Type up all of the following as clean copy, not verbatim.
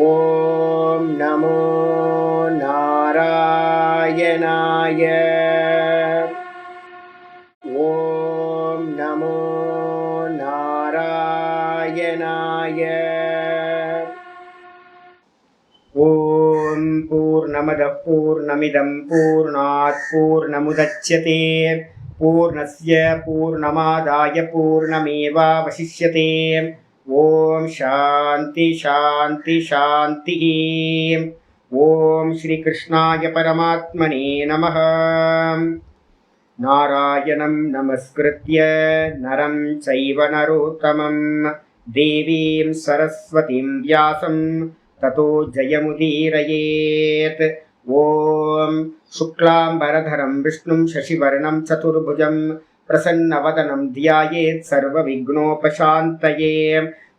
ஓம் நமோ நாராயணாய. ஓம் நமோ நாராயணாய. ஓம் பூர்ணமதః பூர்ணமிதம் பூர்ணாத் பூர்ணமுதச்யதே பூர்ணஸ்ய பூர்ணமாதாய பூர்ணமேவாவசிஷ்யதே. ஓம் சாந்தி சாந்தி சாந்தி. ஓம் ஸ்ரீ கிருஷ்ணாய பரமாத்மனே நமः. நாராயணம் நமஸ்கிருத்ய நரம் சைவ நரோத்தமம் தேவீம் சரஸ்வதிம் வியாசம் ததோ ஜயமுதீரயேத். ஓம் சுக்லாம்பரதரம் விஷ்ணும் சசிவர்ணம் சதுர்புஜம் பிரசன்னவதனம் த்யாயேத் சர்வவிக்னோபசாந்தயே.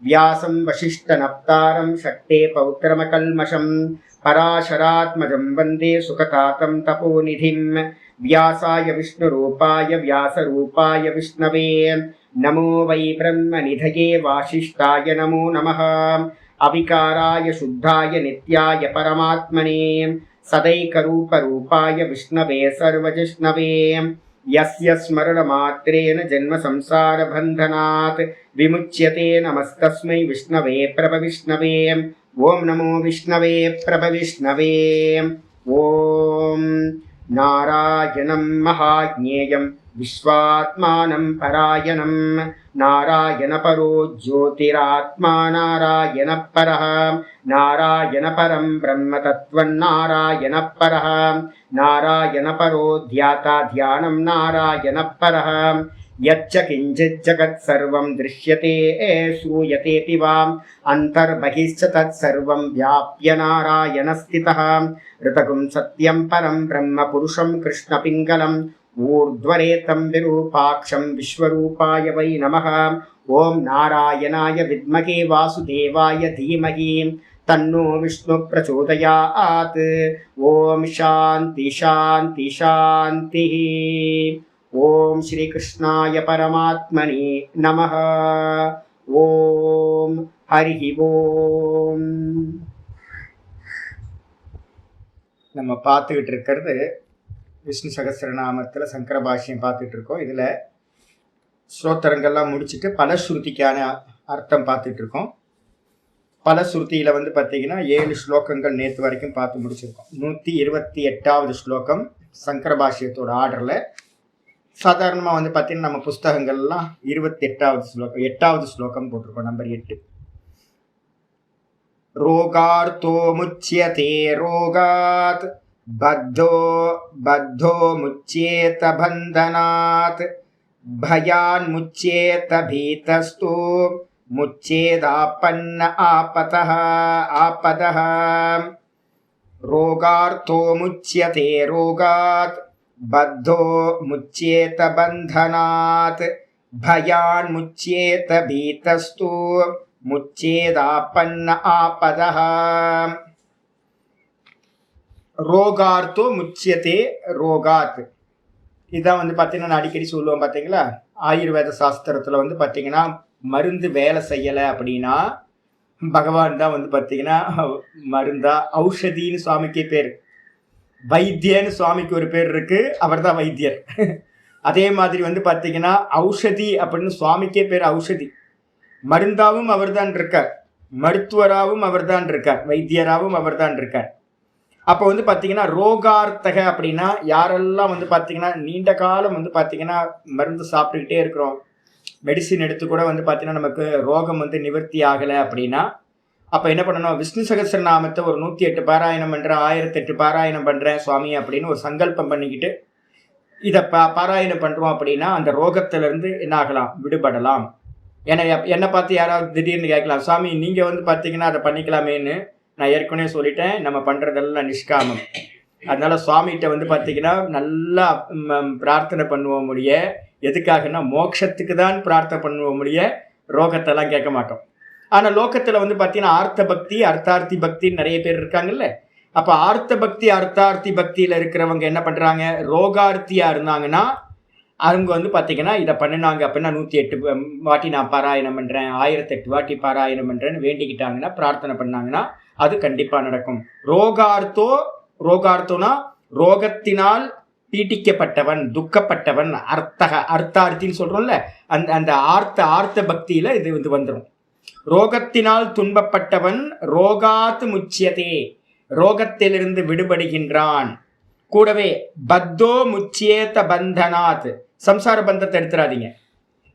வியாசம் வசிஷ்டநப்தாரம் சக்தே பௌத்திரமகல்மஷம் பராசராத்மஜம் வந்தே சுகதாதம் தபோநிதிம். வியாசாய விஷ்ணுரூபாய வியாசரூபாய விஷ்ணவே நமோ வை பிரம்மநிதயே வாசிஷ்டாய நமோ நமः. அவிகாராய சுத்தாய நித்யாய பரமாத்மனே சதைகரூபரூபாய விஷ்ணவே சர்வஜிஷ்ணவே. யஸ்ய ஸ்மரணமாத்ரேன ஜன்ம சம்சார பந்தனாத் விமுச்யதே நமஸ்தஸ்மை விஷ்ணவே பிரபவிஷ்ணவே. ஓம் நமோ விஷ்ணவே பிரபவிஷ்ணவே. ஓம் நாராயணம் மகாஜ்ஞேயம் விஸ்வாத்மானம் பராயணம். நாராயண பரோ ஜோதிராத்மா நாராயண பரஹ. நாராயண பரம் பிரம்ம தத்வம் நாராயண பரஹ. நாராயண பரோ த்யாதா தியானம் நாராயண பரஹ. யச்ச கிஞ்சித் ஜகத் சர்வம் திருஷ்யதே ஸ்ரூயதேபி வா அந்தர்பகிஷ்ச தத் சர்வம் வியாப்ய நாராயண ஸ்திதः. ரிதகும் சத்யம் பரம் பிரம்ம புருஷம் கிருஷ்ண பிங்கலம் ஊர்த்வரேதம் விரூபாக்ஷம் விஸ்வரூபாய வை நமः. ஓம் நாராயணாய வித்மகே வாசுதேவாய தீமஹி தன்னோ விஷ்ணு பிரச்சோதயாத். ஓம் சாந்தி சாந்தி சாந்தி. ஓம் ஸ்ரீ கிருஷ்ணாய பரமாத்மனே நமः. ஓம் ஹரி ஓம். நம்ம பார்த்துக்கிட்டு இருக்கிறது விஷ்ணு சகஸ்ரநாமத்தில் சங்கர பாஷ்யம் பார்த்துட்டு இருக்கோம். இதில் ஸ்ரோத்திரங்கள்லாம் முடிச்சுட்டு பலஸ்ருதிக்கான அர்த்தம் பார்த்துட்டு இருக்கோம். பலஸ்ருதியில் பார்த்தீங்கன்னா 7 ஸ்லோகங்கள் நேற்று வரைக்கும் பார்த்து முடிச்சிருக்கோம். 128வது ஸ்லோகம் சங்கர பாஷ்யத்தோட ஆர்டரில். சாதாரணமாக பார்த்தீங்கன்னா நம்ம புஸ்தகங்கள்லாம் 28வது ஸ்லோகம் 8வது ஸ்லோகம் போட்டிருக்கோம், நம்பர் 8. ரோகார்த்தோ முச்யதே ரோகாத் பத்தோ பத்தோ முச்யேத பந்தனாத் பயான் முச்யேத பீதஸ்து முச்யேதாபன்ன ஆபதஹ ஆபதஹ. ரோகார்த்தோ முச்யதே ரோகாத் பத்தோ முச்யேத பந்தனாத் பயான் முச்யேத பீதஸ்து முச்யேதாபன்ன ஆபதஹ. ரோகார்த்தோ முச்சியத்தே ரோகாத். இதான் பார்த்தீங்கன்னா நான் அடிக்கடி சொல்லுவேன். பார்த்தீங்களா, ஆயுர்வேத சாஸ்திரத்தில் பார்த்தீங்கன்னா மருந்து வேலை செய்யலை அப்படின்னா பகவான் தான் பார்த்தீங்கன்னா மருந்தா. ஔஷதின்னு சுவாமிக்கே பேர், வைத்தியன்னு சுவாமிக்கு ஒரு பேர் இருக்கு, அவர் தான் வைத்தியர். அதே மாதிரி பார்த்தீங்கன்னா ஔஷதி அப்படின்னு சுவாமிக்கே பேர் ஔஷதி. மருந்தாவும் அவர் தான் இருக்கார், மருத்துவராகவும் அவர் தான் இருக்கார், வைத்தியராகவும் அவர் தான் இருக்கார். அப்போ பார்த்தீங்கன்னா ரோகார்த்தக அப்படின்னா யாரெல்லாம் பார்த்தீங்கன்னா நீண்ட காலம் பார்த்தீங்கன்னா மருந்து சாப்பிட்டுக்கிட்டே இருக்கிறோம், மெடிசின் எடுத்து கூட பார்த்தீங்கன்னா நமக்கு ரோகம் நிவர்த்தி ஆகலை அப்படின்னா அப்போ என்ன பண்ணணும்? விஷ்ணு சகஸ்ரநாமத்தை ஒரு 108 பாராயணம் பண்ணுறேன், 1008 பாராயணம் பண்ணுறேன் சுவாமி அப்படின்னு ஒரு சங்கல்பம் பண்ணிக்கிட்டு இதை பாராயணம் பண்ணுறோம் அப்படின்னா அந்த ரோகத்திலேருந்து என்ன ஆகலாம்? விடுபடலாம். என்னை பார்த்து யாராவது திடீர்னு கேட்கலாம், சுவாமி நீங்கள் பார்த்தீங்கன்னா அதை பண்ணிக்கலாமேன்னு. நான் ஏற்கனவே சொல்லிட்டேன், நம்ம பண்ணுறதெல்லாம் நிஷ்காமம். அதனால் சுவாமிகிட்ட பார்த்தீங்கன்னா நல்லா பிரார்த்தனை பண்ணுவோம் முடிய. எதுக்காகனா மோட்சத்துக்கு தான் பிரார்த்தனை பண்ணுவோம் முடிய, ரோகத்தெல்லாம் கேட்க மாட்டோம். ஆனால் லோகத்தில் பார்த்தீங்கன்னா ஆர்த்த பக்தி அர்த்தார்த்தி பக்தின்னு நிறைய பேர் இருக்காங்கல்ல. அப்போ ஆர்த்த பக்தி அர்த்தார்த்தி பக்தியில் இருக்கிறவங்க என்ன பண்ணுறாங்க? ரோகார்த்தியாக இருந்தாங்கன்னா அவங்க பார்த்தீங்கன்னா இதை பண்ணினாங்க அப்படின்னா 108 வாட்டி நான் பாராயணம் பண்ணுறேன், 1008 வாட்டி பாராயணம் பண்ணுறேன்னு வேண்டிக்கிட்டாங்கன்னா பிரார்த்தனை பண்ணாங்கன்னா அது கண்டிப்பா நடக்கும். ரோகார்த்தோனா ரோகத்தினால் பீட்டிக்கப்பட்டவன், துக்கப்பட்டவன், அர்த்தார்த்தின்னு சொல்றோம்ல, அந்த அந்த ஆர்த்த பக்தியில இது வந்து வந்துடும். ரோகத்தினால் துன்பப்பட்டவன் ரோகாத் முச்சியதே, ரோகத்திலிருந்து விடுபடுகின்றான். கூடவே பத்தோ முச்சியேத பந்தனாத், சம்சார பந்தத்தை எடுத்துறாதீங்க.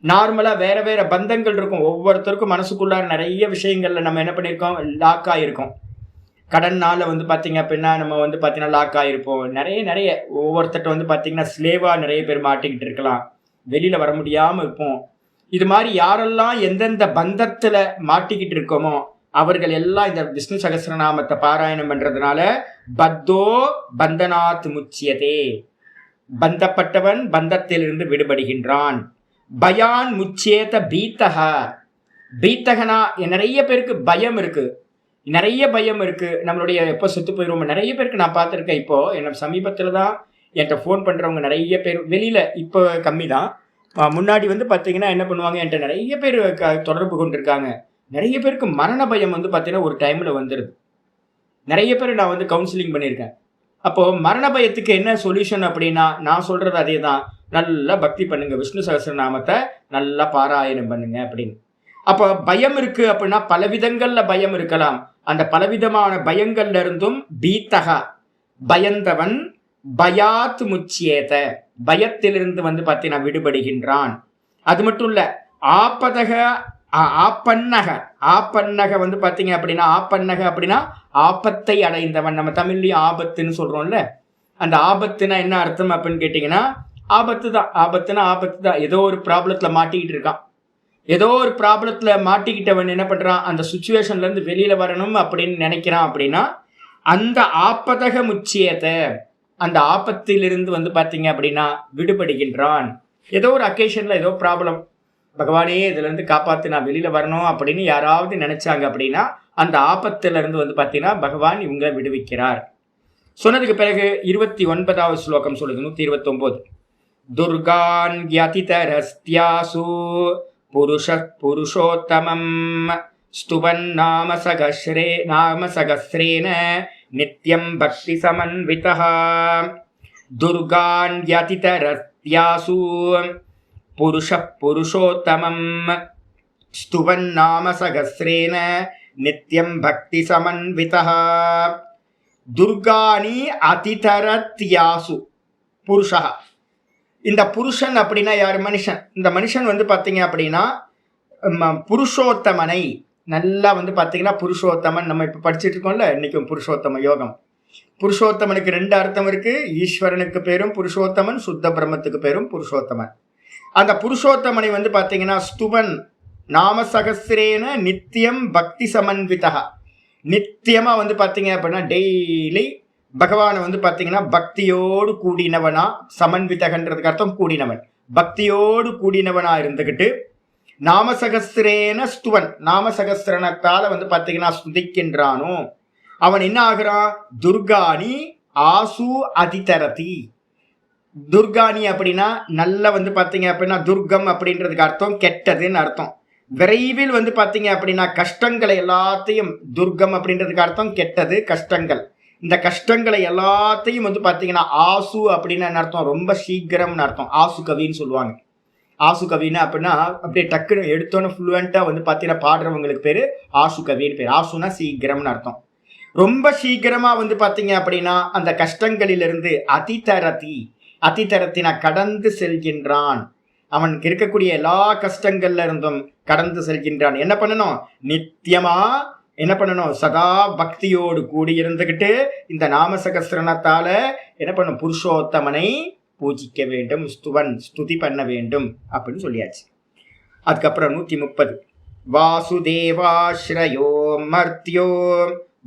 நார்மலா வேற வேற பந்தங்கள் இருக்கும். ஒவ்வொருத்தருக்கும் மனசுக்குள்ளார நிறைய விஷயங்கள்ல நம்ம என்ன பண்ணியிருக்கோம், லாக் ஆகிருக்கோம். கடன்னால வந்து பார்த்தீங்க அப்படின்னா நம்ம வந்து பார்த்தீங்கன்னா லாக் ஆகிருப்போம். நிறைய ஒவ்வொருத்தட்ட வந்து பார்த்தீங்கன்னா ஸ்லேவா நிறைய பேர் மாட்டிக்கிட்டு இருக்கலாம், வெளியில வர முடியாம இருப்போம். இது மாதிரி யாரெல்லாம் எந்தெந்த பந்தத்துல மாட்டிக்கிட்டு இருக்கோமோ அவர்கள் எல்லாம் இந்த விஷ்ணு சகஸ்ரநாமத்தை பாராயணம் பண்றதுனால பத்தோ பந்தனாத் முச்சியதே, பந்தப்பட்டவன் பந்தத்திலிருந்து விடுபடுகின்றான். பயான் முச்சேத பீத்தக, பீத்தகனா நிறைய பேருக்கு பயம் இருக்கு, நிறைய பயம் இருக்கு. நம்மளுடைய எப்போ செத்து போயிடுவோம், நிறைய பேருக்கு நான் பார்த்துருக்கேன். இப்போ என்ன சமீபத்தில் தான் என்கிட்ட ஃபோன் பண்ணுறவங்க நிறைய பேர் வெளியில், இப்போ கம்மி தான். முன்னாடி வந்து பார்த்தீங்கன்னா என்ன பண்ணுவாங்க, என்கிட்ட நிறைய பேர் தொடர்பு கொண்டிருக்காங்க. நிறைய பேருக்கு மரண பயம் வந்து பார்த்தீங்கன்னா ஒரு டைமில் வந்துடுது. நிறைய பேர் நான் வந்து கவுன்சிலிங் பண்ணியிருக்கேன். அப்போது மரண பயத்துக்கு என்ன சொல்யூஷன் அப்படின்னா, நான் சொல்கிறது அதே தான், நல்லா பக்தி பண்ணுங்க, விஷ்ணு சகஸ்ரநாமத்தை நல்லா பாராயணம் பண்ணுங்க அப்படின்னு. அப்போ பயம் இருக்கு அப்படின்னா பலவிதங்கள்ல பயம் இருக்கலாம். அந்த பலவிதமான பயங்கள்ல இருந்தும் பீத்தகா, பயந்தவன், பயாத் முச்சியேத, பயத்திலிருந்து வந்து பார்த்தீங்கன்னா விடுபடுகின்றான். அது மட்டும் இல்ல, ஆப்பதக ஆப்பன்னக வந்து பார்த்தீங்க அப்படின்னா, ஆப்பன்னக அப்படின்னா ஆபத்தை அடைந்தவன். நம்ம தமிழ்லயும் ஆபத்துன்னு சொல்றோம்ல, அந்த ஆபத்துனா என்ன அர்த்தம் அப்படின்னு கேட்டீங்கன்னா, ஆபத்து தான். ஆபத்துனா ஆபத்து தான். ஏதோ ஒரு ப்ராப்ளத்துல மாட்டிக்கிட்டு இருக்கான். ஏதோ ஒரு ப்ராப்ளத்துல மாட்டிக்கிட்டவன் என்ன பண்றான், அந்த சுச்சுவேஷன்ல இருந்து வெளியில வரணும் அப்படின்னு நினைக்கிறான். அப்படின்னா அந்த ஆப்பதக முச்சியத்தை, அந்த ஆபத்திலிருந்து வந்து பார்த்தீங்க அப்படின்னா விடுபடுகின்றான். ஏதோ ஒரு அக்கேஷன்ல ஏதோ ப்ராப்ளம், பகவானே இதுல இருந்து காப்பாத்து, நான் வெளியில வரணும் அப்படின்னு யாராவது நினைச்சாங்க அப்படின்னா அந்த ஆபத்துல இருந்து வந்து பார்த்தீங்கன்னா பகவான் இவங்க விடுவிக்கிறார். சொன்னதுக்கு பிறகு 29வது ஸ்லோகம் சொல்லுது, 129. துர்கான் யதிதரஸ்த்யாசு புருஷோத்தமம் ஸ்துவன் நாமசகஸ்ரேன நித்யம் பக்தி சமன்விதः. துர்கான் யதிதரஸ்த்யாசு புருஷோத்தமம் ஸ்துவன் நாமசகஸ்ரேன நித்யம் பக்தி சமன்விதः. துர்காணி அதிதரத்யாசு புருஷா. இந்த புருஷன் அப்படின்னா யார், மனுஷன். இந்த மனுஷன் வந்து பார்த்தீங்க அப்படின்னா புருஷோத்தமனை நல்லா வந்து பார்த்தீங்கன்னா, புருஷோத்தமன் நம்ம இப்போ படிச்சுட்டு இருக்கோம்ல, இன்னைக்கும் புருஷோத்தம யோகம். புருஷோத்தமனுக்கு 2 அர்த்தம் இருக்கு. ஈஸ்வரனுக்கு பேரும் புருஷோத்தமன், சுத்த பிரம்மத்துக்கு பேரும் புருஷோத்தமன். அந்த புருஷோத்தமனை வந்து பார்த்தீங்கன்னா ஸ்துவன் நாமசகஸ்ரேன நித்தியம் பக்தி சமன்விதா. நித்தியமா வந்து பார்த்தீங்க அப்படின்னா டெய்லி பகவானை வந்து பார்த்தீங்கன்னா பக்தியோடு கூடினவனா, சமன்விதகன்றதுக்கு அர்த்தம் கூடினவன், பக்தியோடு கூடினவனா இருந்துக்கிட்டு நாமசகஸ்ரேன ஸ்துவன், நாமசகஸ்ரணத்தால வந்து பார்த்தீங்கன்னா ஸ்துதிக்கின்றானோ அவன் என்ன ஆகிறான், துர்காணி ஆசு அதிதரதி. துர்காணி அப்படின்னா நல்ல வந்து பார்த்தீங்க அப்படின்னா, துர்கம் அப்படின்றதுக்கு அர்த்தம் கெட்டதுன்னு அர்த்தம். விரைவில் வந்து பார்த்தீங்க அப்படின்னா கஷ்டங்களை எல்லாத்தையும், துர்கம் அப்படின்றதுக்கு அர்த்தம் கெட்டது, கஷ்டங்கள். இந்த கஷ்டங்களை எல்லாத்தையும் வந்து பார்த்தீங்கன்னா ஆசு அப்படின்னு என்ன அர்த்தம், ரொம்ப சீக்கிரம்னு அர்த்தம். ஆசு கவின்னு சொல்லுவாங்க. ஆசு கவின்னு அப்படின்னா அப்படியே டக்குன்னு எடுத்தோன்னு ஃப்ளூவெண்ட்டாக வந்து பார்த்தீங்கன்னா பாடுறவங்களுக்கு பேர் ஆசு கவின்னு பேர். ஆசுனா சீக்கிரம்னு அர்த்தம். ரொம்ப சீக்கிரமாக வந்து பார்த்தீங்க அப்படின்னா அந்த கஷ்டங்களிலிருந்து அதிதரத்தினா கடந்து செல்கின்றான். அவனுக்கு இருக்கக்கூடிய எல்லா கஷ்டங்கள்ல இருந்தும் கடந்து செல்கின்றான். என்ன பண்ணணும், நித்தியமா என்ன பண்ணணும், சதா பக்தியோடு கூடி இருந்துகிட்டு இந்த நாமசகஸ்ரணத்தால என்ன பண்ணும், புருஷோத்தமனை பூஜிக்க வேண்டும், ஸ்துதி பண்ண வேண்டும் அப்படின்னு சொல்லியாச்சு. அதுக்கப்புறம் 130. வாசுதேவாஸ்ரயோ மர்த்யோ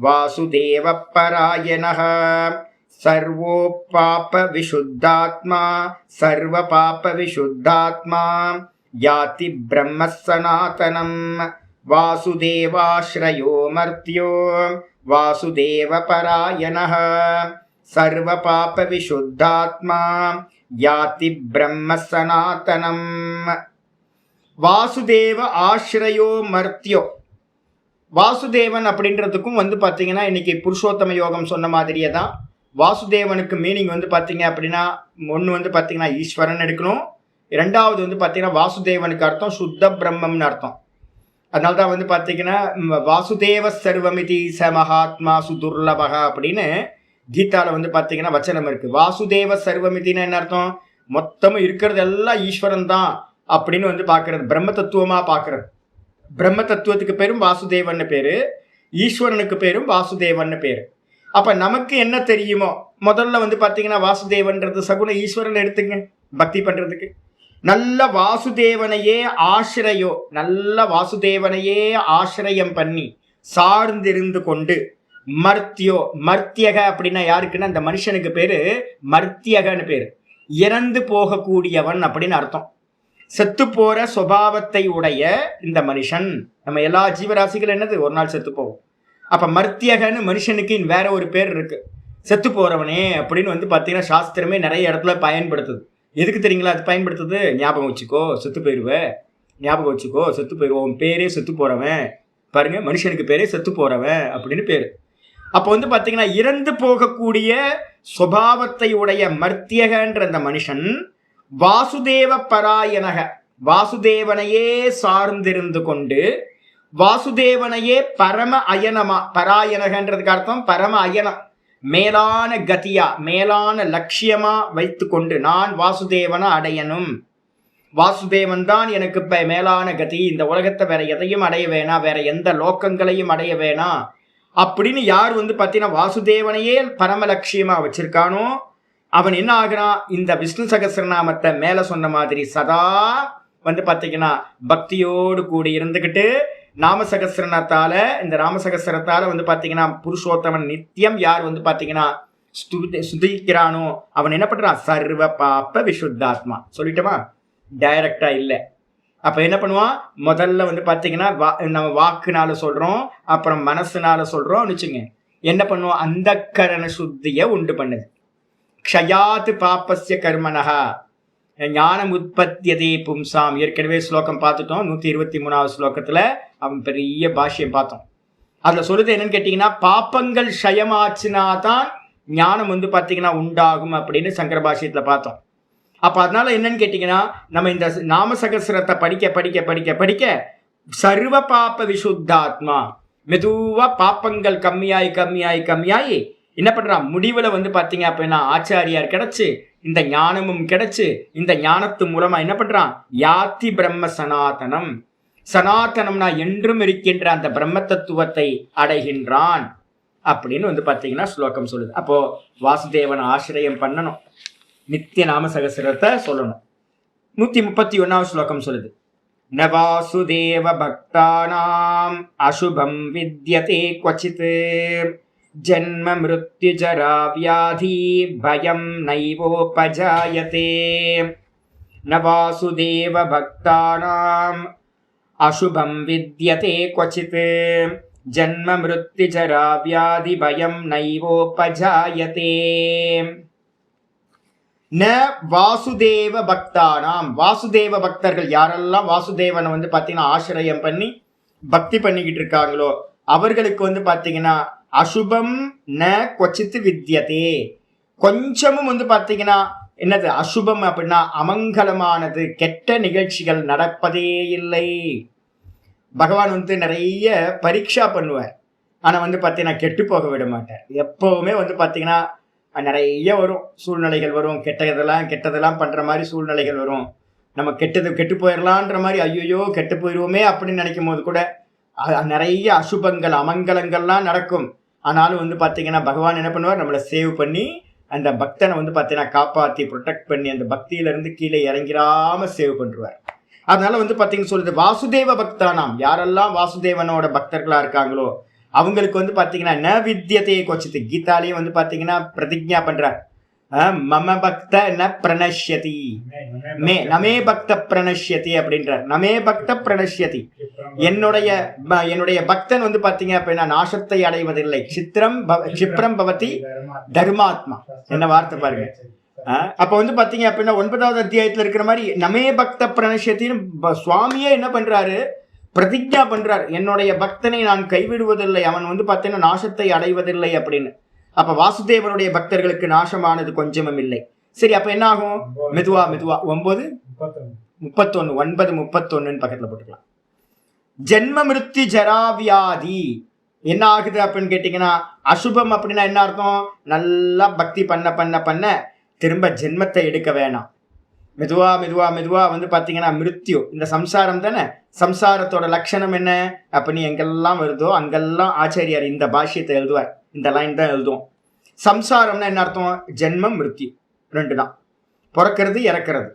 வாசுதேவ பராயணः சர்வோ பாப விசுத்தாத்மா சர்வ பாப விசுத்தாத்மா யாதி பிரம்ம சனாதனம். வாசுதேவாஸ்ரயோ மர்த்யோ வாசுதேவ பராயணः சர்வ பாப விசுத்தாத்மா யாதி பிரம்ம சனாதனம். வாசுதேவ ஆஸ்ரயோ மர்த்யோ. வாசுதேவன் அப்படின்றதுக்கும் வந்து பார்த்தீங்கன்னா இன்னைக்கு புருஷோத்தம யோகம் சொன்ன மாதிரியே தான். வாசுதேவனுக்கு மீனிங் வந்து பார்த்தீங்க அப்படின்னா ஒன்று வந்து பார்த்தீங்கன்னா ஈஸ்வரன் எடுக்கணும். இரண்டாவது வந்து பார்த்தீங்கன்னா வாசுதேவனுக்கு அர்த்தம் சுத்த பிரம்மம்னு அர்த்தம். அதனால தான் வந்து பார்த்தீங்கன்னா வாசுதேவ சர்வமிதி ச மகாத்மா சுதுர்லபகா அப்படின்னு கீதாவில் வந்து பார்த்தீங்கன்னா வச்சனம் இருக்கு. வாசுதேவ சர்வமிதின்னு என்ன அர்த்தம்? மொத்தமும் இருக்கிறது எல்லாம் ஈஸ்வரன் தான் அப்படின்னு வந்து பார்க்கறது, பிரம்ம தத்துவமாக பார்க்கறது. பிரம்ம தத்துவத்துக்கு பேரும் வாசுதேவன்னு பேரு, ஈஸ்வரனுக்கு பேரும் வாசுதேவன்னு பேரு. அப்ப நமக்கு என்ன தெரியுமோ முதல்ல வந்து பார்த்தீங்கன்னா வாசுதேவன்றது சகுன ஈஸ்வரன் எடுத்துங்க பக்தி பண்றதுக்கு. நல்ல வாசுதேவனையே ஆசிரியம் பண்ணி சார்ந்திருந்து கொண்டு மர்த்தியக அப்படின்னா யாருக்குன்னா அந்த மனுஷனுக்கு பேரு மர்த்தியகன்னு பேரு. இறந்து போகக்கூடியவன் அப்படின்னு அர்த்தம். செத்து போற சுபாவத்தை உடைய இந்த மனுஷன். நம்ம எல்லா ஜீவராசிகள் என்னது ஒரு நாள் செத்து போவோம். அப்ப மர்த்தியகன்னு மனுஷனுக்கு வேற ஒரு பேர் இருக்கு, செத்து போறவனே அப்படின்னு வந்து பார்த்தீங்கன்னா சாஸ்திரமே நிறைய இடத்துல பயன்படுத்துது. எதுக்கு தெரியுங்களா அது பயன்படுத்துது? ஞாபகம் வச்சுக்கோ செத்து போயிடுவேன், ஞாபகம் வச்சுக்கோ செத்து போயிடுவோம், பேரே செத்து போறவன். பாருங்க, மனுஷனுக்கு பேரே செத்து போறவன் அப்படின்னு பேரு. அப்போ வந்து பார்த்தீங்கன்னா இறந்து போகக்கூடிய சுபாவத்தை உடைய மர்த்தியகன்ற அந்த மனுஷன் வாசுதேவ பராயணக, வாசுதேவனையே சார்ந்திருந்து கொண்டு வாசுதேவனையே பரம அயனமா, பராயணகன்றதுக்கு அர்த்தம் பரம அயனம், மேலான கதியா மேலான லட்சியமா வைத்து கொண்டு நான் வாசுதேவனை அடையணும், வாசுதேவன் தான் எனக்கு மேலான கதி, இந்த உலகத்தை வேற எதையும் அடைய வேணாம், வேற எந்த லோக்கங்களையும் அடைய வேணாம் அப்படின்னு யார் வந்து பார்த்தீங்கன்னா வாசுதேவனையே பரம லட்சியமா வச்சிருக்கானோ அவன் என்ன ஆகிறான்? இந்த விஷ்ணு சகஸ்ரநாமத்தை மேல சொன்ன மாதிரி சதா வந்து பார்த்தீங்கன்னா பக்தியோடு கூடி இருந்துக்கிட்டு நாமசகஸ்ரத்தால, இந்த நாமசகஸ்ரத்தால வந்து பார்த்தீங்கன்னா புருஷோத்தமன் நித்தியம் யார் வந்து பார்த்தீங்கன்னா சுதிக்கிறானோ அவன் என்ன பண்றான்? சர்வ பாப்ப விசுத்தாத்மா. சொல்லிட்டோமா? டைரக்டா இல்லை. அப்ப என்ன பண்ணுவான்? முதல்ல வந்து பார்த்தீங்கன்னா நம்ம வாக்குனால சொல்றோம், அப்புறம் மனசுனால சொல்றோம் வச்சுங்க. என்ன பண்ணுவோம்? அந்த கரண சுத்திய உண்டு பண்ணுது. க்ஷயாத்து பாப்பஸ்ய கர்மனஹா ஞானம் உற்பத்தியதே பும்சாம். ஏற்கனவே ஸ்லோகம் பார்த்துட்டோம். 123வது ஸ்லோகத்துல அவன் பெரிய பாஷ்யம் பார்த்தோம். அதுல சொல்லுது என்னன்னு கேட்டீங்கன்னா பாப்பங்கள் க்ஷயமாச்சுனா தான் ஞானம் வந்து பார்த்தீங்கன்னா உண்டாகும் அப்படின்னு சங்கர பாஷ்யத்துல பார்த்தோம். அப்ப அதனால என்னன்னு கேட்டீங்கன்னா நம்ம இந்த நாமசகஸ்ரத்தை படிக்க படிக்க படிக்க படிக்க சர்வ பாப்ப விசுத்தாத்மா மெதுவா பாப்பங்கள் கம்மியாயி என்ன பண்றான்? முடிவுல வந்து பார்த்தீங்க அப்படின்னா ஆச்சாரியார் கிடைச்சு இந்த ஞானமும் கிடைச்சு இந்த ஞானத்து மூலமா என்ன பண்றான்? யாத்தி பிரம்ம சனாதனம், சனாதனம்னா என்றும் இருக்கின்ற அந்த பிரம்ம தத்துவத்தை அடைகின்றான் அப்படின்னு வந்து பார்த்தீங்கன்னா ஸ்லோகம் சொல்லுது. அப்போ வாசுதேவன் ஆசிரியம் பண்ணணும், நித்திய நாம சகசிரத்தை சொல்லணும். 131வது ஸ்லோகம் சொல்லுது ந வாசுதேவ பக்தானாம் அசுபம் வித்யதே க்வசித் ஜன்ம மிருத்யு ஜரா வியாதி பயம் நைவோபஜாயதே. ந வாசுதேவ பக்தானாம் அசுபம் வித்யதே க்வசித் ஜன்ம மிருத்யு ஜரா வியாதி பயம் நைவோபஜாயதே. ந வாசுதேவ பக்தானாம், வாசுதேவ பக்தர்கள் யாரெல்லாம் வாசுதேவனை வந்து பார்த்தீங்கன்னா ஆசிரியம் பண்ணி பக்தி பண்ணிக்கிட்டு இருக்காங்களோ அவர்களுக்கு வந்து பார்த்தீங்கன்னா அசுபம் ந கொச்சித்து வித்யதே, கொஞ்சமும் வந்து பார்த்தீங்கன்னா என்னது அசுபம் அப்படின்னா அமங்கலமானது, கெட்ட நிகழ்ச்சிகள் நடப்பதே இல்லை. பகவான் வந்து நிறைய பரீட்சா பண்ணுவார், ஆனால் வந்து பார்த்தீங்கன்னா கெட்டு போக விட மாட்டார். எப்பவுமே வந்து பார்த்தீங்கன்னா நிறைய வரும் சூழ்நிலைகள் வரும், கெட்டதெல்லாம் பண்ற மாதிரி சூழ்நிலைகள் வரும். நம்ம கெட்டு போயிடலான்ற மாதிரி ஐயோ கெட்டு போயிடுவோமே அப்படின்னு நினைக்கும் போது கூட நிறைய அசுபங்கள் அமங்கலங்கள்லாம் நடக்கும். ஆனாலும் வந்து பார்த்தீங்கன்னா பகவான் என்ன பண்ணுவார்? நம்மளை சேவ் பண்ணி அந்த பக்தனை வந்து பார்த்தீங்கன்னா காப்பாற்றி ப்ரொடெக்ட் பண்ணி அந்த பக்தியிலிருந்து கீழே இறங்கிறாம சேவ் பண்ணுவார். அதனால வந்து பார்த்தீங்கன்னு சொல்லுது வாசுதேவ பக்தானாம், யாரெல்லாம் வாசுதேவனோட பக்தர்களா இருக்காங்களோ அவங்களுக்கு வந்து பார்த்தீங்கன்னா ந வித்யதே கொச்சித்து. கீதாலேயே வந்து பார்த்தீங்கன்னா பிரதிஜ்ஞா பண்றார், மம பக்த ந பிரணஷ்யதி, நமே பக்த பிரணஷ்யதி அப்படின்றார். நமே பக்த பிரணஷ்யதி, என்னுடைய பக்தன் வந்து பார்த்தீங்க அப்படின்னா நாசத்தை அடைவதில்லை. சிப்ரம் பவதி தர்மாத்மா, என்ன வார்த்தை பாருங்க. அப்ப வந்து பாத்தீங்க அப்படின்னா 9வது அத்தியாயத்துல இருக்கிற மாதிரி நமே பக்த பிரணஷ்யத்தின்னு சுவாமியே என்ன பண்றாரு? பிரதிஜா பண்றார், என்னுடைய பக்தனை நான் கைவிடுவதில்லை, அவன் வந்து பார்த்தீங்கன்னா நாசத்தை அடைவதில்லை அப்படின்னு. அப்ப வாசுதேவனுடைய பக்தர்களுக்கு நாசமானது கொஞ்சமும் இல்லை. சரி, அப்ப என்ன ஆகும்? மெதுவா 9:31 பக்கத்துல போட்டுக்கலாம். ஜென்ம மிருத்யு ஜராவியாதி என்ன ஆகுது அப்படின்னு கேட்டீங்கன்னா, அசுபம் அப்படின்னா என்ன அர்த்தம்? நல்லா பக்தி பண்ண பண்ண பண்ண திரும்ப ஜென்மத்தை எடுக்க வேணாம். மெதுவா மெதுவா மெதுவா வந்து பார்த்தீங்கன்னா மிருத்யு, இந்த சம்சாரம் தானே. சம்சாரத்தோட லட்சணம் என்ன அப்படின்னு எங்கெல்லாம் வருதோ அங்கெல்லாம் ஆச்சாரியார் இந்த பாஷ்யத்தை எழுதுவார். இந்த லைன் தான் எழுதுவோம். சம்சாரம்னா என்ன அர்த்தம்? ஜென்மம் மிருத்யு ரெண்டு தான். பிறக்கிறது இறக்கிறது,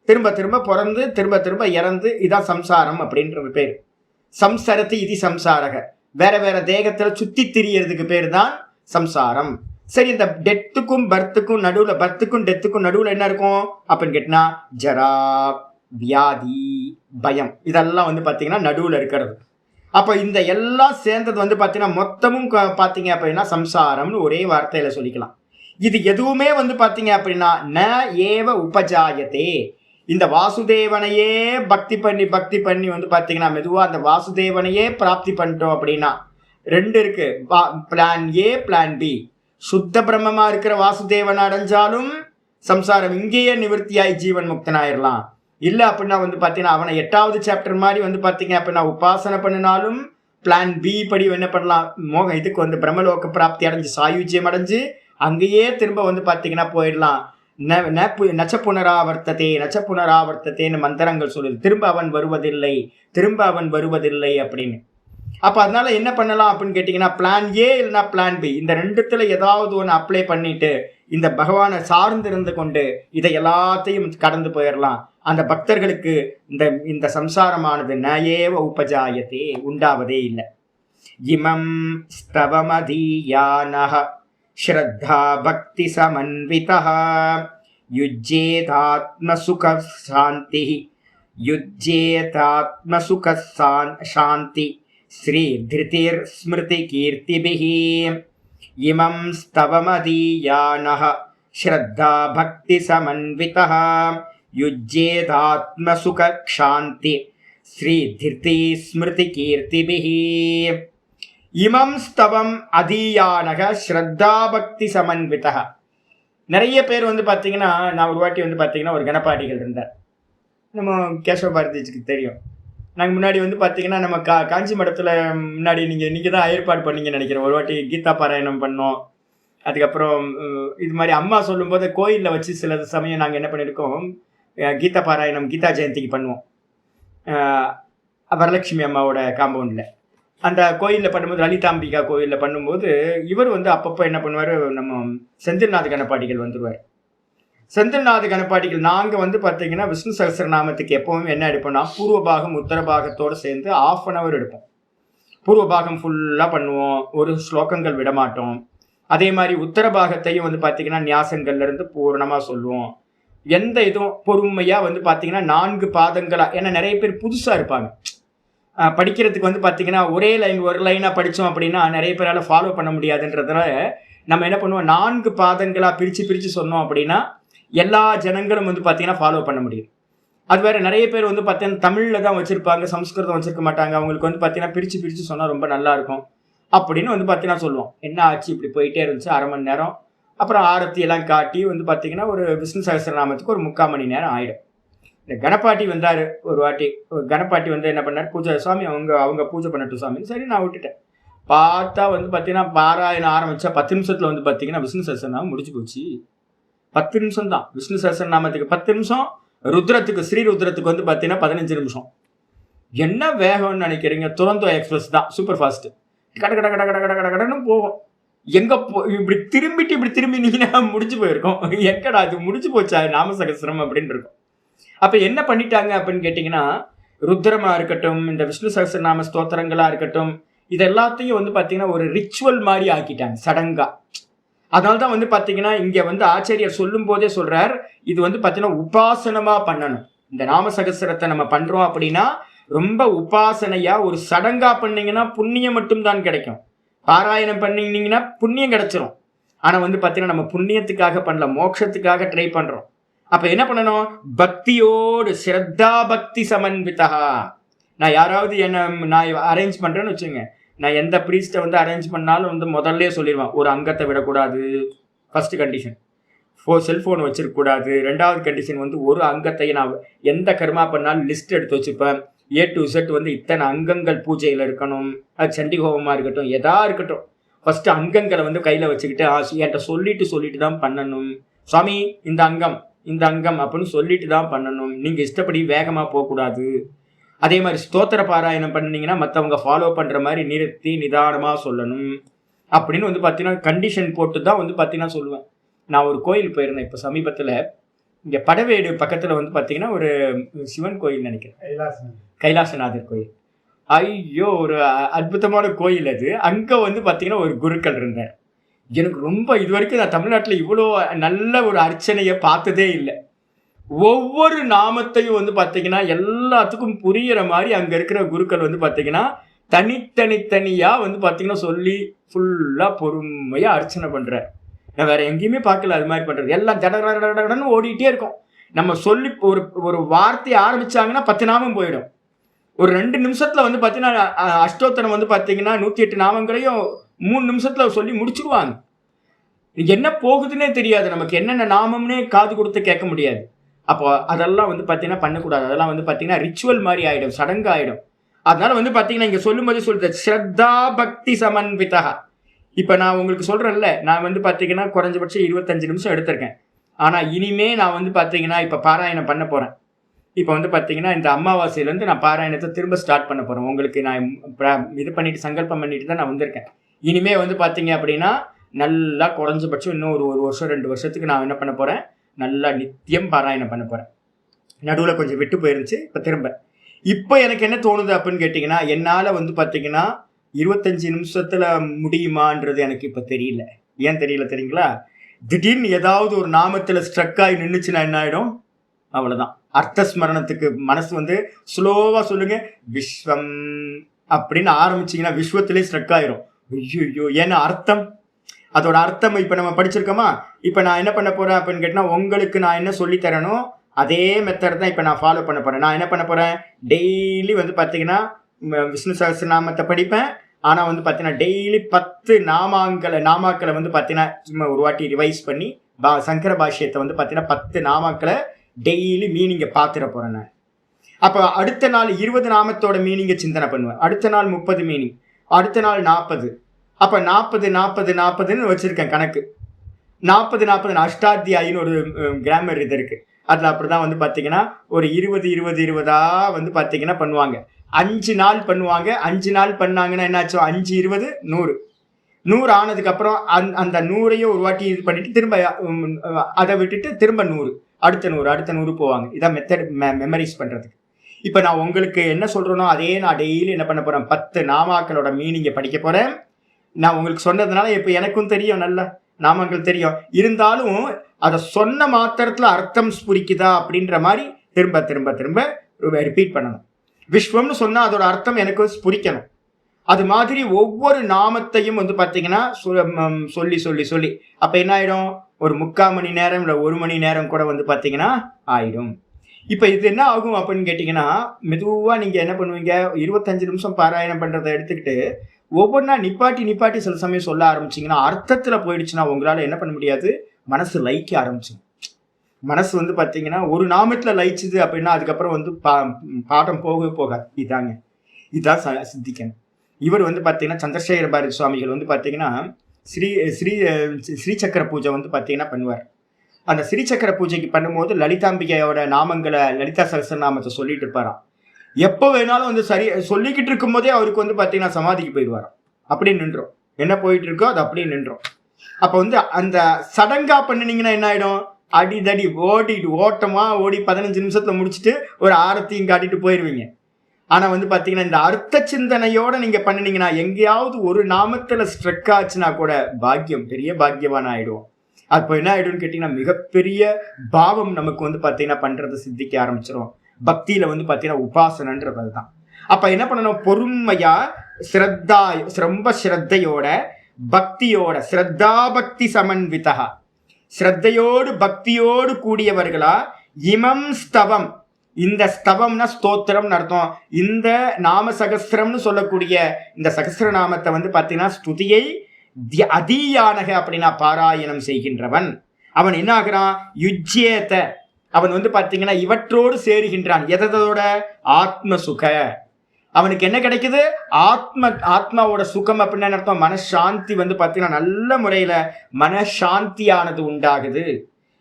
திரும்ப திரும்ப பிறந்து திரும்ப திரும்ப இறந்து, இதான் சம்சாரம் அப்படின்றது பேர். சம்சரத்து இது சம்சாரக, வேற வேற தேகத்துல சுத்தி திரியறதுக்கு பேர் தான் சம்சாரம். சரி, இந்த டெத்துக்கும் பர்த்துக்கும் நடுவுல, பர்த்துக்கும் டெத்துக்கும் நடுவுல என்ன இருக்கும் அப்படின்னு கேட்டினா, ஜரா, வியாதி, பயம், இதெல்லாம் வந்து பார்த்தீங்கன்னா நடுவுல இருக்கிறது. அப்ப இந்த எல்லாம் சேர்ந்தது வந்து பார்த்தீங்கன்னா மொத்தமும் பார்த்தீங்க அப்படின்னா சம்சாரம்னு ஒரே வார்த்தையில சொல்லிக்கலாம். இது எதுவுமே வந்து பார்த்தீங்க அப்படின்னா ந ஏவ உபஜாயத்தே. இந்த வாசுதேவனையே பக்தி பண்ணி வந்து பார்த்தீங்கன்னா மெதுவா அந்த வாசுதேவனையே பிராப்தி பண்ணிட்டோம் அப்படின்னா ரெண்டு இருக்கு, பிளான் ஏ பிளான் பி. சுத்த பிரம்மமா இருக்கிற வாசுதேவன் அடைஞ்சாலும் சம்சாரம் இங்கேயே நிவர்த்தியாய் ஜீவன் முக்தனாயிரலாம். இல்ல அப்படின்னா வந்து பாத்தீங்கன்னா அவனை 8வது சாப்டர் மாதிரி வந்து பாத்தீங்க அப்படின்னா உபாசனை பண்ணினாலும் பிளான் பி படி என்ன பண்ணலாம், இதுக்கு வந்து பிரம்மலோக பிராப்தி அடைஞ்சு சாயுஜ்யம் அடைஞ்சு அங்கேயே திரும்ப வந்து பாத்தீங்கன்னா போயிடலாம். நச்ச புனராவர்த்தத்தேன்னு மந்திரங்கள் சொல்லுது, திரும்ப அவன் வருவதில்லை அப்படின்னு. அப்ப அதனால என்ன பண்ணலாம் அப்படின்னு கேட்டீங்கன்னா, பிளான் ஏ இல்லைன்னா பிளான் பி, இந்த ரெண்டுத்துல ஏதாவது ஒன்று அப்ளை பண்ணிட்டு இந்த பகவானை சார்ந்து இருந்து கொண்டு இதை எல்லாத்தையும் கடந்து போயிடலாம். அந்த பக்தர்களுக்கு இந்த சம்சாரமானது நயேவ உபஜாயத்தே, உண்டாவதே இல்லை. இமம் ஸ்தவமதீயானஹ ஸ்ரத்தா பக்தி சமன்விதஹ யுஜ்யேதாத்ம சுக சாந்தி ஸ்ரீ திருதிர் ஸ்மிருதி கீர்த்திபிஹி. இமம் ஸ்தவமதீயானஹ ஸ்ரத்தா பக்தி சமன்விதஹ யுஜ்யேதாத்ம சுக சாந்தி ஸ்ரீ திருதி ஸ்மிருதி கீர்த்திபிஹி. இமம் ஸ்தவம் அதீயானக ஸ்ரத்தா பக்தி சமன்விதஹ. நிறைய பேர் வந்து பார்த்தீங்கன்னா, நான் ஒரு வாட்டி வந்து பார்த்தீங்கன்னா ஒரு கணபாடிகள் இருந்தார், நம்ம கேசவ பாரதிஜிக்கு தெரியும். நாங்கள் முன்னாடி வந்து பார்த்தீங்கன்னா நம்ம காஞ்சி மடத்தில் முன்னாடி நீங்கள் தான் ஏற்பாடு பண்ணீங்கன்னு நினைக்கிறேன். ஒரு வாட்டி கீதா பாராயணம் பண்ணோம். அதுக்கப்புறம் இது மாதிரி அம்மா சொல்லும்போது கோயிலில் வச்சு சில சமயம் நாங்கள் என்ன பண்ணியிருக்கோம், கீதா பாராயணம் கீதா ஜெயந்திக்கு பண்ணுவோம். வரலட்சுமி அம்மாவோட காம்பவுண்டில் அந்த கோயிலில் பண்ணும்போது, லலிதாம்பிகா கோயிலில் பண்ணும்போது இவர் வந்து அப்பப்போ என்ன பண்ணுவார், நம்ம செந்தில்நாத கணப்பாடிகள் வந்துடுவார். செந்தில்நாத கணப்பாடிகள் நாங்கள் வந்து பார்த்தீங்கன்னா விஷ்ணு சகஸ்ரநாமத்துக்கு எப்போவுமே என்ன எடுப்போம்னா, பூர்வபாகம் உத்தரபாகத்தோடு சேர்ந்து 1/2 hour எடுப்போம். பூர்வபாகம் ஃபுல்லாக பண்ணுவோம், ஒரு ஸ்லோகங்கள் விடமாட்டோம். அதே மாதிரி உத்தரபாகத்தையும் வந்து பார்த்தீங்கன்னா நியாசங்கள்லேருந்து பூர்ணமாக சொல்லுவோம். எந்த இதுவும் பொறுமையாக வந்து பார்த்தீங்கன்னா 4 பாதங்களாக, ஏன்னா நிறைய பேர் புதுசாக இருப்பாங்க படிக்கிறதுக்கு வந்து பார்த்தீங்கன்னா ஒரே ஒரு லைனாக படித்தோம் அப்படின்னா நிறைய பேரால் ஃபாலோ பண்ண முடியாதுன்றதுனால நம்ம என்ன பண்ணுவோம், 4 பாதங்களாக பிரித்து சொன்னோம் அப்படின்னா எல்லா ஜனங்களும் வந்து பார்த்தீங்கன்னா ஃபாலோ பண்ண முடியும். அது வேறு நிறைய பேர் வந்து பார்த்தீங்கன்னா தமிழில் தான் வச்சுருப்பாங்க, சம்ஸ்கிருதம் வச்சுருக்க மாட்டாங்க. அவங்களுக்கு வந்து பார்த்தீங்கன்னா பிரித்து சொன்னால் ரொம்ப நல்லாயிருக்கும் அப்படின்னு வந்து பார்த்தீங்கன்னா சொல்லுவோம். என்ன ஆச்சு, இப்படி போயிட்டே இருந்துச்சு 1/2 மணி நேரம். அப்புறம் ஆரத்தியெல்லாம் காட்டி வந்து பார்த்தீங்கன்னா ஒரு விஷ்ணு சகஸ்ரநாமத்துக்கு ஒரு 3/4 மணி நேரம் ஆகிடும். இந்த கணப்பாட்டி வந்தார் ஒரு வாட்டி. கணப்பாட்டி வந்து என்ன பண்ணார், பூஜை சுவாமி அவங்க பூஜை பண்ணட்டும் சுவாமின்னு சரி நான் விட்டுட்டேன். பார்த்தா வந்து பார்த்தீங்கன்னா பாராயணம் ஆரம்பித்தா 10 நிமிஷத்தில் வந்து பார்த்தீங்கன்னா விஷ்ணு சகஸ்ரநாமம் முடிச்சு போச்சு. 10 நிமிஷம் தான் விஷ்ணு சகஸ்ரநாமத்துக்கு 10 நிமிஷம், ருத்ரத்துக்கு ஸ்ரீருத்ரத்துக்கு வந்து பார்த்தீங்கன்னா 15 நிமிஷம். என்ன வேகம்னு நினைக்கிறீங்க, துரந்தோ எக்ஸ்பிரஸ் தான், சூப்பர் ஃபாஸ்ட்டு. கடன்னு போகும். எங்கே இப்படி திரும்பினீங்கன்னா முடிச்சு போயிருக்கோம். எங்கடா இது முடிச்சு போச்சா நாமசகஸ்ரம் அப்படின்னு இருக்கும். அப்போ என்ன பண்ணிட்டாங்க அப்படின்னு கேட்டிங்கன்னா, ருத்ரமாக இருக்கட்டும், இந்த விஷ்ணு சகஸ்ரநாம ஸ்தோத்திரங்களாக இருக்கட்டும், இது எல்லாத்தையும் வந்து பார்த்தீங்கன்னா ஒரு ரிச்சுவல் மாதிரி ஆக்கிட்டாங்க, சடங்கா. அதனால தான் வந்து பார்த்தீங்கன்னா இங்கே வந்து ஆச்சாரியர் சொல்லும் போதே சொல்கிறார், இது வந்து பார்த்தீங்கன்னா உபாசனமாக பண்ணணும். இந்த நாமசகஸ்ரத்தை நம்ம பண்ணுறோம் அப்படின்னா ரொம்ப உபாசனையாக ஒரு சடங்காக பண்ணிங்கன்னா புண்ணியம் மட்டும்தான் கிடைக்கும். பாராயணம் பண்ணிங்கன்னா புண்ணியம் கிடைச்சிரும். ஆனால் வந்து பார்த்தீங்கன்னா நம்ம புண்ணியத்துக்காக பண்ணல, மோட்சத்துக்காக ட்ரை பண்ணுறோம். அப்போ என்ன பண்ணணும், பக்தியோடு ஸ்ரத்தா பக்தி சமன்விதா, நான் யாராவது நான் அரேஞ்ச் பண்றேன்னு வச்சுங்க, நான் எந்த ப்ரீஸ்ட்டை வந்து அரேஞ்ச் பண்ணாலும் வந்து முதல்ல சொல்லிடுவேன், ஒரு அங்கத்தை விடக்கூடாது, ஃபர்ஸ்ட் கண்டிஷன். செல்ஃபோன் வச்சிருக்கக்கூடாது. 2வது கண்டிஷன் வந்து ஒரு அங்கத்தை நான் எந்த கர்மா பண்ணாலும் லிஸ்ட் எடுத்து வச்சுப்பேன். A to Z வந்து இத்தனை அங்கங்கள் பூஜையில் இருக்கணும். அது சண்டி ஹோமமாக இருக்கட்டும், எதா இருக்கட்டும், ஃபர்ஸ்ட் அங்கங்களை வந்து கையில் வச்சுக்கிட்டு என்கிட்ட சொல்லிட்டு தான் பண்ணணும். சுவாமி இந்த அங்கம் அப்படின்னு சொல்லிட்டு தான் பண்ணணும். நீங்கள் இஷ்டப்படி வேகமாக போகக்கூடாது. அதே மாதிரி ஸ்தோத்திர பாராயணம் பண்ணினீங்கன்னா மற்றவங்க ஃபாலோ பண்ணுற மாதிரி நிறுத்தி நிதானமாக சொல்லணும் அப்படின்னு வந்து பார்த்தீங்கன்னா கண்டிஷன் போட்டு தான் வந்து பார்த்தீங்கன்னா சொல்லுவேன். நான் ஒரு கோயில் போயிருந்தேன் இப்போ சமீபத்தில், இங்கே படவேடு பக்கத்தில் வந்து பார்த்தீங்கன்னா ஒரு சிவன் கோயில் நினைக்கிறேன், கைலாசநாதர் கோயில். ஐயோ ஒரு அற்புதமான கோயில் அது. அங்கே வந்து பார்த்தீங்கன்னா ஒரு குருக்கள் இருந்தார். எனக்கு ரொம்ப இது வரைக்கும் நான் தமிழ்நாட்டில் இவ்வளோ நல்ல ஒரு அர்ச்சனையை பார்த்ததே இல்லை. ஒவ்வொரு நாமத்தையும் வந்து பார்த்தீங்கன்னா எல்லாத்துக்கும் புரிகிற மாதிரி அங்கே இருக்கிற குருக்கள் வந்து பார்த்தீங்கன்னா தனித்தனியாக வந்து பார்த்தீங்கன்னா சொல்லி ஃபுல்லாக பொறுமையாக அர்ச்சனை பண்ணுறார். நான் வேற எங்கேயுமே பார்க்கல அது மாதிரி பண்றது. எல்லாம் ஜடன்னு ஓடிட்டே இருக்கும். நம்ம சொல்லி ஒரு வார்த்தையை ஆரம்பிச்சாங்கன்னா 10 நாமம் போயிடும். ஒரு 2 நிமிஷத்துல வந்து பார்த்தீங்கன்னா அஷ்டோத்தரம் வந்து பார்த்தீங்கன்னா 108 நாமங்களையும் 3 நிமிஷத்துல சொல்லி முடிச்சிருவாங்க. என்ன போகுதுன்னே தெரியாது, நமக்கு என்னென்ன நாமம்னே காது கொடுத்து கேட்க முடியாது. அப்போ அதெல்லாம் வந்து பார்த்தீங்கன்னா பண்ணக்கூடாது. அதெல்லாம் வந்து பார்த்தீங்கன்னா ரிச்சுவல் மாதிரி ஆயிடும், சடங்கு ஆயிடும். அதனால வந்து பார்த்தீங்கன்னா இங்க சொல்லும்போது சொல்றது ஸ்ரத்தா பக்தி சமன்விதா. இப்போ நான் உங்களுக்கு சொல்கிறேன்ல, நான் வந்து பார்த்தீங்கன்னா குறைஞ்சபட்சம் 25 நிமிஷம் எடுத்திருக்கேன். ஆனால் இனிமே நான் வந்து பார்த்தீங்கன்னா இப்போ பாராயணம் பண்ண போகிறேன். இப்போ வந்து பார்த்தீங்கன்னா இந்த அமாவாசையிலேருந்து நான் பாராயணத்தை திரும்ப ஸ்டார்ட் பண்ண போகிறேன். உங்களுக்கு நான் இது பண்ணிவிட்டு சங்கல்பம் பண்ணிட்டு தான் நான் வந்திருக்கேன். இனிமே வந்து பார்த்தீங்க அப்படின்னா நல்லா குறைஞ்சபட்சம் இன்னும் ஒரு வருஷம் 2 வருஷத்துக்கு நான் என்ன பண்ண போகிறேன், நல்லா நித்தியம் பாராயணம் பண்ண போகிறேன். நடுவில் கொஞ்சம் விட்டு போயிருந்துச்சு, இப்போ திரும்ப. இப்போ எனக்கு என்ன தோணுது அப்படின்னு கேட்டிங்கன்னா, என்னால் வந்து பார்த்தீங்கன்னா 25 நிமிஷத்துல முடியுமான்றது எனக்கு இப்ப தெரியல. ஏன் தெரியல தெரியுங்களா? திடீர்னு ஏதாவது ஒரு நாமத்துல ஸ்ட்ரக் ஆகி நின்றுச்சுன்னா என்ன ஆயிடும், அவ்வளவுதான். அர்த்த ஸ்மரணத்துக்கு மனசு வந்து ஸ்லோவா சொல்லுங்க, விஸ்வம் அப்படின்னு ஆரம்பிச்சீங்கன்னா விஸ்வத்திலே ஸ்ட்ரக் ஆயிரும். ஐயோ, ஏன்னா அர்த்தம், அதோட அர்த்தம் இப்ப நம்ம படிச்சிருக்கோமா. இப்ப நான் என்ன பண்ண போறேன் அப்படின்னு கேட்டா, உங்களுக்கு நான் என்ன சொல்லி தரணும் அதே மெத்தட் தான் இப்ப நான் ஃபாலோ பண்ண போறேன். நான் என்ன பண்ண போறேன், டெய்லி வந்து பாத்தீங்கன்னா விஷ்ணு சஹஸ்ரநாமத்தை படிப்பேன். ஆனால் வந்து பார்த்தீங்கன்னா டெய்லி 10 நாமாக்களை வந்து பார்த்தீங்கன்னா சும்மா ஒரு வாட்டி ரிவைஸ் பண்ணி சங்கர பாஷ்யத்தை வந்து பார்த்தீங்கன்னா 10 நாமாக்களை டெய்லி மீனிங்கை பார்த்துட போகிறேன் நான். அப்போ அடுத்த நாள் 20 நாமத்தோட மீனிங்கை சிந்தனை பண்ணுவேன். அடுத்த நாள் 30 மீனிங், அடுத்த நாள் 40. அப்போ 40 வச்சுருக்கேன் கணக்கு. 40 அஷ்டாத்தியாயின்னு ஒரு கிராமர் இது இருக்குது. அதில் அப்படி தான் வந்து பார்த்தீங்கன்னா ஒரு 20 வந்து பார்த்தீங்கன்னா பண்ணுவாங்க. 5 நாள் பண்ணுவாங்க. 5 நாள் பண்ணாங்கன்னா என்னாச்சோ 5 20 100 ஆனதுக்கப்புறம் அந்த 100ஐயும் ஒரு வாட்டி இது பண்ணிட்டு திரும்ப அதை விட்டுட்டு திரும்ப 100, அடுத்த 100 போவாங்க. இதான் மெத்தட் மெமரைஸ் பண்ணுறதுக்கு. இப்போ நான் உங்களுக்கு என்ன சொல்கிறேனோ அதே நான் டெய்லி என்ன பண்ண போகிறேன், 10 நாமாக்களோட மீனிங்கை படிக்க போகிறேன். நான் உங்களுக்கு சொன்னதுனால இப்போ எனக்கும் தெரியும், நல்ல நாமங்கள் தெரியும். இருந்தாலும் அதை சொன்ன மாத்திரத்தில் அர்த்தம் ஸ்புரிக்குதா அப்படின்ற மாதிரி திரும்ப திரும்ப திரும்ப ரிப்பீட் பண்ணணும். விஸ்வம்னு சொன்னால் அதோட அர்த்தம் எனக்கு புரிக்கணும். அது மாதிரி ஒவ்வொரு நாமத்தையும் வந்து பார்த்தீங்கன்னா சொல்லி சொல்லி சொல்லி அப்போ என்ன ஆகிடும், ஒரு 3/4 மணி நேரம் இல்லை 1 மணி நேரம் கூட வந்து பார்த்தீங்கன்னா ஆகிடும். இப்போ இது என்ன ஆகும் அப்படின்னு கேட்டிங்கன்னா, மெதுவாக நீங்கள் என்ன பண்ணுவீங்க, 25 நிமிஷம் பாராயணம் பண்ணுறதை எடுத்துக்கிட்டு ஒவ்வொன்றா நிப்பாட்டி சில சமயம் சொல்ல ஆரம்பிச்சிங்கன்னா அர்த்தத்தில் போயிடுச்சுன்னா உங்களால் என்ன பண்ண முடியாது, மனசு லைக்க ஆரம்பிச்சிடும். மனசு வந்து பார்த்தீங்கன்னா ஒரு நாமத்தில் லயிச்சுது அப்படின்னா அதுக்கப்புறம் வந்து பாடம் போகாது. இதான் சித்திக்கணும். இவர் வந்து பார்த்தீங்கன்னா சந்திரசேகர பாரதி சுவாமிகள் வந்து பார்த்தீங்கன்னா ஸ்ரீசக்கர பூஜை வந்து பார்த்தீங்கன்னா பண்ணுவார். அந்த ஸ்ரீசக்கர பூஜைக்கு பண்ணும்போது லலிதாம்பிகையோட நாமங்களை, லலிதா சகஸ்ரநாமத்தை சொல்லிட்டு இருப்பாராம். எப்போ வேணாலும் வந்து சரி சொல்லிக்கிட்டு இருக்கும் போதே அவருக்கு வந்து பார்த்தீங்கன்னா சமாதிக்கு போயிடுவாராம். அப்படியே நின்றோம், என்ன போயிட்டு இருக்கோ அது அப்படியே நின்றோம். அப்போ வந்து அந்த சடங்கா பண்ணினீங்கன்னா என்ன ஆகிடும், அடிதடி ஓட்டமா ஓடி 15 நிமிஷத்துல முடிச்சுட்டு ஒரு ஆரத்தையும் காட்டிட்டு போயிடுவீங்க. ஆனா வந்து பாத்தீங்கன்னா இந்த அர்த்த சிந்தனையோட நீங்க பண்ணினீங்கன்னா எங்கேயாவது ஒரு நாமத்துல ஸ்ட்ரக் ஆச்சுன்னா கூட பாக்கியம், பெரிய பாக்கியவான் ஆயிடுவோம். அப்போ என்ன ஆயிடும்னு கேட்டீங்கன்னா மிகப்பெரிய பாவம் நமக்கு வந்து பாத்தீங்கன்னா பண்றது சித்திக்க ஆரம்பிச்சிடும். பக்தியில வந்து பாத்தீங்கன்னா உபாசனன்றது அதுதான். அப்ப என்ன பண்ணணும், பொறுமையா ரொம்ப ஸ்ரத்தையோட பக்தியோட, ஸ்ரத்தா பக்தி சமன்விதா, ஸ்ரத்தையோடு பக்தியோடு கூடியவர்களா, இமம் ஸ்தவம், இந்த ஸ்தவம்னா ஸ்தோத்திரம்னு அர்த்தம். இந்த நாம சகஸ்திரம்னு சொல்லக்கூடிய இந்த சகஸ்திரநாமத்தை வந்து பார்த்தீங்கன்னா ஸ்துதியை அதீயானக அப்படின்னா பாராயணம் செய்கின்றவன் அவன் என்ன ஆகிறான், யுஜ்யேத அவன் வந்து பார்த்தீங்கன்னா இவற்றோடு சேருகின்றான். எதோட? ஆத்ம சுக. அவனுக்கு என்ன கிடைக்குது? ஆத்மாவோட சுகம் அப்படின்னு அர்த்தம். மனசாந்தி வந்து பார்த்தீங்கன்னா நல்ல முறையில மனசாந்தியானது உண்டாகுது.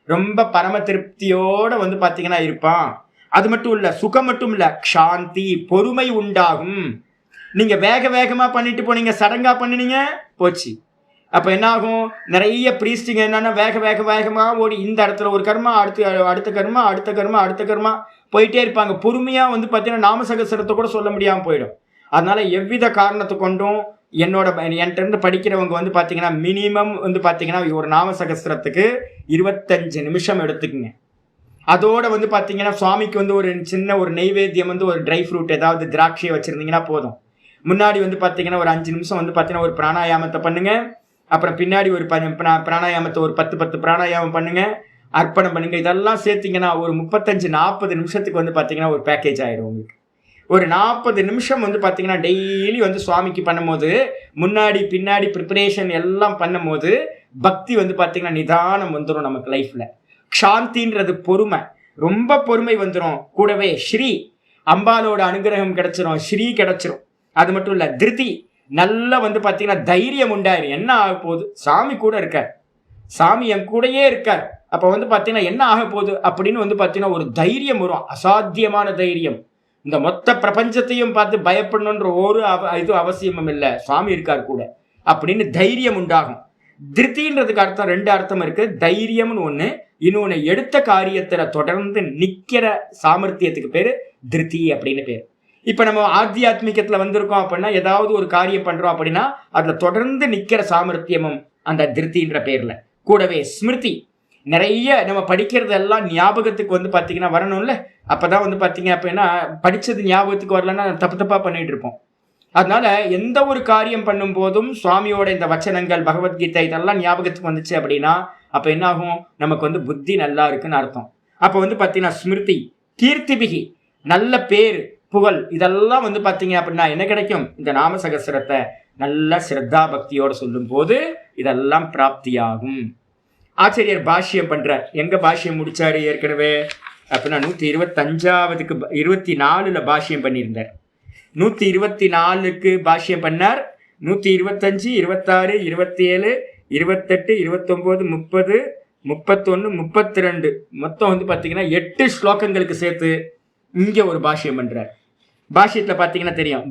ரொம்ப பரம திருப்தியோட வந்து பார்த்தீங்கன்னா இருப்பான். அது மட்டும் இல்ல, சுகம் மட்டும் இல்ல, சாந்தி பொறுமை உண்டாகும். நீங்க வேக வேகமா பண்ணிட்டு போனீங்க, சடங்கா பண்ணினீங்க, போச்சு. அப்ப என்ன ஆகும்? நிறைய பிரீஸ்டிங்க என்னன்னா வேகமா ஓடி இந்த இடத்துல ஒரு கர்மா, அடுத்த கர்மா, அடுத்த கர்மா, அடுத்த கர்மா போயிட்டே இருப்பாங்க. பொறுமையா வந்து பார்த்தீங்கன்னா நாம சகஸ்திரத்தை கூட சொல்ல முடியாம போயிடும். அதனால எவ்வித காரணத்தை கொண்டும் என்கிட்ட இருந்து படிக்கிறவங்க வந்து பார்த்தீங்கன்னா மினிமம் வந்து பார்த்தீங்கன்னா ஒரு நாம சகஸ்திரத்துக்கு 25 நிமிஷம் எடுத்துக்குங்க. அதோட வந்து பார்த்தீங்கன்னா சுவாமிக்கு வந்து ஒரு சின்ன ஒரு நெய்வேத்தியம் வந்து ஒரு ட்ரை ஃப்ரூட் ஏதாவது திராட்சையை வச்சிருந்தீங்கன்னா போதும். முன்னாடி வந்து பார்த்தீங்கன்னா ஒரு 5 நிமிஷம் வந்து பார்த்தீங்கன்னா ஒரு பிராணாயாமத்தை பண்ணுங்க. அப்புறம் பின்னாடி ஒரு பிராணாயாமத்தை ஒரு 10 பிராணாயாமம் பண்ணுங்க, அர்ப்பணம் பண்ணுங்க. இதெல்லாம் சேர்த்தீங்கன்னா ஒரு 35-40 நிமிஷத்துக்கு வந்து பார்த்தீங்கன்னா ஒரு பேக்கேஜ் ஆயிடும் உங்களுக்கு. ஒரு 40 நிமிஷம் வந்து பார்த்தீங்கன்னா டெய்லி வந்து சுவாமிக்கு பண்ணும்போது முன்னாடி பின்னாடி ப்ரிப்பரேஷன் எல்லாம் பண்ணும்போது பக்தி வந்து பார்த்தீங்கன்னா நிதானம் வந்துடும் நமக்கு லைஃப்ல. சாந்தின்றது பொறுமை, ரொம்ப பொறுமை வந்துடும். கூடவே ஸ்ரீ அம்பாலோட அனுகிரகம் கிடைச்சிரும், ஸ்ரீ கிடைச்சிரும். அது மட்டும் இல்ல, திருதி நல்லா வந்து பார்த்தீங்கன்னா தைரியம் உண்டாயிரும். என்ன ஆக போகுது, சாமி கூட இருக்கார், சாமி என் கூடயே இருக்கார், அப்போ வந்து பார்த்தீங்கன்னா என்ன ஆக போகுது அப்படின்னு வந்து பார்த்தீங்கன்னா ஒரு தைரியம் வரும், அசாத்தியமான தைரியம். இந்த மொத்த பிரபஞ்சத்தையும் பார்த்து பயப்படணுன்ற ஒரு இது அவசியமும் இல்லை, சுவாமி இருக்கார் கூட அப்படின்னு தைரியம் உண்டாகும். திருத்தின்றதுக்கு அர்த்தம் 2 அர்த்தம் இருக்கு. தைரியம்னு ஒண்ணு, இன்னொன்னு எடுத்த காரியத்துல தொடர்ந்து நிக்கிற சாமர்த்தியத்துக்கு பேரு திருத்தி அப்படின்னு பேரு. இப்ப நம்ம ஆத்தியாத்மிகத்துல வந்திருக்கோம் அப்படின்னா ஏதாவது ஒரு காரியம் பண்றோம் அப்படின்னா அதுல தொடர்ந்து நிக்கிற சாமர்த்தியமும் அந்த திருத்தின்ற பேர்ல. கூடவே ஸ்மிருதி, நிறைய நம்ம படிக்கிறதெல்லாம் ஞாபகத்துக்கு வந்து பாத்தீங்கன்னா வரணும்ல. அப்பதான் வந்து பாத்தீங்க அப்படின்னா படிச்சது ஞாபகத்துக்கு வரலன்னா தப்பா பண்ணிட்டு இருப்போம். அதனால எந்த ஒரு காரியம் பண்ணும் போதும் சுவாமியோட இந்த வச்சனங்கள், பகவத்கீதை இதெல்லாம் ஞாபகத்துக்கு வந்துச்சு அப்படின்னா அப்ப என்ன ஆகும், நமக்கு வந்து புத்தி நல்லா இருக்குன்னு அர்த்தம். அப்ப வந்து பாத்தீங்கன்னா ஸ்மிருதி, கீர்த்திபிகி, நல்ல பேர் புகழ், இதெல்லாம் வந்து பாத்தீங்க அப்படின்னா என்ன கிடைக்கும், இந்த நாம சகஸ்ரத்தை நல்ல ஸ்ரத்தா பக்தியோட சொல்லும் போது இதெல்லாம் பிராப்தியாகும். ஆச்சரியர் பாஷ்யம் பண்றார். எங்க பாஷ்யம் முடிச்சாரு ஏற்கனவே அப்படின்னா 125வது 24ல பாஷ்யம் பண்ணியிருந்தார். 124க்கு பாஷ்யம் பண்ணார். 125, 26, 27, 28, 29, 30, 31, 32 மொத்தம் வந்து பார்த்தீங்கன்னா 8 ஸ்லோகங்களுக்கு சேர்த்து இங்க ஒரு பாஷ்யம் பண்றார். பாஷ்யத்துல பார்த்தீங்கன்னா தெரியும்,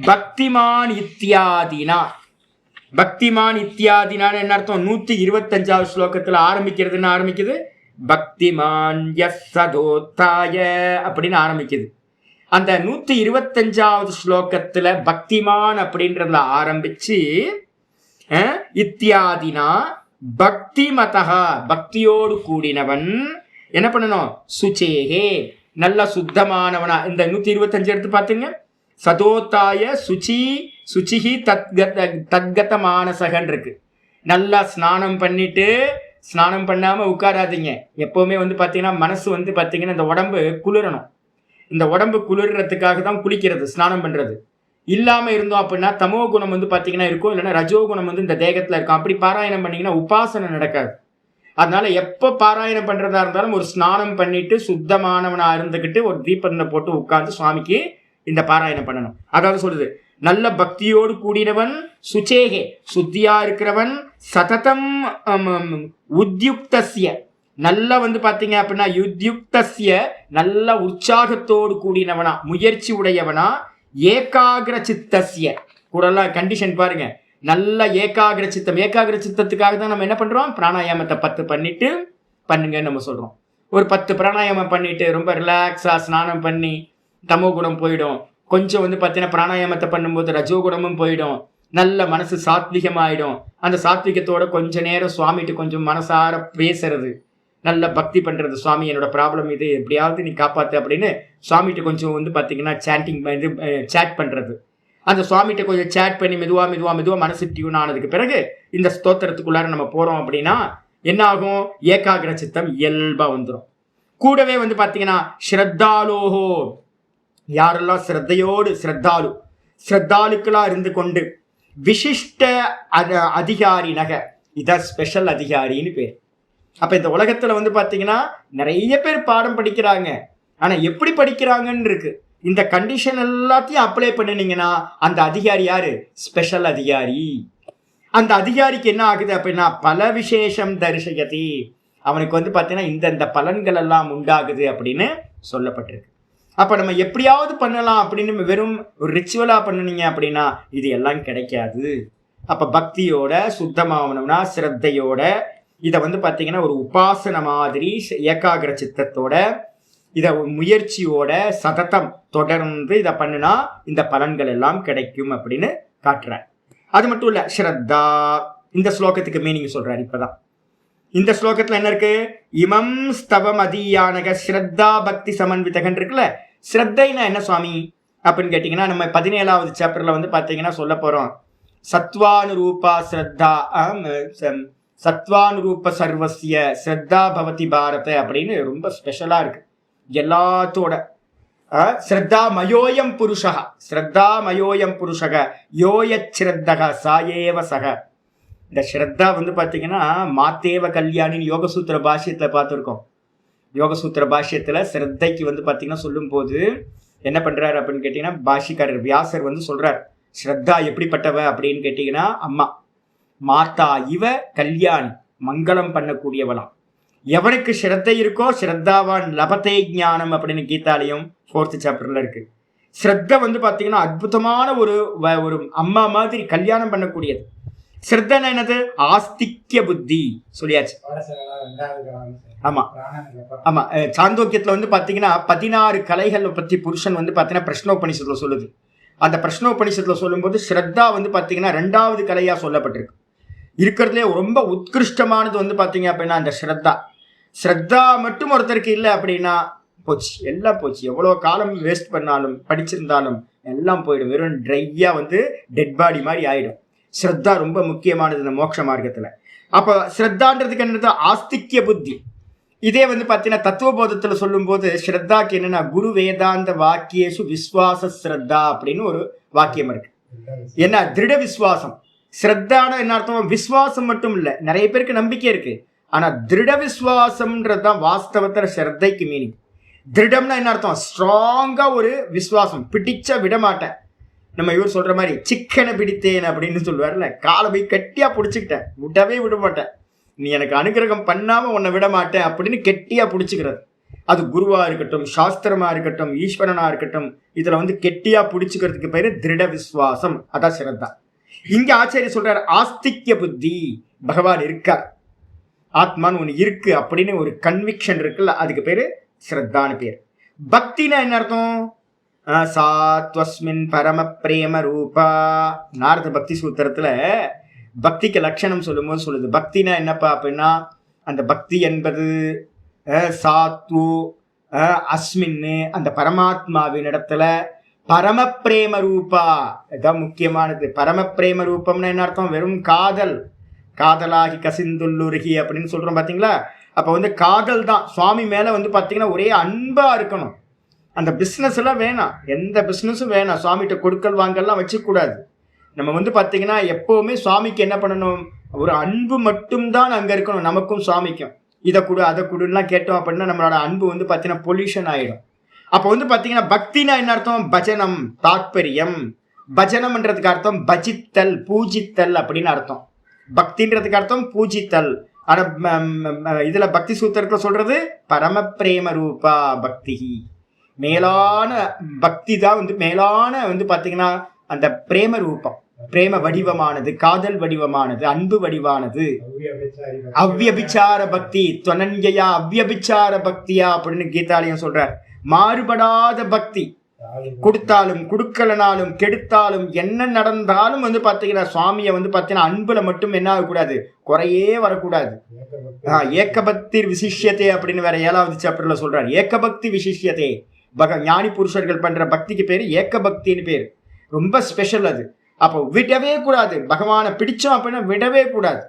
பக்திமான் இத்தியாதினா. பக்திமான் இத்தியாதினான்னு என்ன அர்த்தம், 125வது ஸ்லோகத்துல ஆரம்பிக்கிறதுன்னு ஆரம்பிக்குது, பக்திமான் யஸ்ஸதோத்தாய அப்படின்னு ஆரம்பிக்குது. அந்த 125வது ஸ்லோகத்துல பக்திமான் அப்படின்றதுல ஆரம்பிச்சு இத்தியாதினா பக்தி மதா, பக்தியோடு கூடினவன் என்ன பண்ணணும், சுச்சேகே நல்ல சுத்தமானவனா. இந்த 125 எடுத்து பார்த்துங்க, சதோத்தாய சுச்சி சுச்சிஹி தத்கத மானசகன் இருக்கு. நல்லா ஸ்நானம் பண்ணிட்டு, ஸ்நானம் பண்ணாம உட்காராதீங்க. எப்பவுமே வந்து பாத்தீங்கன்னா மனசு வந்து பாத்தீங்கன்னா இந்த உடம்பு குளிரணும். இந்த உடம்பு குளிர்றதுக்காக தான் குளிக்கிறது, ஸ்நானம் பண்றது. இல்லாம இருந்தோம் அப்படின்னா தமோ குணம் வந்து பாத்தீங்கன்னா இருக்கும், இல்லைன்னா ரஜோ குணம் வந்து இந்த தேகத்துல இருக்கும். அப்படி பாராயணம் பண்ணீங்கன்னா உபாசனை நடக்காது. அதனால எப்ப பாராயணம் பண்றதா இருந்தாலும் ஒரு ஸ்நானம் பண்ணிட்டு சுத்தமானவனா இருந்துகிட்டு ஒரு தீபத்தை போட்டு உட்கார்ந்து சுவாமிக்கு இந்த பாராயணம் பண்ணணும். அதாவது சொல்லுது, நல்ல பக்தியோடு கூடினவன், சுச்சேகே சுத்தியா இருக்கிறவன், சததம் உத்யுக்தஸ்ய நல்ல வந்து பாத்தீங்க அப்படின்னா யுத்யுக்தஸ்ய நல்ல உற்சாகத்தோடு கூடினவனா, முயற்சி உடையவனா, ஏகாகிர சித்தஸ்ய கூடலாம் கண்டிஷன் பாருங்க, நல்ல ஏகாகிர சித்தம். ஏகாகிர சித்தத்துக்காக தான் நம்ம என்ன பண்றோம், பிராணாயாமத்தை 10 பண்ணிட்டு பண்ணுங்கன்னு நம்ம சொல்றோம். ஒரு 10 பிராணாயாமம் பண்ணிட்டு ரொம்ப ரிலாக்ஸா ஸ்நானம் பண்ணி தமோ குணம் போயிடும். கொஞ்சம் வந்து பார்த்தீங்கன்னா பிராணாயாமத்தை பண்ணும்போது ரஜோகுணமும் போயிடும், நல்ல மனசு சாத்விகமாயிடும். அந்த சாத்விகத்தோட கொஞ்ச நேரம் சுவாமிட்டு கொஞ்சம் மனசார பேசுறது, நல்ல பக்தி பண்றது, சுவாமி என்னோட ப்ராப்ளம் இது, எப்படியாவது நீ காப்பாத்து அப்படின்னு சுவாமிகிட்ட கொஞ்சம் வந்து பார்த்தீங்கன்னா சாட்டிங் இது சேட் பண்றது. அந்த சுவாமிகிட்ட கொஞ்சம் சேட் பண்ணி மெதுவா மனசு டியூன் ஆனதுக்கு பிறகு இந்த ஸ்தோத்திரத்துக்குள்ளார நம்ம போறோம் அப்படின்னா என்ன ஆகும், ஏகாகிர சித்தம் இயல்பா வந்துடும். கூடவே வந்து பார்த்தீங்கன்னா ஸ்ரத்தாலோஹோ, யாரெல்லாம் ஸ்ரத்தையோடு ஸ்ரத்தாலுக்களா இருந்து கொண்டு, விசிஷ்ட அதிகாரி நக, இதான் ஸ்பெஷல் அதிகாரின்னு பேர். அப்ப இந்த உலகத்துல வந்து பாத்தீங்கன்னா நிறைய பேர் பாடம் படிக்கிறாங்க, ஆனா எப்படி படிக்கிறாங்கன்னு இருக்கு. இந்த கண்டிஷன் எல்லாத்தையும் அப்ளை பண்ணினீங்கன்னா அந்த அதிகாரி யாரு? ஸ்பெஷல் அதிகாரி. அந்த அதிகாரிக்கு என்ன ஆகுது அப்படின்னா பல விசேஷம் தரிசயதி, அவனுக்கு வந்து பாத்தீங்கன்னா இந்த பலன்கள் எல்லாம் உண்டாகுது அப்படின்னு சொல்லப்பட்டிருக்கு. அப்ப நம்ம எப்படியாவது பண்ணலாம் அப்படின்னு வெறும் ஒரு ரிச்சுவலா பண்ணினீங்க அப்படின்னா இது எல்லாம் கிடைக்காது. அப்ப பக்தியோட சுத்தமாகணும்னா ஸ்ரத்தையோட, இதை வந்து பார்த்தீங்கன்னா ஒரு உபாசனை மாதிரி ஏகாகிர சித்தத்தோட, இதை முயற்சியோட சததம் தொடர்ந்து இதை பண்ணுனா இந்த பலன்கள் எல்லாம் கிடைக்கும் அப்படின்னு காட்டுறார். அது மட்டும் இல்ல, ஸ்ரத்தா, இந்த ஸ்லோகத்துக்கு மீனிங் சொல்றாரு இப்பதான். இந்த ஸ்லோகத்துல என்ன இருக்கு? இமம் ஸ்தவம் அதீயானக ஸ்ரத்தா பக்தி சமன்விதகன் இருக்குல்ல. ஸ்ரத்தைனா என்ன சுவாமி அப்படின்னு கேட்டீங்கன்னா, நம்ம 17வது சாப்டர்ல வந்து பாத்தீங்கன்னா சொல்ல போறோம். சத்வானுரூபா ஸ்ரத்தா சத்வானுரூப சர்வசிய ஸ்ரத்தா பவதி பாரத அப்படின்னு ரொம்ப ஸ்பெஷலா இருக்கு எல்லாத்தோட. ஸ்ரத்தா மயோயம் புருஷக, ஸ்ரத்தா மயோயம் புருஷக யோயச்ரத்தக சாயேவ சக. இந்த ஸ்ரத்தா வந்து பார்த்தீங்கன்னா மாத்தேவ கல்யாணின்னு யோகசூத்திர பாஷ்யத்தில் பார்த்துருக்கோம். யோகசூத்திர பாஷ்யத்தில் ஸ்ரத்தைக்கு வந்து பார்த்தீங்கன்னா சொல்லும் போது என்ன பண்ணுறாரு அப்படின்னு கேட்டிங்கன்னா, பாஷிக்காரர் வியாசர் வந்து சொல்கிறார், ஸ்ரத்தா எப்படிப்பட்டவ அப்படின்னு கேட்டிங்கன்னா, அம்மா மாதா இவ கல்யாணி, மங்களம் பண்ணக்கூடியவளாம். எவனுக்கு ஸ்ரத்தை இருக்கோ ஸ்ரத்தாவான் லபத்தே ஞானம் அப்படின்னு கீதாலையும் 4th சாப்டர்ல இருக்கு. ஸ்ரத்த வந்து பார்த்தீங்கன்னா அற்புதமான ஒரு அம்மா மாதிரி கல்யாணம் பண்ணக்கூடியது. ஸ்ரத்தன என்னது? ஆஸ்திக்ய புத்தி சொல்லியாச்சு. ஆமா ஆமா, சாந்தோக்கியத்துல வந்து பாத்தீங்கன்னா 16 கலைகள் பத்தி புருஷன் வந்து பாத்தீங்கன்னா பிரஷ்னோபனிஷத்துல சொல்லுது. அந்த பிரஷ்னோபனிஷத்துல சொல்லும் போது ஸ்ரத்தா வந்து பாத்தீங்கன்னா 2வது கலையா சொல்லப்பட்டிருக்கு. இருக்கிறதுலே ரொம்ப உத்கிருஷ்டமானது வந்து பாத்தீங்க அப்படின்னா அந்த ஸ்ரத்தா. ஸ்ரத்தா மட்டும் ஒருத்தருக்கு இல்லை அப்படின்னா போச்சு, எல்லாம் போச்சு. எவ்வளோ காலம் வேஸ்ட் பண்ணாலும் படிச்சிருந்தாலும் எல்லாம் போயிடும், வெறும் ட்ரையா வந்து டெட் பாடி மாதிரி ஆயிடும். ஸ்ரத்தா ரொம்ப முக்கியமானது இந்த மோட்ச மார்க்கத்துல. அப்ப ஸ்ரத்தான்றதுக்கு என்னது? ஆஸ்திக்ய புத்தி. இதே வந்து பார்த்தீங்கன்னா தத்துவபோதத்துல சொல்லும் போது ஸ்ரத்தாக்கு என்னன்னா குரு வேதாந்த வாக்கியேஷு விஸ்வாச ஸ்ரத்தா அப்படின்னு ஒரு வாக்கியம் இருக்கு. என்ன? திருட விஸ்வாசம். ஸ்ரத்தான என்ன அர்த்தம்? விஸ்வாசம் மட்டும் இல்லை, நிறைய பேருக்கு நம்பிக்கை இருக்கு, ஆனா திருட விஸ்வாசம்ன்றது தான் வாஸ்தவத்துல ஸ்ரத்தைக்கு மீனிங். திருடம்னா என்ன அர்த்தம்? ஸ்ட்ராங்கா ஒரு விஸ்வாசம், பிடிச்ச விட மாட்டேன். நம்ம இவர் சொல்ற மாதிரி சிக்கனை பிடித்தேன் அப்படின்னு சொல்லுவார்ல, காலை போய் கட்டியா பிடிச்சிக்கிட்டேன், விடவே விட மாட்டேன், நீ எனக்கு அனுகிரகம் பண்ணாம உன்னை விட மாட்டேன் அப்படின்னு கெட்டியா பிடிச்சிக்கிறது. அது குருவா இருக்கட்டும், சாஸ்திரமா இருக்கட்டும், ஈஸ்வரனா இருக்கட்டும், இதுல வந்து கெட்டியா பிடிச்சிக்கிறதுக்கு பேரு திருட விஸ்வாசம். அதான் ஸ்ரத்தா. இங்க ஆச்சாரிய சொல்றாரு ஆஸ்திக்ய புத்தி. பகவான் இருக்கார், ஆத்மான்னு ஒண்ணு இருக்கு அப்படின்னு ஒரு கன்விக்ஷன் இருக்குல்ல, அதுக்கு பேரு ஸ்ரத்தான்னு பேர். பக்தினா என்ன அர்த்தம்? சாத்வஸ்மின் பரம பிரேம ரூபா. நாரத பக்தி சூத்திரத்துல பக்திக்கு லட்சணம் சொல்லும் போது சொல்லுது, பக்தினா என்னப்பா அப்படின்னா, அந்த பக்தி என்பது சாத்து அஸ்மின்னு அந்த பரமாத்மாவின் இடத்துல பரம பிரேம ரூபா. இதான் முக்கியமானது. பரம பிரேம ரூபம்னா என்ன அர்த்தம்? வெறும் காதல், காதலாகி கசிந்துள்ளுருகி அப்படின்னு சொல்றோம் பாத்தீங்களா. அப்ப வந்து காதல் தான். சுவாமி மேல வந்து பாத்தீங்கன்னா ஒரே அன்பா இருக்கணும். அந்த பிஸ்னஸ் எல்லாம் வேணாம், எந்த பிஸ்னஸும் வேணாம், சுவாமிகிட்ட கொடுக்கல் வாங்கல்லாம் வச்சுக்கூடாது. நம்ம வந்து பார்த்தீங்கன்னா எப்போவுமே சுவாமிக்கு என்ன பண்ணணும்? ஒரு அன்பு மட்டும்தான் அங்கே இருக்கணும், நமக்கும் சுவாமிக்கும். இதை கொடு அதை கொடுலாம் கேட்டோம் அப்படின்னா நம்மளோட அன்பு வந்து பார்த்தீங்கன்னா பொல்யூஷன் ஆகிடும். அப்போ வந்து பார்த்தீங்கன்னா பக்தினா என்ன அர்த்தம்? பஜனம், தாத்பரியம். பஜனம்ன்றதுக்கு அர்த்தம் பஜித்தல், பூஜித்தல் அப்படின்னு அர்த்தம். பக்தின்றதுக்கு அர்த்தம் பூஜித்தல். ஆனால் இதில் பக்தி சூத்திரத்தில் சொல்றது பரம பிரேம ரூபா பக்தி. மேலான பக்தி தான் வந்து மேலான வந்து பார்த்தீங்கன்னா அந்த பிரேம ரூபம், பிரேம வடிவமானது, காதல் வடிவமானது, அன்பு வடிவானது. அவ்வியபிச்சார பக்தி, துவனன்யா அவ்வியபிச்சார பக்தியா அப்படின்னு கீதாலயம் சொல்றார். மாறுபடாத பக்தி. கொடுத்தாலும் கொடுக்கலனாலும் கெடுத்தாலும் என்ன நடந்தாலும் வந்து பார்த்தீங்கன்னா சுவாமியை வந்து பார்த்தீங்கன்னா அன்புல மட்டும் என்ன ஆகக்கூடாது? குறையே வரக்கூடாது. ஏக்கபக்தி விசிஷ்யத்தே அப்படின்னு வேற 7வது சாப்டர்ல சொல்றாரு. ஏக்கபக்தி விசிஷ்யத்தே. ஞானி புருஷர்கள் பண்ற பக்திக்கு பேரு ஏக்க பக்தின்னு பேரு. ரொம்ப ஸ்பெஷல் அது. அப்போ விடவே கூடாது. பகவானை பிடிச்சோம் அப்படின்னா விடவே கூடாது.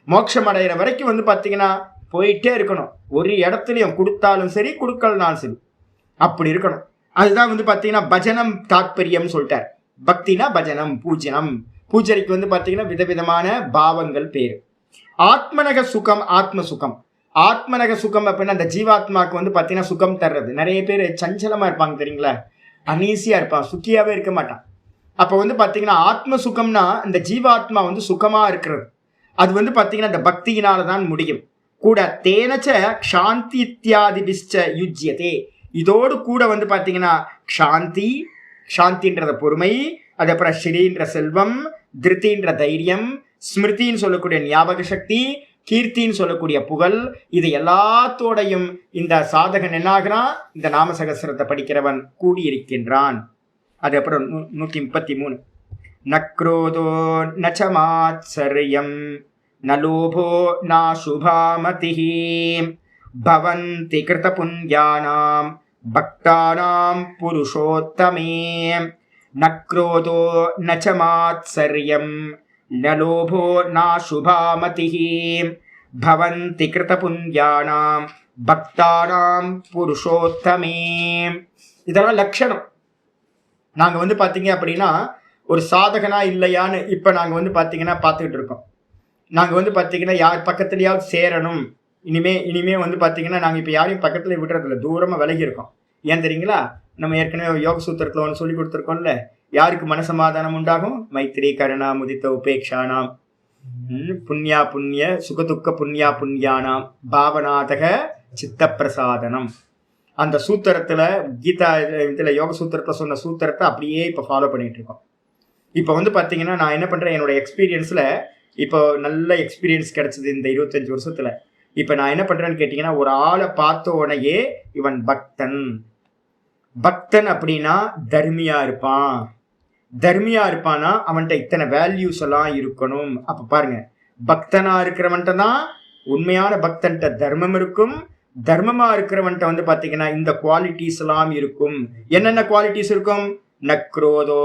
மோட்சம் அடைகிற வரைக்கும் வந்து பார்த்தீங்கன்னா போயிட்டே இருக்கணும். ஒரு இடத்துலையும் கொடுத்தாலும் சரி கொடுக்கலனாலும் சரி அப்படி இருக்கணும். அதுதான் வந்து பார்த்தீங்கன்னா பஜனம் தாத்பரியம் சொல்லிட்டார். பக்தினா பஜனம், பூஜனம். பூஜைக்கு வந்து பார்த்தீங்கன்னா விதவிதமான பாவங்கள் பேர். ஆத்மனக சுகம், ஆத்ம சுகம். ஆத்மனக சுகம் அப்படின்னா அந்த ஜீவாத்மாவுக்கு வந்து பார்த்தீங்கன்னா சுகம் தர்றது. நிறைய பேர் சஞ்சலமா இருப்பாங்க தெரியுங்களா, அனீசியா இருப்பான், சுக்கியாவே இருக்க மாட்டான். அப்போ வந்து பார்த்தீங்கன்னா ஆத்ம சுகம்னா இந்த ஜீவாத்மா வந்து சுகமா இருக்கிறது. அது வந்து பார்த்தீங்கன்னா இந்த பக்தியினால தான் முடியும். கூட தேனச்ச க்ஷாந்தி இத்தியாதிபிஷ்ச யுஜ்யதே. இதோடு கூட வந்து பார்த்தீங்கன்னா க்ஷாந்தி, க்ஷாந்தின்ற பொறுமை, அதுக்கப்புறம் ஸ்ரீன்ற செல்வம், திருத்தின்ற தைரியம், ஸ்மிருதின்னு சொல்லக்கூடிய ஞாபக சக்தி, கீர்த்தின்னு சொல்லக்கூடிய புகழ், இது எல்லாத்தோடையும் இந்த சாதகன் என்னாகிறான், இந்த நாமசகஸ்ரத்தை படிக்கிறவன் கூடியிருக்கின்றான். அதுக்கப்புறம் 133 நக்ரோதோ நச்சமாச்சரியம் நலோபோ நாசுபாமதிஹி பவந்தி கிருத புண்யானாம் பக்தானாம் புருஷோத்தமே. நக்ரோதோ நச்சமாச்சரியம் நலோபோ நாசுபாமதிஹி பவந்தி கிருத புண்யானாம் பக்தானாம் புருஷோத்தமே. இதெல்லாம் லட்சணம். நாங்கள் வந்து பார்த்தீங்க அப்படின்னா ஒரு சாதகனா இல்லையான்னு இப்போ நாங்கள் வந்து பார்த்தீங்கன்னா பார்த்துக்கிட்டு இருக்கோம். நாங்கள் வந்து பார்த்தீங்கன்னா யார் பக்கத்துலையாவது சேரணும். இனிமே வந்து பார்த்தீங்கன்னா நாங்கள் இப்போ யாரையும் பக்கத்தில் விடுறதில்ல, தூரமாக விலகி இருக்கோம். ஏன் தெரியுங்களா, நம்ம ஏற்கனவே யோக சூத்திரத்தில் ஒன்று சொல்லி கொடுத்துருக்கோம்ல, யாருக்கு மனசமாதானம் உண்டாகும், மைத்திரி கருணா முதித்த உபேக்ஷானாம் புண்ணியா புண்ணிய சுகதுக்க புண்ணியா புண்ணியானாம் பாவநாதக சித்த பிரசாதனம். அந்த சூத்திரத்தில் கீதா இதில் யோக சூத்திரத்தில் சொன்ன சூத்திரத்தை அப்படியே இப்போ ஃபாலோ பண்ணிட்டு இருக்கோம். இப்போ வந்து பார்த்தீங்கன்னா நான் என்ன பண்ணுறேன், என்னோட எக்ஸ்பீரியன்ஸில் இப்போ நல்ல எக்ஸ்பீரியன்ஸ் கிடச்சிது இந்த 25 வருஷத்தில். இப்போ நான் என்ன பண்ணுறேன்னு கேட்டிங்கன்னா, ஒரு ஆளை பார்த்த உடனேயே இவன் பக்தன். பக்தன் அப்படின்னா தர்மியாக இருப்பான். தர்மியாக இருப்பான்னா அவன்கிட்ட இத்தனை வேல்யூஸ் எல்லாம் இருக்கணும். அப்போ பாருங்க, பக்தனாக இருக்கிறவன்ட்ட தான் உண்மையான பக்தன்கிட்ட தர்மம் இருக்கும். தர்மமா இருக்கிறவன்ட்ட வந்து பாத்தீங்கன்னா இந்த குவாலிட்டிஸ் எல்லாம் இருக்கும். என்னென்ன குவாலிட்டிஸ் இருக்கும், நக்ரோதோ,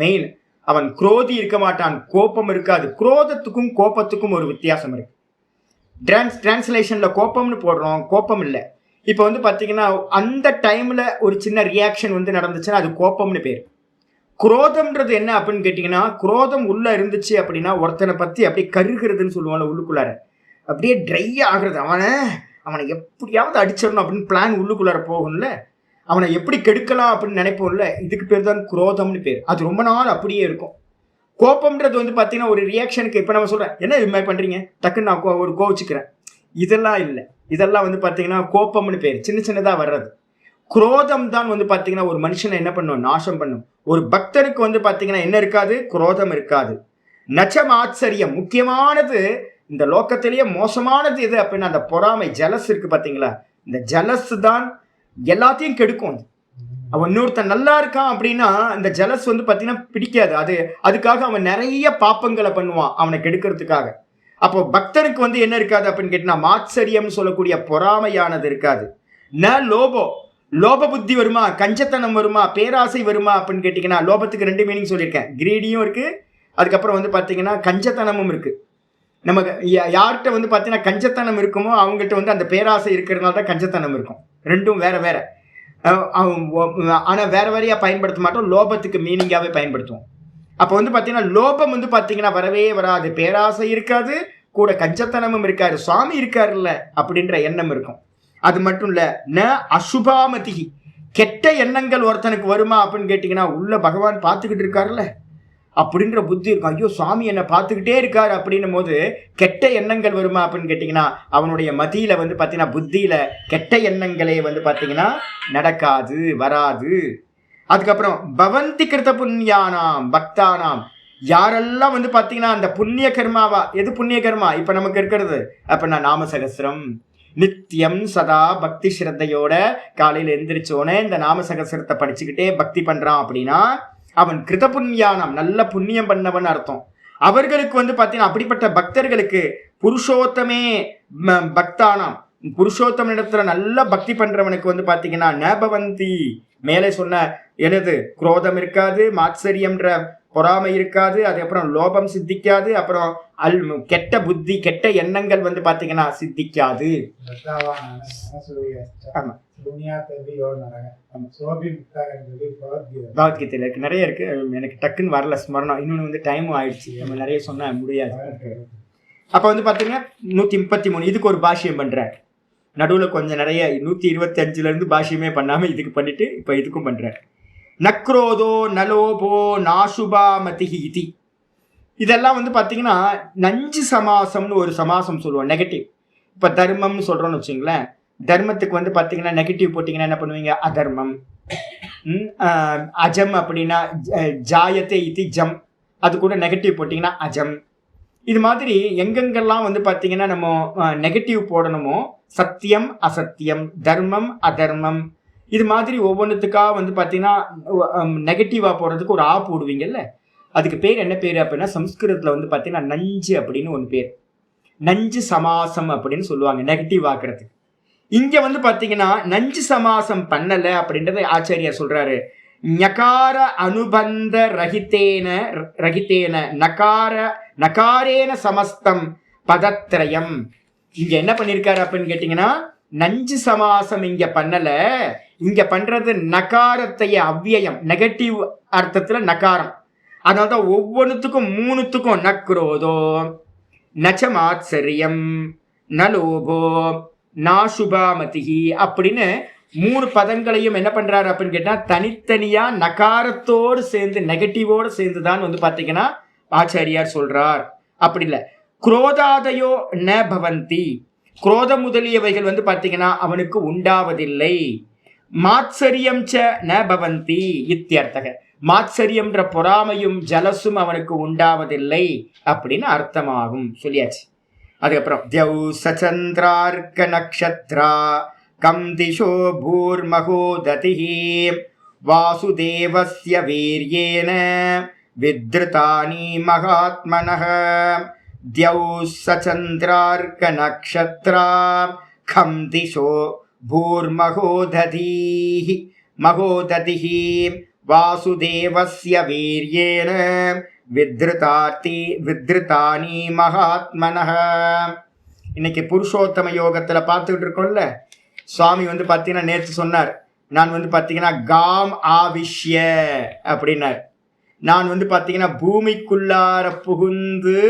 மெயின் அவன் குரோதி இருக்க மாட்டான், கோபம் இருக்காது. குரோதத்துக்கும் கோபத்துக்கும் ஒரு வித்தியாசம் இருக்கு. டிரான்ஸ்லேஷன்ல கோபம்னு போடுறோம், கோபம் இல்லை. இப்போ வந்து பாத்தீங்கன்னா அந்த டைம்ல ஒரு சின்ன ரியாக்ஷன் வந்து நடந்துச்சுன்னா அது கோபம்னு பேர். குரோதம்ன்றது என்ன அப்படின்னு கேட்டீங்கன்னா, குரோதம் உள்ள இருந்துச்சு அப்படின்னா ஒருத்தனை பத்தி அப்படியே கருகிறதுன்னு சொல்லுவாங்க, உள்ளுக்குள்ளார அப்படியே ட்ரை ஆகுறது. அவனை எப்படியாவது அடிச்சிடணும் அப்படின்னு பிளான் உள்ளுக்குள்ளார போகும்ல, அவனை எப்படி கெடுக்கலாம் அப்படின்னு நினைப்போம்ல, இதுக்கு பேர் தான் குரோதம்னு பேர். அது ரொம்ப நாள் அப்படியே இருக்கும். கோபம்ன்றது வந்து பார்த்தீங்கன்னா ஒரு ரியாக்ஷனுக்கு, இப்போ நம்ம சொல்கிறேன் என்ன இது மாதிரி பண்ணுறீங்க, டக்குன்னு நான் ஒரு கோவிச்சுக்கிறேன், இதெல்லாம் இல்லை. இதெல்லாம் வந்து பார்த்தீங்கன்னா கோபம்னு பேர், சின்ன சின்னதாக வர்றது. குரோதம் தான் வந்து பார்த்தீங்கன்னா ஒரு மனுஷனை என்ன பண்ணும், நாசம் பண்ணும். ஒரு பக்தனுக்கு வந்து பார்த்தீங்கன்னா என்ன இருக்காது, குரோதம் இருக்காது. நச்சம் ஆச்சரியம், முக்கியமானது இந்த லோக்கத்திலேயே மோசமானது எது அப்படின்னா அந்த பொறாமை, ஜலஸ் இருக்கு பார்த்தீங்களா. இந்த ஜலஸ் தான் எல்லாத்தையும் கெடுக்கும். அவன் இன்னொருத்தன் நல்லா இருக்கான் அப்படின்னா இந்த ஜலஸ் வந்து பார்த்தீங்கன்னா பிடிக்காது. அதுக்காக அவன் நிறைய பாப்பங்களை பண்ணுவான் அவனை கெடுக்கிறதுக்காக. அப்போ பக்தனுக்கு வந்து என்ன இருக்காது அப்படின்னு கேட்டீங்கன்னா மாத்சரியம் சொல்லக்கூடிய பொறாமையானது இருக்காது. ந லோபோ, லோப புத்தி வருமா, கஞ்சத்தனம் வருமா, பேராசை வருமா அப்படின்னு கேட்டிங்கன்னா, லோபத்துக்கு 2 மீனிங் சொல்லியிருக்கேன். கிரீடியும் இருக்கு, அதுக்கப்புறம் வந்து பார்த்தீங்கன்னா கஞ்சத்தனமும் இருக்கு. நமக்கு யார்கிட்ட வந்து பார்த்தீங்கன்னா கஞ்சத்தனம் இருக்குமோ அவங்கள்ட்ட வந்து அந்த பேராசை இருக்கிறதுனால தான் கஞ்சத்தனம் இருக்கும். ரெண்டும் வேற வேற. ஆனால் வேற வேறையா பயன்படுத்த மாட்டோம், லோபத்துக்கு மீனிங்காகவே பயன்படுத்துவோம். அப்போ வந்து பார்த்தீங்கன்னா லோபம் வந்து பார்த்தீங்கன்னா வரவே வராது, பேராசை இருக்காது, கூட கஞ்சத்தனமும் இருக்காது, சுவாமி இருக்காருல்ல அப்படின்ற எண்ணம் இருக்கும். அது மட்டும் இல்லை, ந அசுபாமதி, கெட்ட எண்ணங்கள் ஒருத்தனுக்கு வருமா அப்படின்னு கேட்டிங்கன்னா உள்ள பகவான் பார்த்துக்கிட்டு இருக்காருல்ல அப்படின்ற புத்தி இருக்கும். ஐயோ சுவாமி என்னை பார்த்துக்கிட்டே இருக்காரு அப்படின்னும் போது கெட்ட எண்ணங்கள் வருமா அப்படின்னு கேட்டிங்கன்னா அவனுடைய மதியில வந்து பார்த்தீங்கன்னா புத்தியில கெட்ட எண்ணங்களே வந்து பார்த்தீங்கன்னா நடக்காது, வராது. அதுக்கப்புறம் பவந்தி கிருத்த புண்ணியானாம் பக்தானாம், யாரெல்லாம் வந்து பார்த்தீங்கன்னா அந்த புண்ணிய கர்மாவா, எது புண்ணிய கர்மா இப்போ நமக்கு இருக்கிறது அப்படின்னா நாமசகஸ்ரம், நித்தியம் சதா பக்தி ஸ்ரத்தையோட காலையில் எந்திரிச்சோன்னே இந்த நாமசகஸ்ரத்தை படிச்சுக்கிட்டே பக்தி பண்றான் அப்படின்னா அவன் கிருத புண்ணியானம், நல்ல புண்ணியம் பண்ணவன் அர்த்தம். அவர்களுக்கு வந்து பார்த்தீங்கன்னா அப்படிப்பட்ட பக்தர்களுக்கு புருஷோத்தமே பக்தானாம், புருஷோத்தம இடத்துல நல்ல பக்தி பண்றவனுக்கு வந்து பார்த்தீங்கன்னா நபவந்தி, மேலே சொன்ன எனது குரோதம் இருக்காது, மாத்சரியம்ன்ற பொறாமை இருக்காது, அதுக்கப்புறம் லோபம் சித்திக்காது, அப்புறம் கெட்ட புத்தி கெட்ட எண்ணங்கள் வந்து பாத்தீங்கன்னா சித்திக்காது. ஆமா, பகவத்கீதையில இருக்கு, நிறைய இருக்கு. எனக்கு டக்குன்னு வரல ஸ்மரணம். இன்னொன்னு வந்து டைமும் ஆயிடுச்சு, நம்ம நிறைய சொன்னா முடியாது. அப்ப வந்து பாத்தீங்கன்னா 133 இதுக்கு ஒரு பாஷ்யம் பண்றார். நடுவுல கொஞ்சம் நிறைய 125 இருந்து பாஷ்யமே பண்ணாம இதுக்கு பண்ணிட்டு இப்ப இதுக்கும் பண்றார். நக்ரோதோ நலோபோ நாசுபாமதிஹி இதி. இதெல்லாம் வந்து பாத்தீங்கன்னா நஞ்சு சமாசம்னு ஒரு சமாசம் சொல்லுவோம், நெகட்டிவ். இப்ப தர்மம்னு சொல்றோம்னு வச்சுங்களேன், தர்மத்துக்கு வந்து பாத்தீங்கன்னா நெகட்டிவ் போட்டீங்கன்னா என்ன பண்ணுவீங்க, அதர்மம். அஜம் அப்படின்னா ஜாயத்தை இதி ஜம், அது கூட நெகட்டிவ் போட்டீங்கன்னா அஜம். இது மாதிரி எங்கெங்கெல்லாம் வந்து பாத்தீங்கன்னா நம்ம நெகட்டிவ் போடணுமோ, சத்தியம் அசத்தியம், தர்மம் அதர்மம், இது மாதிரி ஒவ்வொன்றுத்துக்காக வந்து பாத்தீங்கன்னா நெகட்டிவா போடுறதுக்கு ஒரு போடுவீங்கல்ல, அதுக்கு பேர் என்ன பேர் அப்படின்னா சம்ஸ்கிருதத்துல வந்து பாத்தீங்கன்னா நஞ்சு அப்படின்னு ஒன்று பேர். நஞ்சு சமாசம் அப்படின்னு சொல்லுவாங்க நெகட்டிவ் ஆக்குறதுக்கு. இங்க வந்து பாத்தீங்கன்னா நஞ்சு சமாசம் பண்ணல அப்படின்றத ஆச்சாரியார் சொல்றாரு. ஞகார அனுபந்த ரகிதேன நகாரேன சமஸ்தம் பதத்ரயம். இங்க என்ன பண்ணிருக்காரு அப்படின்னு கேட்டீங்கன்னா, நஞ்சு சமாசம் இங்க பண்ணல, இங்க பண்றது நகாரத்தைய அவ்வியம், நெகட்டிவ் அர்த்தத்துல நகாரம். அதனால்தான் ஒவ்வொன்றுத்துக்கும் 3த்துக்கும் நக்ரோதோ நச்சமாத்சரியம் நலோபோ நாசுபாமதிஹி அப்படின்னு 3 பதங்களையும் என்ன பண்றாரு அப்படின்னு கேட்டா தனித்தனியா நகாரத்தோடு சேர்ந்து நெகட்டிவோடு சேர்ந்து தான் வந்து பாத்தீங்கன்னா ஆச்சாரியார் சொல்றார். அப்படி இல்லை, குரோதாதையோ ந பவந்தி, குரோத முதலியவைகள் வந்து பாத்தீங்கன்னா அவனுக்கு உண்டாவதில்லை. மாத்சரியம் ச ந பவந்தி இத்தியர்த்தக, மாத்சரியம்ன்ற பொறாமையும் ஜலசும் அவனுக்கு உண்டாவதில்லை அப்படின்னு அர்த்தமாகும் சொல்லியாச்சு. அதுக்கப்புறம் தியௌ சச்சந்திரார்க்க நக்ஷத்ரா கம் திஷோ பூர்மகோததிஹி வாசுதேவஸ்ய வீர்யேன வித்ருதானி மகாத்மனஹ. தியௌ சச்சந்திரார்க்க நக்ஷத்ரா கம் திஷோ பூர்மகோததிஹி வாசுதேவஸ்ய வீர்யேன வித்ருதானி மகாத்மனஹ. இன்னைக்கு புருஷோத்தம யோகத்துல பார்த்துக்கிட்டு இருக்கோம்ல, சுவாமி வந்து பார்த்தீங்கன்னா நேற்று சொன்னார், நான் வந்து பார்த்தீங்கன்னா காம் ஆவிஷ்ய அப்படின்னார். நான் வந்து பார்த்தீங்கன்னா பூமிக்குள்ளார புகுந்து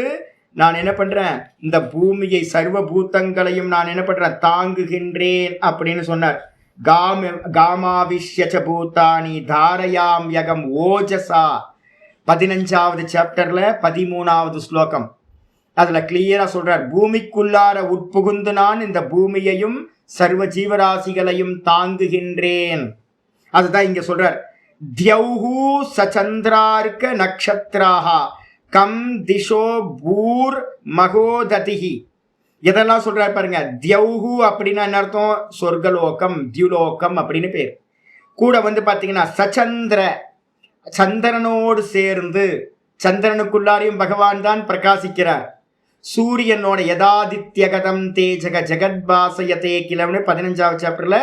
நான் என்ன பண்றேன், இந்த பூமியை சர்வ பூத்தங்களையும் நான் என்ன பண்றேன் தாங்குகின்றேன் அப்படின்னு சொன்னார். காமாவிஷ்ய பூத்தானி தாரயாம் யகம் ஓஜசா 15வது சாப்டர்ல 13வது ஸ்லோகம். அதுல கிளியரா சொல்றார், பூமிக்குள்ளார உட்புகுந்து நான் இந்த பூமியையும் சர்வ ஜீவராசிகளையும் தாங்குகின்றேன். அதுதான் இங்க சொல்றார். தியௌஹு சச்சந்திரார்க்க நக்ஷத்ராஹா கம் திஷோ பூர் மகோததிஹி. இதெல்லாம் சொல்றாரு பாருங்க. தியௌஹு அப்படின்னா என்ன அர்த்தம், சொர்க்கலோகம் தியுலோகம் அப்படின்னு பேர். கூட வந்து பாத்தீங்கன்னா சச்சந்திர, சந்திரனோடு சேர்ந்து, சந்திரனுக்குள்ளாரையும் பகவான் தான் பிரகாசிக்கிறார். சூரியனோட யதாதித்யகதம் தேஜக ஜெகத்பாசயதே கிலம்னு 15வது சாப்டர்ல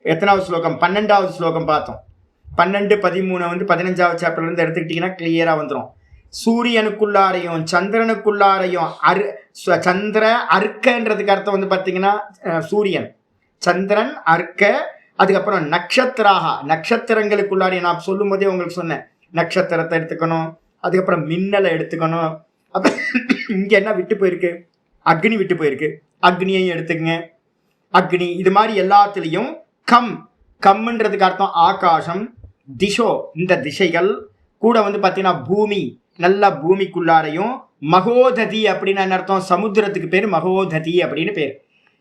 எத்தனாவது ஸ்லோகம், 12வது ஸ்லோகம் பார்த்தோம். 12, 13 வந்து 15வது சாப்டர்ல இருந்து எடுத்துக்கிட்டீங்கன்னா கிளியரா வந்துடும். சூரியனுக்குள்ளாரையும் சந்திரனுக்குள்ளாரையும் சந்திர அர்க்கன்றதுக்கு அர்த்தம் வந்து பார்த்தீங்கன்னா சூரியன், சந்திரன், அர்க்க. அதுக்கப்புறம் நக்ஷத்திராக, நட்சத்திரங்களுக்குள்ளாரையும் நான் சொல்லும் போதே உங்களுக்கு சொன்னேன், நட்சத்திரத்தை எடுத்துக்கணும், அதுக்கப்புறம் மின்னலை எடுத்துக்கணும். அப்ப இங்க என்ன விட்டு போயிருக்கு, அக்னி விட்டு போயிருக்கு, அக்னியையும் எடுத்துக்கங்க. அக்னி இது மாதிரி எல்லாத்துலேயும் கம்ன்றதுக்கு அர்த்தம் ஆகாசம், திஷோ இந்த திசைகள், கூட வந்து பார்த்தீங்கன்னா பூமி, நல்ல பூமிக்குள்ளாரையும், மகோததி அப்படின்னு அர்த்தம், சமுத்திரத்துக்கு பேர் மகோததி அப்படின்னு பேர்.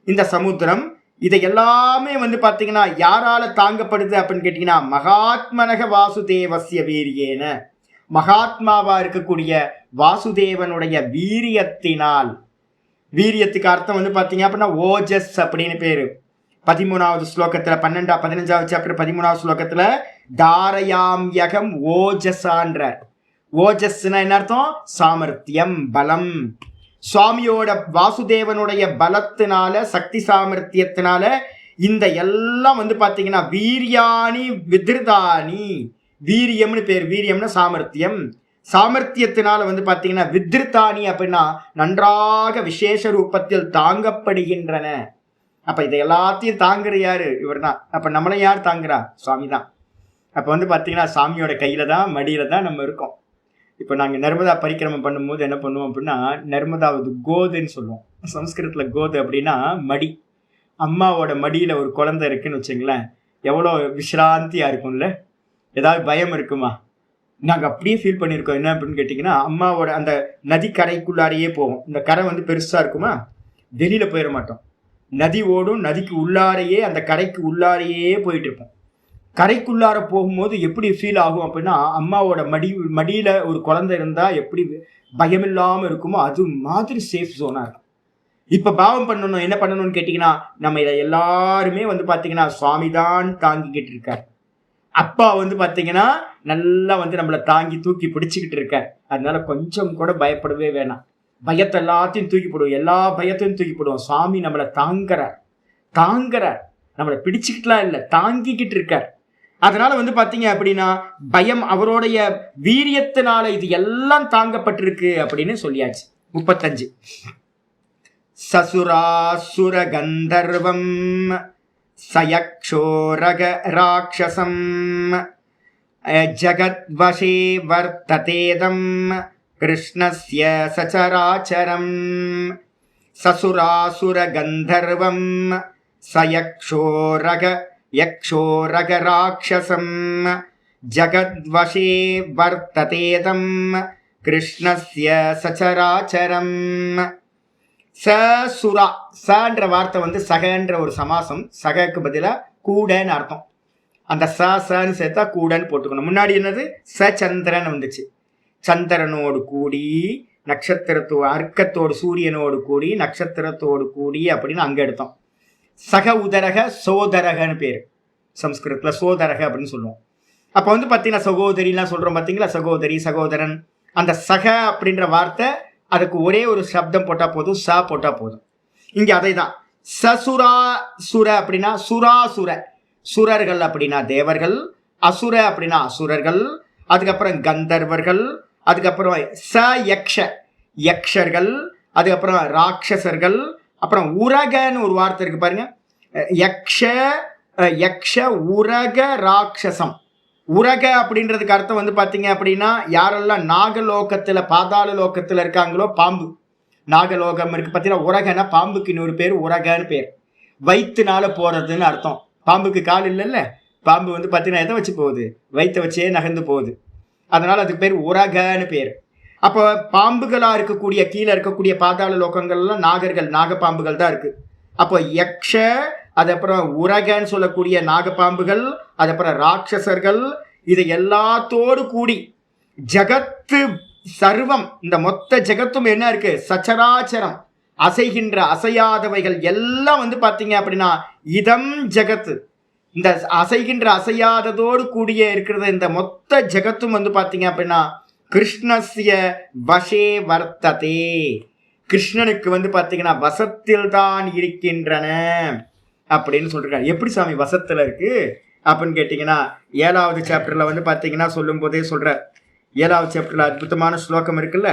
இந்த சமுத்திரம் இதை எல்லாமே வந்து பார்த்தீங்கன்னா யாரால தாங்கப்படுது அப்படின்னு கேட்டீங்கன்னா மகாத்மனக வாசுதேவஸ்ய வீரியேன, மகாத்மாவா இருக்கக்கூடிய வாசுதேவனுடைய வீரியத்தினால். வீரியத்துக்கு அர்த்தம் வந்து பார்த்தீங்க அப்படின்னா ஓஜஸ் அப்படின்னு பேரு. 13வது ஸ்லோகத்துல 15வது சாப்டர் 13வது ஸ்லோகத்துல தாரயாம் யகம் ஓஜசான்ற. ஓஜஸ்னா என்ன அர்த்தம், சாமர்த்தியம், பலம். சுவாமியோட வாசுதேவனுடைய பலத்தினால, சக்தி சாமர்த்தியத்தினால இந்த எல்லாம் வந்து பாத்தீங்கன்னா வீரியானி விதிருதானி, வீரியம்னு பேர். வீரியம்னா சாமர்த்தியம், சாமர்த்தியத்தினால வந்து பாத்தீங்கன்னா வித்ருத்தானி அப்படின்னா நன்றாக விசேஷ ரூபத்தில் தாங்கப்படுகின்றன. அப்ப இதை எல்லாத்தையும் தாங்குற யாரு? இவர் தான். அப்ப நம்மளை யார் தாங்குறா? சுவாமி தான். அப்ப வந்து பாத்தீங்கன்னா சாமியோட கையில தான், மடியில தான் நம்ம இருக்கோம். இப்ப நாங்க நர்மதா பரிக்கிரமம் பண்ணும்போது என்ன பண்ணுவோம் அப்படின்னா, நர்மதாவது கோதுன்னு சொல்லுவோம். சம்ஸ்கிருதத்துல கோது அப்படின்னா மடி. அம்மாவோட மடியில ஒரு குழந்தை இருக்குன்னு வச்சுங்களேன், எவ்வளோ விசிராந்தியா இருக்கும்ல. ஏதாவது பயம் இருக்குமா? நாங்க அப்படியே ஃபீல் பண்ணியிருக்கோம். என்ன அப்படின்னு கேட்டிங்கன்னா, அம்மாவோட அந்த நதி கரைக்குள்ளாரையே போவோம். இந்த கரை வந்து பெருசா இருக்குமா, வெளியில போயிட மாட்டோம். நதி ஓடும், நதிக்கு உள்ளாரையே, அந்த கரைக்கு உள்ளாரையே போயிட்டு இருப்போம். கரைக்குள்ளார போகும்போது எப்படி ஃபீல் ஆகும் அப்படின்னா, அம்மாவோட மடியில ஒரு குழந்தை இருந்தா எப்படி பயமில்லாம இருக்குமோ அது மாதிரி சேஃப் ஜோனா இருக்கும். இப்ப பாவம் பண்ணணும், என்ன பண்ணணும்னு கேட்டீங்கன்னா, நம்ம இதை எல்லாருமே வந்து பாத்தீங்கன்னா சுவாமி தான் தாங்கிக்கிட்டு இருக்கார். அப்பா வந்து பாத்தீங்கன்னா நல்லா வந்து நம்மளை தாங்கி தூக்கி பிடிச்சுக்கிட்டு இருக்கார். அதனால கொஞ்சம் கூட பயப்படவே வேணாம். பயத்தை எல்லாத்தையும் தூக்கி போடுவோம், எல்லா பயத்தையும் தூக்கி போடுவோம். சுவாமி நம்மளை தாங்குறார், நம்மளை பிடிச்சுக்கிட்டுலாம் இல்லை, தாங்கிக்கிட்டு இருக்கார். அதனால வந்து பாத்தீங்க அப்படின்னா பயம் அவருடைய வீரியத்தினால இது எல்லாம் தாங்கப்பட்டிருக்கு அப்படின்னு சொல்லியாச்சு. 35 சசுராசுர கந்தர்வம் சயக்ஷோரக ராட்சசம் ஜகத்வசே வர்த்ததேதம் கிருஷ்ணஸ்ய சசராச்சரம். சசுராசுர கந்தர்வம் யக்ஷோரக ராட்சசம் ஜகத்வசே வர்த்ததேதம் கிருஷ்ணஸ்ய சசராச்சரம். சுரா, சன்ற வார்த்தை வந்து சகன்ற ஒரு சமாசம். சகக்கு பதிலா கூடன்னு அர்த்தம். அந்த சன்னு சேர்த்தா கூடன்னு போட்டுக்கணும். முன்னாடி என்னது சந்திரன் வந்துச்சு. சந்திரனோடு கூடி நட்சத்திரத்தோடு, அர்க்கத்தோடு சூரியனோடு கூடி நட்சத்திரத்தோடு கூடி அப்படின்னு அங்க எடுத்தோம். சக உதரக சோதரகன்னு பேரு. சம்ஸ்கிருதத்துல சோதரக அப்படின்னு சொல்லுவோம். அப்ப வந்து பாத்தீங்கன்னா சகோதரிலாம் சொல்றோம் பாத்தீங்களா, சகோதரி சகோதரன். அந்த சக அப்படின்ற வார்த்தை அதுக்கு ஒரே ஒரு சப்தம் போட்டா போதும், ச போட்டா போதும். இங்க அதை தான் சசுராசுர அப்படின்னா சுராசுர, சுரர்கள் அப்படின்னா தேவர்கள், அசுர அப்படின்னா அசுரர்கள், அதுக்கப்புறம் கந்தர்வர்கள், அதுக்கப்புறம் யக்ஷர்கள், அதுக்கப்புறம் ராட்சசர்கள், அப்புறம் உரகன்னு ஒரு வார்த்தை இருக்கு பாருங்க. யக்ஷ உரக ராட்சசம். உரக அப்படின்றதுக்கு அர்த்தம் வந்து பாத்தீங்க அப்படின்னா யாரெல்லாம் நாகலோகத்துல பாதாள லோகத்துல இருக்காங்களோ, பாம்பு நாகலோகம் இருக்கு பாத்தீங்கன்னா, உரகனா பாம்புக்கு இன்னொரு பேர் உரகன்னு பேர். வயிற்றுனால போறதுன்னு அர்த்தம். பாம்புக்கு கால் இல்லைல்ல, பாம்பு வந்து பாத்தீங்கன்னா எதை வச்சு போகுது? வயிற்ற வச்சே நகர்ந்து போகுது. அதனால அதுக்கு பேர் உரகன்னு பேர். அப்போ பாம்புகளா இருக்கக்கூடிய கீழே இருக்கக்கூடிய பாதாள லோகங்கள்லாம் நாகர்கள், நாகப்பாம்புகள் தான் இருக்கு. அப்போ யக்ஷ, அது அப்புறம் உரகன்னு சொல்லக்கூடிய நாகப்பாம்புகள், அது அப்புறம் ராட்சசர்கள், இதை எல்லாத்தோடு கூடி ஜகத்து சர்வம், இந்த மொத்த ஜெகத்தும் என்ன இருக்கு? சச்சராச்சரம், அசைகின்ற அசையாதவைகள் எல்லாம் வந்து பாத்தீங்க அப்படின்னா இதம் ஜெகத்து. இந்த அசைகின்ற அசையாததோடு கூடிய இருக்கிறது இந்த மொத்த ஜெகத்தும் வந்து பாத்தீங்க அப்படின்னா கிருஷ்ணஸ்ய வசே வர்த்ததே, கிருஷ்ணனுக்கு வந்து பாத்தீங்கன்னா வசத்தில் தான் இருக்கின்றன அப்படின்னு சொல்றாரு. எப்படி சாமி வசத்துல இருக்கு அப்படின்னு கேட்டீங்கன்னா, 7வது சாப்டர்ல வந்து பாத்தீங்கன்னா சொல்லும் போதே சொல்ற. 7வது சாப்டர்ல அற்புதமான ஸ்லோகம் இருக்குல்ல,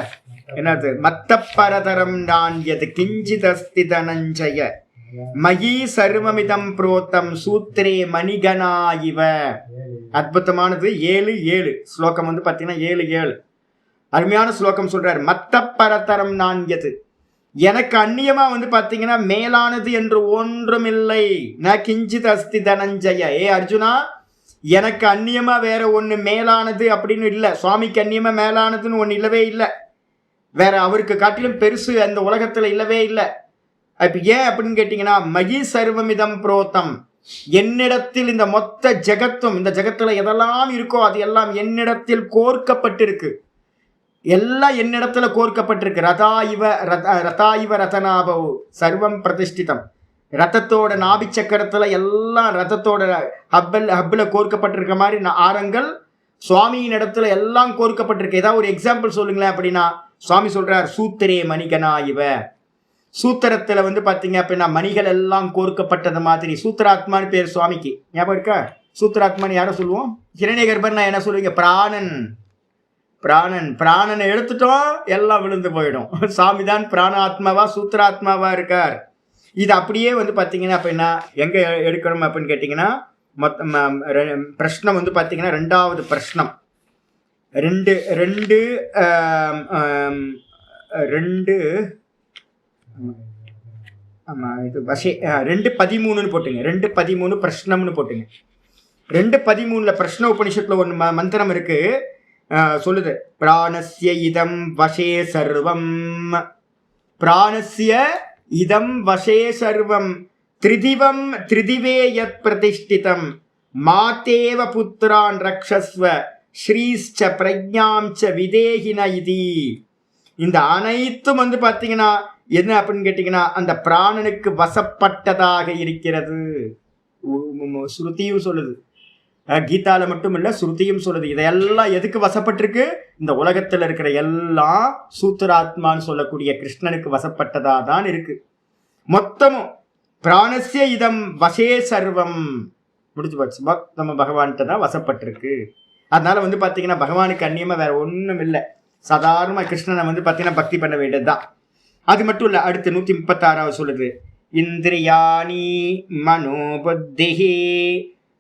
என்னது? மத்த பரதரம் நான் எது கிஞ்சித் அஸ்தி தனஞ்சய மயி சர்வமிதம் புரோத்தம் சூத்திரே மணிகனா இவ. அற்புதமானது. 7 ஸ்லோகம் வந்து பாத்தீங்கன்னா 7 அருமையான ஸ்லோகம் சொல்றாரு. மத்த பரதரம் நான் எது, எனக்கு அந்நியமா வந்து பாத்தீங்கன்னா மேலானது என்று ஒன்றுமில்லை. ந கிஞ்சித் அஸ்தி தனஞ்சய. அர்ஜுனா, எனக்கு அந்நியமா வேற ஒண்ணு மேலானது அப்படின்னு இல்லை. சுவாமிக்கு அந்நியமா மேலானதுன்னு ஒண்ணு இல்லவே இல்லை. வேற அவருக்கு காட்டிலும் பெருசு அந்த உலகத்துல இல்லவே இல்லை. அப்ப ஏன் அப்படின்னு கேட்டீங்கன்னா, மகி சர்வமிதம் புரோத்தம், என்னிடத்தில் இந்த மொத்த ஜெகத்தும், இந்த ஜெகத்துல எதெல்லாம் இருக்கோ அது எல்லாம் என்னிடத்தில் கோர்க்கப்பட்டிருக்கு. எல்லாம் என்னிடத்துல கோர்க்கப்பட்டிருக்கு. ரதாயிவ ரதநாபவு சர்வம் பிரதிஷ்டிதம். ரத்தத்தோட நாபி சக்கரத்துல எல்லாம் ரத்தத்தோட ஹப்பில் கோர்க்கப்பட்டிருக்க மாதிரி ஆரங்கள் சுவாமியின் இடத்துல எல்லாம் கோர்க்கப்பட்டிருக்கு. ஏதாவது ஒரு எக்ஸாம்பிள் சொல்லுங்களேன் அப்படின்னா, சுவாமி சொல்றார் சூத்திரே மணிகனா இவ. சூத்திரத்துல வந்து பாத்தீங்க அப்படின்னா மணிகள் எல்லாம் கோர்க்கப்பட்டது மாதிரி. சூத்திராத்மான்னு பேர் சுவாமிக்கு, ஞாபகம் இருக்கா? சூத்திராத்மான்னு யாரை சொல்லுவோம்? ஹிரண்யகர்பர். நான் என்ன சொல்லுவீங்க? பிராணன். பிராணனை எடுத்துட்டோம் எல்லாம் விழுந்து போயிடும். சாமி தான் பிராணாத்மாவா சூத்திராத்மாவா இருக்கார். இது அப்படியே வந்து பார்த்தீங்கன்னா அப்போ என்ன எங்கே எடுக்கணும் அப்படின்னு கேட்டிங்கன்னா மொத்தம் பிரஷ்னம் வந்து பார்த்தீங்கன்னா 2வது பிரஷ்னம் ரெண்டு ரெண்டு ரெண்டு ஆமாம் இது 2:13 போட்டுங்க. 2:13 பிரஷ்னம்னு போட்டுங்க. 2:13 பிரஷ்ன உபனிஷத்துல ஒன்று மந்திரம் இருக்கு, சொல்லுது பிராணஸ்ய இதம் வசே சர்வம், பிராணஸ்ய இதம் வசே சர்வம் திரிதிவே யத் பிரதிஷ்டிதம் மாதேவ புத்திரான் ரக்ஷஸ்வ ஸ்ரீஷ்ச பிரஜாம் ச விதேகின இதி. இந்த அனைத்தும் வந்து பார்த்தீங்கன்னா என்ன அப்படின்னு கேட்டிங்கன்னா அந்த பிராணனுக்கு வசப்பட்டதாக இருக்கிறது. ஸ்ருதியும் சொல்லுது, கீதால மட்டும் இல்லை ஸ்ருதியும் சொல்லுது. இதையெல்லாம் எதுக்கு வசப்பட்டிருக்கு? இந்த உலகத்தில் இருக்கிற எல்லாம் சூத்திராத்மான்னு சொல்லக்கூடிய கிருஷ்ணனுக்கு வசப்பட்டதா தான் இருக்கு. மொத்தமும் பிராணஸ்ய இதம் வசே சர்வம் முடிச்சு போச்சு, மொத்தம் பகவான்கிட்ட தான் வசப்பட்டிருக்கு. அதனால வந்து பார்த்தீங்கன்னா பகவானுக்கு அந்நியமாக வேற ஒன்றும் இல்லை. சாதாரண கிருஷ்ணனை வந்து பார்த்தீங்கன்னா பக்தி பண்ண வேண்டியதுதான். அது மட்டும் இல்லை, அடுத்து 136வது சொல்லுது இந்திரியாணி மனோபுத்தி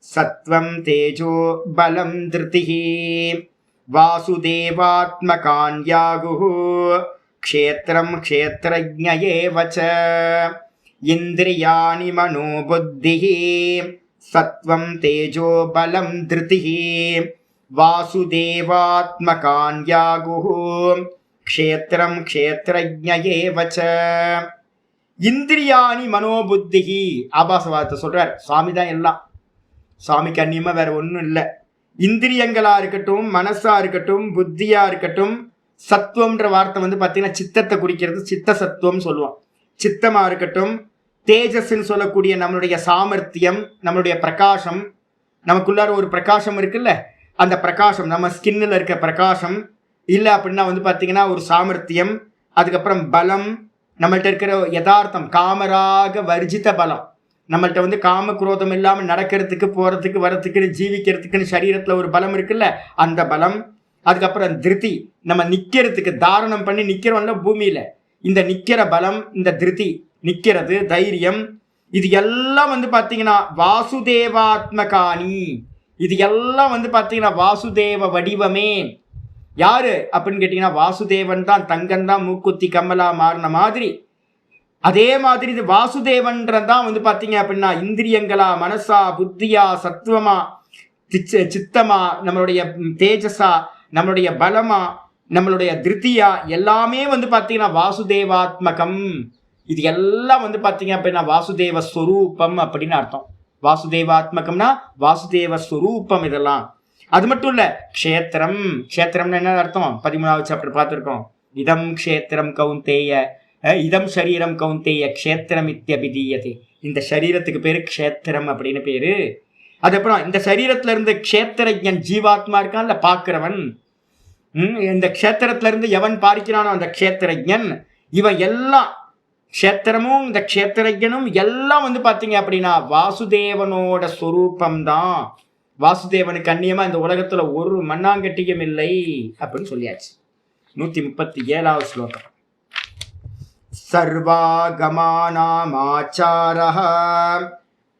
சத்வம் தேஜோ பலம் திருதிஹி வாசுதேவாத்மகான்யாகு க்ஷேத்ரம் க்ஷேத்ரஜ்ஞயே வச. இந்திரியாணி மனோபுத்தி சத்வம் தேஜோ பலம் திருதிஹி வாசுதேவாத்மகான்யாகு க்ஷேத்ரம் க்ஷேத்ரஜ்ஞயே வச. இந்திரியாணி மனோபுத்தி ஆபாசவாதத்தை சொல்றார். சுவாமி தான் எல்லாம், சுவாமிக்கு அந்நியமா வேற ஒன்றும் இல்லை. இந்திரியங்களா இருக்கட்டும், மனசா இருக்கட்டும், புத்தியா இருக்கட்டும். சத்துவம்ன்ற வார்த்தை வந்து பார்த்தீங்கன்னா சித்தத்தை குறிக்கிறது, சித்த சத்துவம் சொல்லுவோம். சித்தமா இருக்கட்டும், தேஜஸ்ன்னு சொல்லக்கூடிய நம்மளுடைய சாமர்த்தியம், நம்மளுடைய பிரகாசம், நமக்குள்ளார ஒரு பிரகாசம் இருக்குல்ல, அந்த பிரகாசம் நம்ம ஸ்கின்னில் இருக்க பிரகாசம் இல்லை அப்படின்னா வந்து பார்த்தீங்கன்னா ஒரு சாமர்த்தியம். அதுக்கப்புறம் பலம், நம்மள்ட்ட இருக்கிற யதார்த்தம் காமராக வர்ஜித பலம், நம்மள்ட்ட வந்து காம குரோதம் இல்லாமல் நடக்கிறதுக்கு போகிறதுக்கு வரத்துக்கு ஜீவிக்கிறதுக்குன்னு சரீரத்தில் ஒரு பலம் இருக்குல்ல, அந்த பலம். அதுக்கப்புறம் திருதி, நம்ம நிற்கிறதுக்கு தாரணம் பண்ணி நிற்கிறோம்ல பூமியில், இந்த நிற்கிற பலம், இந்த திருதி நிற்கிறது தைரியம். இது எல்லாம் வந்து பார்த்தீங்கன்னா வாசுதேவாத்மகானி, இது எல்லாம் வந்து பார்த்தீங்கன்னா வாசுதேவ வடிவமே. யாரு அப்படின்னு கேட்டீங்கன்னா வாசுதேவன் தான். தங்கன் தான் மூக்குத்தி கமலா மாறின மாதிரி, அதே மாதிரி இது வாசுதேவன்றதான் வந்து பார்த்தீங்க அப்படின்னா இந்திரியங்களா, மனசா, புத்தியா, சத்துவமா, சித்தமா, நம்மளுடைய தேஜஸா, நம்மளுடைய பலமா, நம்மளுடைய திருத்தியா, எல்லாமே வந்து பார்த்தீங்கன்னா வாசுதேவாத்மகம். இது எல்லாம் வந்து பார்த்தீங்க அப்படின்னா வாசுதேவ ஸ்வரூபம் அப்படின்னு அர்த்தம். வாசுதேவாத்மகம்னா வாசுதேவ ஸ்வரூபம் இதெல்லாம். அது மட்டும் இல்லை, க்ஷேத்திரம், க்ஷேத்திரம்னு என்ன அர்த்தம்? 13வது சாப்டர் பார்த்துருக்கோம். இதம் க்ஷேத்திரம் கௌந்தேய, இதம் சரீரம் கௌந்தேய க்ஷேத்திரம் இத்யபிதீயதே. இந்த சரீரத்துக்கு பேரு க்ஷேத்திரம் அப்படின்னு பேரு. அதுக்கப்புறம் இந்த சரீரத்துல இருந்து க்ஷேத்திரஜன் ஜீவாத்மா இருக்கான்ல, பார்க்கிறவன். இந்த க்ஷேத்திரத்துல இருந்து எவன் பார்க்கிறானோ அந்த க்ஷேத்திரஜன். இவன் எல்லாம் க்ஷேத்திரமும் இந்த க்ஷேத்திரஜனும் எல்லாம் வந்து பார்த்தீங்க அப்படின்னா வாசுதேவனோட ஸ்வரூபம்தான். வாசுதேவனுக்கு அந்நியமா இந்த உலகத்துல ஒரு மண்ணாங்கட்டியும் இல்லை அப்படின்னு சொல்லியாச்சு. 137வது ஸ்லோகம். சர்வாகமானாமாச்சாரஹ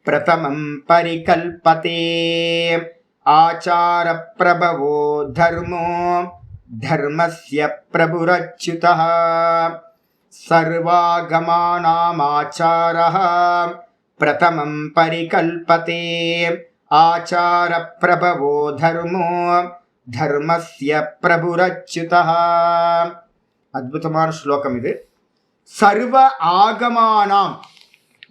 பிரதமம் பரிகல்பதே ஆச்சார பிரபவோ தர்மோ தர்மஸ்ய பிரபுரச்யுதஹ. சர்வாகமானாமாச்சாரஹ பிரதமம் பரிகல்பதே ஆச்சார பிரபவோ தர்மோ தர்மஸ்ய பிரபுரச்யுதஹ. அற்புதமான ஸ்லோகம் இது. சர்வ ஆகமானாம்,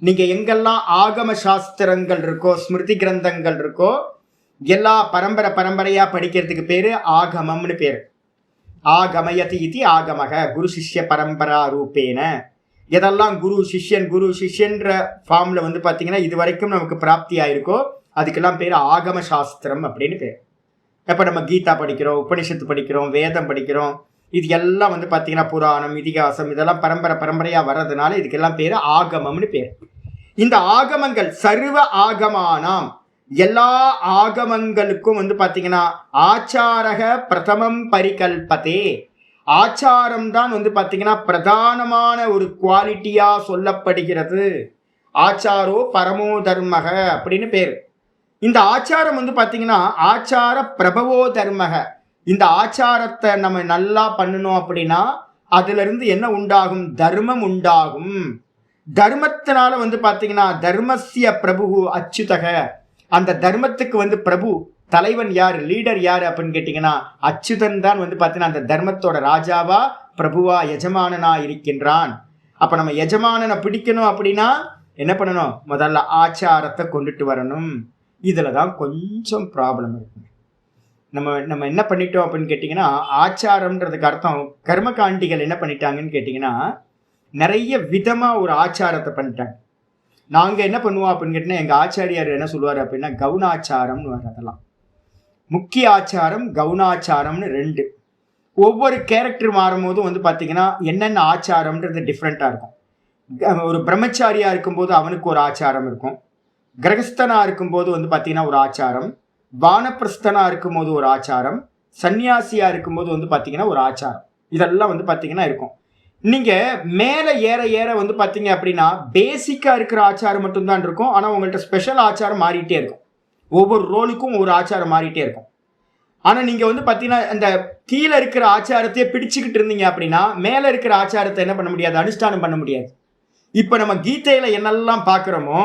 நீங்க எங்கெல்லாம் ஆகம சாஸ்திரங்கள் இருக்கோ, ஸ்மிருதி கிரந்தங்கள் இருக்கோ, எல்லா பரம்பரையா படிக்கிறதுக்கு பேரு ஆகமம்னு பேரு. ஆகமயதி இது ஆகமக, குரு சிஷ்ய பரம்பரா ரூபேன. எதெல்லாம் குரு சிஷ்யன்ற ஃபார்ம்ல வந்து பார்த்தீங்கன்னா இது வரைக்கும் நமக்கு பிராப்தி ஆயிருக்கோ அதுக்கெல்லாம் பேர் ஆகம சாஸ்திரம் அப்படின்னு பேர். இப்போ நம்ம கீதா படிக்கிறோம், உபனிஷத்து படிக்கிறோம், வேதம் படிக்கிறோம், இது எல்லாம் வந்து பார்த்தீங்கன்னா புராணம், இதிகாசம், இதெல்லாம் பரம்பரையாக வர்றதுனால இதுக்கெல்லாம் பேர் ஆகமம்னு பேர். இந்த ஆகமங்கள் சர்வ ஆகமானாம், எல்லா ஆகமங்களுக்கும் வந்து பாத்தீங்கன்னா ஆச்சாரக பிரதமம் பரிகல்பதே, ஆச்சாரம் தான் வந்து பாத்தீங்கன்னா பிரதானமான ஒரு குவாலிட்டியா சொல்லப்படுகிறது. ஆச்சாரோ பரமோ தர்மக அப்படின்னு பேரு. இந்த ஆச்சாரம் வந்து பாத்தீங்கன்னா ஆச்சார பிரபவோ தர்மக. இந்த ஆச்சாரத்தை நம்ம நல்லா பண்ணணும் அப்படின்னா அதுல இருந்து என்ன உண்டாகும்? தர்மம் உண்டாகும். தர்மத்தினால வந்து பாத்தீங்கன்னா தர்மஸ்ய பிரபு அச்சுதக, அந்த தர்மத்துக்கு வந்து பிரபு தலைவன் யார், லீடர் யார் அப்படின்னு கேட்டீங்கன்னா அச்சுதன் தான் வந்து பாத்தீங்கன்னா அந்த தர்மத்தோட ராஜாவா பிரபுவா எஜமானனா இருக்கின்றான். அப்ப நம்ம எஜமானனை பிடிக்கணும் அப்படின்னா என்ன பண்ணணும்? முதல்ல ஆச்சாரத்தை கொண்டுட்டு வரணும். இதுலதான் கொஞ்சம் ப்ராப்ளம் இருக்கு. நம்ம என்ன பண்ணிட்டோம் அப்படின்னு கேட்டீங்கன்னா ஆச்சாரம்ன்றதுக்கு அர்த்தம் கர்மகாண்டிகள் என்ன பண்ணிட்டாங்கன்னு கேட்டீங்கன்னா நிறைய விதமா ஒரு ஆச்சாரத்தை பண்ணிட்டாங்க. நாங்க என்ன பண்ணுவோம் அப்படின்னு கேட்டீங்கன்னா எங்க ஆச்சாரியார் என்ன சொல்லுவாரு அப்படின்னா கவுனாச்சாரம்னு வரதெல்லாம். முக்கிய ஆச்சாரம் கவுனாச்சாரம்னு ரெண்டு. ஒவ்வொரு கேரக்டர் மாறும்போதும் வந்து பாத்தீங்கன்னா என்னென்ன ஆச்சாரம்ன்றது டிஃப்ரெண்டா இருக்கும். ஒரு பிரம்மச்சாரியா இருக்கும்போது அவனுக்கு ஒரு ஆச்சாரம் இருக்கும். கிரகஸ்தனா இருக்கும்போது வந்து பாத்தீங்கன்னா ஒரு ஆச்சாரம், வானப்பிரஸ்தனா இருக்கும்போது ஒரு ஆச்சாரம், சன்னியாசியா இருக்கும்போது வந்து பாத்தீங்கன்னா ஒரு ஆச்சாரம். இதெல்லாம் வந்து பாத்தீங்கன்னா இருக்கும். நீங்க மேல ஏற ஏற வந்து பாத்தீங்க அப்படின்னா பேசிக்கா இருக்கிற ஆச்சாரம் மட்டும்தான் இருக்கும். ஆனா உங்கள்ட்ட ஸ்பெஷல் ஆச்சாரம் மாறிட்டே இருக்கும். ஒவ்வொரு ரோலுக்கும் ஒரு ஆச்சாரம் மாறிட்டே இருக்கும். ஆனா நீங்க வந்து பாத்தீங்கன்னா இந்த கீழே இருக்கிற ஆச்சாரத்தையே பிடிச்சுக்கிட்டு இருந்தீங்க அப்படின்னா மேல இருக்கிற ஆச்சாரத்தை என்ன பண்ண முடியாது? அனுஷ்டானம் பண்ண முடியாது. இப்ப நம்ம கீதையில என்னெல்லாம் பாக்குறோமோ,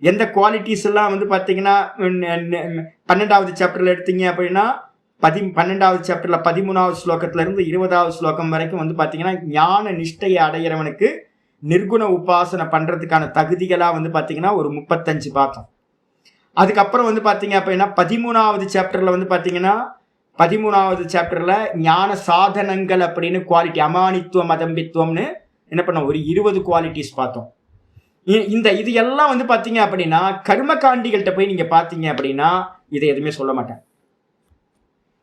எந்த குவாலிட்டிஸ் எல்லாம் வந்து பாத்தீங்கன்னா 12வது சாப்டர்ல எடுத்தீங்க அப்படின்னா 12வது சாப்டர்ல 13வது ஸ்லோகத்துல இருந்து 20வது ஸ்லோகம் வரைக்கும் வந்து பாத்தீங்கன்னா ஞான நிஷ்டையை அடைகிறவனுக்கு நிர்குண உபாசனை பண்றதுக்கான தகுதிகளா வந்து பாத்தீங்கன்னா ஒரு 35 பார்த்தோம். அதுக்கப்புறம் வந்து பாத்தீங்க அப்படின்னா 13வது சாப்டர்ல வந்து பாத்தீங்கன்னா 13வது சாப்டர்ல ஞான சாதனங்கள் அப்படின்னு குவாலிட்டி அமானித்துவம் அதம்பித்துவம்னு என்ன பண்ணோம்? ஒரு 20 குவாலிட்டிஸ் பார்த்தோம். இது எல்லாம் வந்து பாத்தீங்க அப்படின்னா கர்மகாண்டிகள்கிட்ட போய் நீங்க பாத்தீங்க அப்படின்னா இதை எதுவுமே சொல்ல மாட்டாங்க.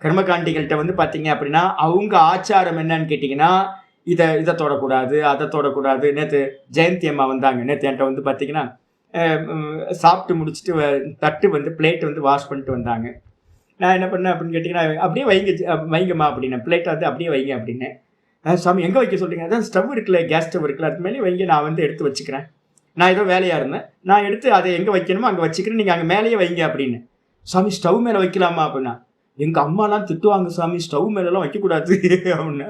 கர்மகாண்டிகள்கிட்ட வந்து பாத்தீங்க அப்படின்னா அவங்க ஆச்சாரம் என்னன்னு கேட்டீங்கன்னா இதை தொடக்கூடாது, அதை தொடக்கூடாது. நேற்று ஜெயந்தி அம்மா வந்தாங்க. நேற்று என்கிட்ட வந்து பாத்தீங்கன்னா சாப்பிட்டு முடிச்சுட்டு தட்டு வந்து பிளேட் வந்து வாஷ் பண்ணிட்டு வந்தாங்க. நான் என்ன பண்ணேன் அப்படின்னு கேட்டீங்கன்னா அப்படியே வைங்கம்மா அப்படின்னேன். பிளேட்டை வந்து அப்படியே வைங்க அப்படின்னு. சாமி எங்கே வைக்க சொல்றீங்க? அதான் ஸ்டவ் இருக்குல்ல, கேஸ் ஸ்டவ் இருக்குல்ல, அதுக்கு மேலே வைங்க, நான் வந்து எடுத்து வச்சுக்கிறேன். நான் ஏதோ வேலையாக இருந்தேன், நான் எடுத்து அதை எங்கே வைக்கணுமோ அங்கே வச்சுக்கிறேன், நீங்கள் அங்கே மேலேயே வைங்க அப்படின்னு. சாமி ஸ்டவ் மேலே வைக்கலாமா அப்படின்னா, எங்கள் அம்மாலாம் திட்டுவாங்க சாமி, ஸ்டவ் மேலெலாம் வைக்கக்கூடாது அப்படின்னா.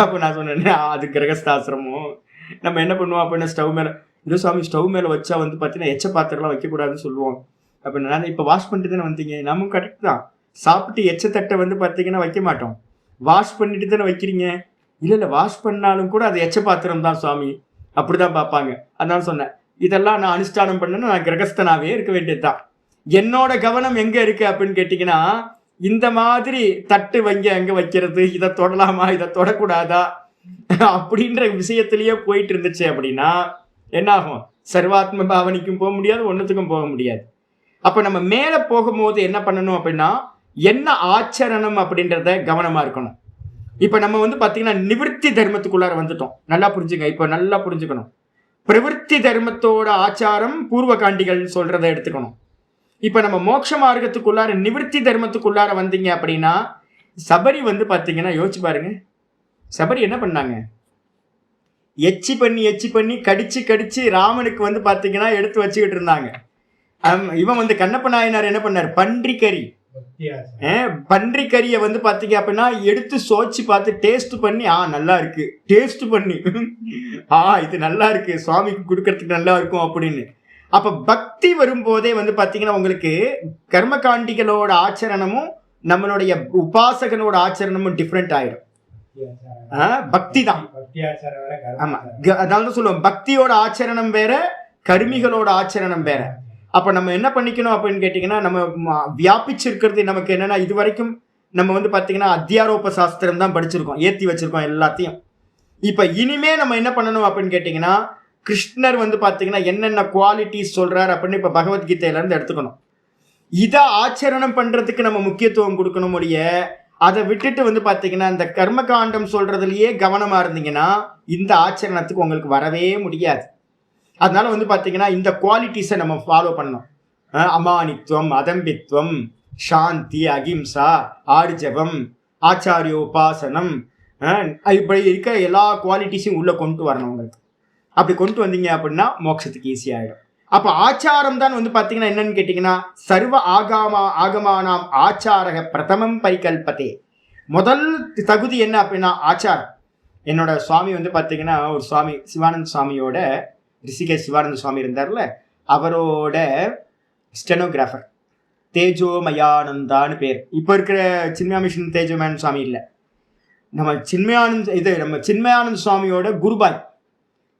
அப்போ நான் சொன்னேன் அது கிரகஸ்தாசிரமம், நம்ம என்ன பண்ணுவோம் அப்படின்னா ஸ்டவ் மேலே இல்லை சாமி ஸ்டவ் மேலே வச்சா வந்து பார்த்தீங்கன்னா எச்ச பாத்திரம்லாம் வைக்கக்கூடாதுன்னு சொல்லுவோம் அப்படின்னா. நான் இப்போ வாஷ் பண்ணிட்டு தானே வந்தீங்க, நம்ம கரெக்ட் தான், சாப்பிட்டு எச்சத்தட்டை வந்து பார்த்தீங்கன்னா வைக்க மாட்டோம், வாஷ் பண்ணிட்டு தானே வைக்கிறீங்க. இல்லை வாஷ் பண்ணாலும் கூட அது எச்ச பாத்திரம் தான் சுவாமி, அப்படிதான் பார்ப்பாங்க. அதனால சொன்னேன் இதெல்லாம் நான் அனுஷ்டானம் பண்ணேன்னா நான் கிரகஸ்தனாவே இருக்க வேண்டியதுதான். என்னோட கவனம் எங்க இருக்கு அப்படின்னு கேட்டீங்கன்னா இந்த மாதிரி தட்டு வைங்க எங்க வைக்கிறது, இதை தொடலாமா இதை தொடக்கூடாதா அப்படின்ற விஷயத்திலேயே போயிட்டு இருந்துச்சு அப்படின்னா என்ன ஆகும்? சர்வாத்ம பாவனைக்கும் போக முடியாது, ஒன்றுத்துக்கும் போக முடியாது. அப்ப நம்ம மேல போகும்போது என்ன பண்ணணும் அப்படின்னா என்ன ஆச்சரணம் அப்படின்றத கவனமா இருக்கணும். இப்ப நம்ம வந்து பாத்தீங்கன்னா நிவிற்த்தி தர்மத்துக்குள்ளார வந்துட்டோம். நல்லா புரிஞ்சுங்க, இப்ப நல்லா புரிஞ்சுக்கணும். பிரவிற்த்தி தர்மத்தோட ஆச்சாரம் பூர்வ காண்டிகள் சொல்றதை எடுத்துக்கணும். இப்ப நம்ம மோட்ச மார்க்கத்துக்குள்ளார நிவிற்த்தி தர்மத்துக்குள்ளார வந்தீங்க அப்படின்னா சபரி வந்து பாத்தீங்கன்னா யோசிச்சு பாருங்க, சபரி என்ன பண்ணாங்க? எச்சி பண்ணி கடிச்சு ராமனுக்கு வந்து பாத்தீங்கன்னா எடுத்து வச்சுக்கிட்டு இருந்தாங்க. இவன் வந்து கண்ணப்ப நாயனார் என்ன பண்ணார்? பன்றிக்கறியை வந்து பாத்தீங்க அப்படின்னா எடுத்து சோச்சு பார்த்து டேஸ்ட் பண்ணி நல்லா இருக்கு, டேஸ்ட் பண்ணி இது நல்லா இருக்கு, சுவாமிக்கு கொடுக்கறதுக்கு நல்லா இருக்கும் அப்படின்னு. அப்ப பக்தி வரும்போதே வந்து பாத்தீங்கன்னா உங்களுக்கு கர்மகாண்டிகளோட ஆச்சரணமும் நம்மளுடைய உபாசகனோட ஆச்சரணமும் டிஃப்ரெண்ட் ஆயிடும். பக்தி தான். ஆமா, அதனால சொல்லுவோம் பக்தியோட ஆச்சரணம் வேற, கர்மிகளோட ஆச்சரணம் வேற. அப்ப நம்ம என்ன பண்ணிக்கணும் அப்படின்னு கேட்டீங்கன்னா நம்ம வியாபிச்சிருக்கிறது நமக்கு என்னன்னா இது வரைக்கும் நம்ம வந்து பாத்தீங்கன்னா அத்தியாரோப சாஸ்திரம் தான் படிச்சிருக்கோம், ஏத்தி வச்சிருக்கோம் எல்லாத்தையும். இப்ப இனிமே நம்ம என்ன பண்ணணும் அப்படின்னு கேட்டீங்கன்னா கிருஷ்ணர் வந்து பாத்தீங்கன்னா என்னென்ன குவாலிட்டிஸ் சொல்றாரு அப்படின்னு இப்ப பகவத்கீதையில இருந்து எடுத்துக்கணும். இதை ஆச்சரணம் பண்றதுக்கு நம்ம முக்கியத்துவம் கொடுக்கணும் ஒழிய அதை விட்டுட்டு வந்து பாத்தீங்கன்னா இந்த கர்மகாண்டம் சொல்றதுலயே கவனமா இருந்தீங்கன்னா இந்த ஆச்சரணத்துக்கு உங்களுக்கு வரவே முடியாது. அதனால வந்து பாத்தீங்கன்னா இந்த குவாலிட்டிஸை நம்ம ஃபாலோ பண்ணணும். அமானித்துவம், அதம்பித்துவம், சாந்தி, அகிம்சா, ஆர்ஜவம், ஆச்சாரியோபாசனம், இப்படி இருக்க எல்லா குவாலிட்டிஸையும் உள்ள கொண்டு வரணும் உங்களுக்கு. அப்படி கொண்டு வந்தீங்க அப்படின்னா மோட்சத்துக்கு ஈஸியாகிடும். அப்போ ஆச்சாரம் தான் வந்து பார்த்தீங்கன்னா என்னன்னு கேட்டிங்கன்னா, சர்வ ஆகமானாம் ஆச்சாரக பிரதமம் பரிகல்பத்தே. முதல் தகுதி என்ன அப்படின்னா ஆச்சாரம். என்னோட சுவாமி வந்து பார்த்தீங்கன்னா ஒரு சுவாமி சிவானந்த சுவாமியோட, ரிஷிகேஷ் சிவானந்த சுவாமி இருந்தார்ல, அவரோட ஸ்டெனோகிராஃபர் தேஜோமயானந்தான்னு பேர். இப்போ இருக்கிற சின்மயா மிஷன் தேஜோமயானந்த சுவாமி இல்லை, நம்ம சின்மயானந்த சுவாமியோட குருபாய்,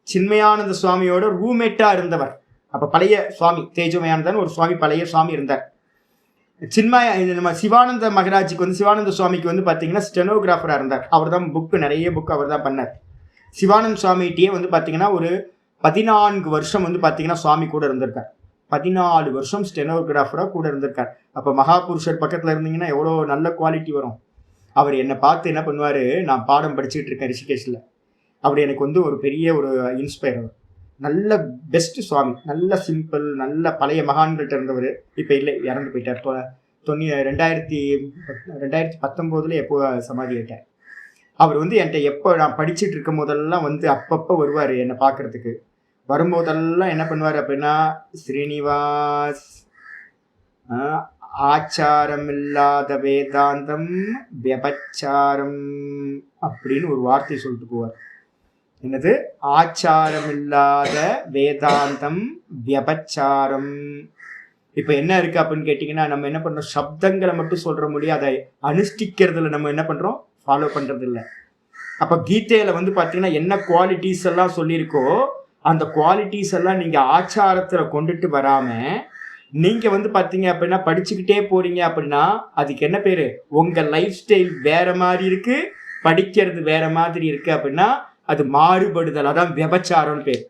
சின்மயானந்த சுவாமியோட ரூம்மேட்டாக இருந்தவர். அப்போ பழைய சுவாமி தேஜோமயானந்தன் ஒரு சுவாமி, பழைய சுவாமி இருந்தார். நம்ம சிவானந்த மகராஜுக்கு வந்து, சிவானந்த சுவாமிக்கு வந்து பார்த்தீங்கன்னா ஸ்டெனோகிராஃபராக இருந்தார். அவர் தான் நிறைய புக்கு அவர் தான் பண்ணார். சிவானந்த சுவாமிகிட்டே வந்து பார்த்தீங்கன்னா ஒரு 14 வருஷம் வந்து பார்த்தீங்கன்னா சுவாமி கூட இருந்திருக்கார். 14 வருஷம் ஸ்டெனோகிராஃபராக கூட இருந்திருக்கார். அப்போ மகாபுருஷர் பக்கத்தில் இருந்தீங்கன்னா எவ்வளோ நல்ல குவாலிட்டி வரும். அவர் என்னை பார்த்து என்ன பண்ணுவார், நான் பாடம் படிச்சுட்டு இருக்கேன் ரிஷிகேஷில், அப்படி எனக்கு வந்து ஒரு பெரிய ஒரு இன்ஸ்பயர். அவர் நல்ல பெஸ்ட் சுவாமி, நல்ல சிம்பிள், நல்ல பழைய மகான்கள்ட்ட இருந்தவர். இப்போ இல்லை, இறந்து போயிட்டார். 2019 எப்போ சமாதி ஆயிட்டார். அவர் வந்து என்கிட்ட எப்போ நான் படிச்சுட்டு இருக்கும் போதெல்லாம் வந்து அப்பப்போ வருவார் என்னை பார்க்கறதுக்கு. வரும்போதெல்லாம் என்ன பண்ணுவார் அப்படின்னா, ஸ்ரீனிவாஸ், ஆச்சாரம் இல்லாத வேதாந்தம் வியபச்சாரம் அப்படின்னு ஒரு வார்த்தை சொல்லிட்டு போவார். என்னது? ஆச்சாரம் இல்லாத வேதாந்தம் வியபச்சாரம். இப்போ என்ன இருக்கு அப்படின்னு கேட்டிங்கன்னா, நம்ம என்ன பண்ணுறோம், சப்தங்களை மட்டும் சொல்கிற முடியும், அதை அனுஷ்டிக்கிறதுல நம்ம என்ன பண்ணுறோம், ஃபாலோ பண்ணுறது இல்லை. அப்போ கீதையில் வந்து பார்த்தீங்கன்னா என்ன குவாலிட்டிஸ் எல்லாம் சொல்லியிருக்கோ, அந்த குவாலிட்டிஸ் எல்லாம் நீங்கள் ஆச்சாரத்தில் கொண்டுட்டு வராமல் நீங்கள் வந்து பார்த்தீங்க அப்படின்னா படிச்சுக்கிட்டே போகிறீங்க அப்படின்னா அதுக்கு என்ன பேர், உங்கள் லைஃப் ஸ்டைல் வேறு மாதிரி இருக்குது, படிக்கிறது வேறு மாதிரி இருக்குது அப்படின்னா அது மாறுபடுதல். அதான் விபச்சாரம்னு பேர்.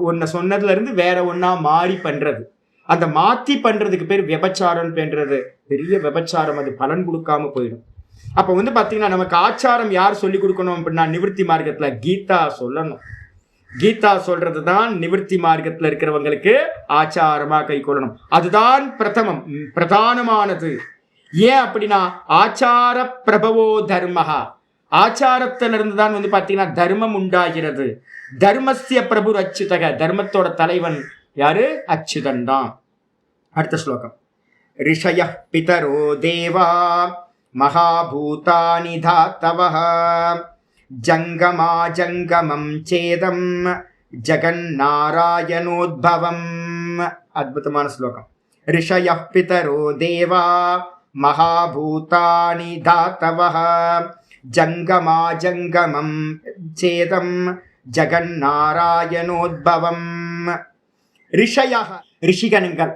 ஒன்றை சொன்னதுலேருந்து வேற ஒன்றா மாறி பண்ணுறது, அந்த மாற்றி பண்ணுறதுக்கு பேர் விபச்சாரம்னு பேர்றது. பெரிய விபச்சாரம், அது பலன் கொடுக்காம போயிடும். அப்போ வந்து பார்த்தீங்கன்னா நமக்கு ஆச்சாரம் யார் சொல்லி கொடுக்கணும் அப்படின்னா, நிவர்த்தி மார்க்கத்தில் கீதா சொல்லணும். கீதா சொல்றது தான் நிவர்த்தி மார்க்கத்தில் இருக்கிறவங்களுக்கு ஆச்சாரமா கை கொள்ளணும். அதுதான் பிரதானமானது. ஏன் அப்படின்னா, ஆச்சார பிரபவோ தர்மஹா, ஆச்சாரத்திலிருந்து தான் வந்து பார்த்தீங்கன்னா தர்மம் உண்டாகிறது. தர்மஸ்ய பிரபு அச்சுதக, தர்மத்தோட தலைவன் யாரு? அச்சுதன் தான். அடுத்த ஸ்லோகம். ரிஷய பிதரோ தேவா மகாபூதானி தாத்தவஹ ஜங்கமா ஜங்கமம் சேதம் ஜகன்னாராயணோத்பவம். அத்புதமான ஸ்லோகம். ரிஷய பிதரோ தேவா மகாபூதானி தாத்தவஹ ஜங்கமா ஜங்கமம் சேதம் ஜகன்னாராயணோத்பவம். ரிஷயः ரிஷிகணங்கள்,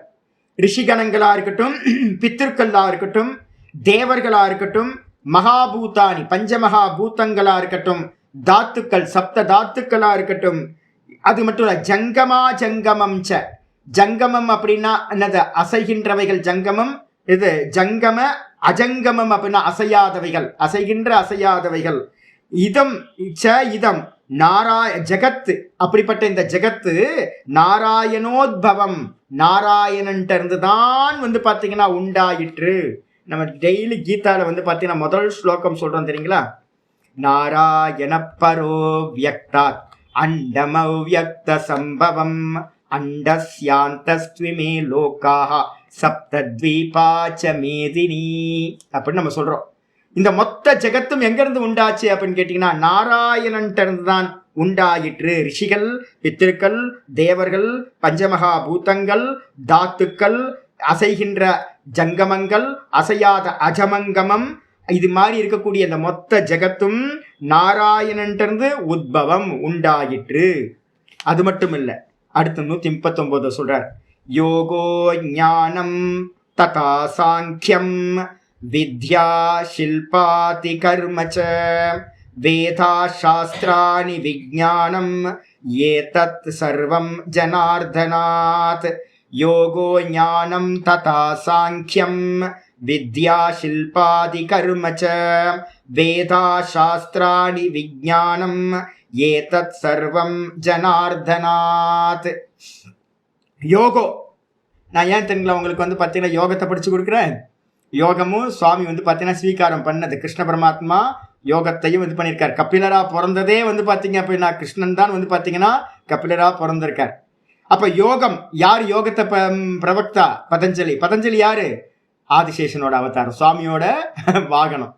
ரிஷிகணங்களா இருக்கட்டும், பித்திருக்கள்லா இருக்கட்டும், தேவர்களா இருக்கட்டும், மகாபூதானி பஞ்சமகாபூதங்களா இருக்கட்டும், தாத்துக்கள் சப்த தாத்துக்களா இருக்கட்டும், அது மட்டும் இல்ல ஜங்கமா ஜங்கமம் ச. ஜங்கமம் அப்படின்னா என்னது? அசைகின்றவைகள் ஜங்கமம். இது ஜங்கம அஜங்கமம் அப்படின்னா அசையாதவைகள், அசைகின்ற அசையாதவைகள். இதம் ச இதம் ஜகத்து, அப்படிப்பட்ட இந்த ஜகத்து நாராயணோத்பவம், நாராயணன்ட்ட இருந்து தான் வந்து பார்த்தீங்கன்னா உண்டாயிற்று. நம்ம டெய்லி கீதால வந்து பார்த்தீங்கன்னா முதல் ஸ்லோகம் சொல்றோம் தெரியுங்களா? நாராயண பரோ வியக்தாத் அண்டமவ்யக்த சம்பவம் அண்டஸ்யாந்தஸ்த்விமே லோகாஹ சப்தத்வீபாச்ச மேதினி அப்படின்னு நம்ம சொல்றோம். இந்த மொத்த ஜெகத்தும் எங்கிருந்து உண்டாச்சு அப்படின்னு கேட்டீங்கன்னா நாராயணன்ட்ட இருந்து தான் உண்டாயிற்று. ரிஷிகள், பித்திருக்கள், தேவர்கள், பஞ்சமகா பூதங்கள், தாத்துக்கள், அசைகின்ற ஜங்கமங்கள், அசையாத அஜமங்கமம், இது மாதிரி இருக்கக்கூடிய இந்த மொத்த ஜெகத்தும் நாராயணன்ட்டு உத்பவம் உண்டாயிற்று. அது மட்டும் இல்லை, அடுத்த 139 சொல்றார். யோகோ ஞானம் ததா சாங்கியம் வித்யா ஷில்பாதி கர்மச்ச வேதா சாஸ்திராணி விஜ்ஞானம் ஏதத் சர்வம் ஜனார்தனாத். யோகோ ஞானம் ததா சாங்கியம் வித்யா ஷில்பாதி கர்மச்ச வேதா சாஸ்திராணி விஜ்ஞானம் ஏதத் சர்வம் ஜனார்தனாத். யோகோ நான் ஏன் தெரியுங்களா உங்களுக்கு வந்து பார்த்தீங்கன்னா யோகத்தை படிச்சு கொடுக்குறேன். யோகமும் சுவாமி வந்து பார்த்தீங்கன்னா ஸ்வீகாரம் பண்ணது. கிருஷ்ண பரமாத்மா யோகத்தையும் இது பண்ணியிருக்கார். கபிலரா பிறந்ததே வந்து பார்த்தீங்க அப்படின்னா கிருஷ்ணன் தான் வந்து பார்த்தீங்கன்னா கபிலரா பிறந்திருக்கார். அப்ப யோகம் யார் யோகத்தை பிரவக்தா? பதஞ்சலி. பதஞ்சலி யாரு? ஆதிசேஷனோட அவதாரம், சுவாமியோட வாகனம்.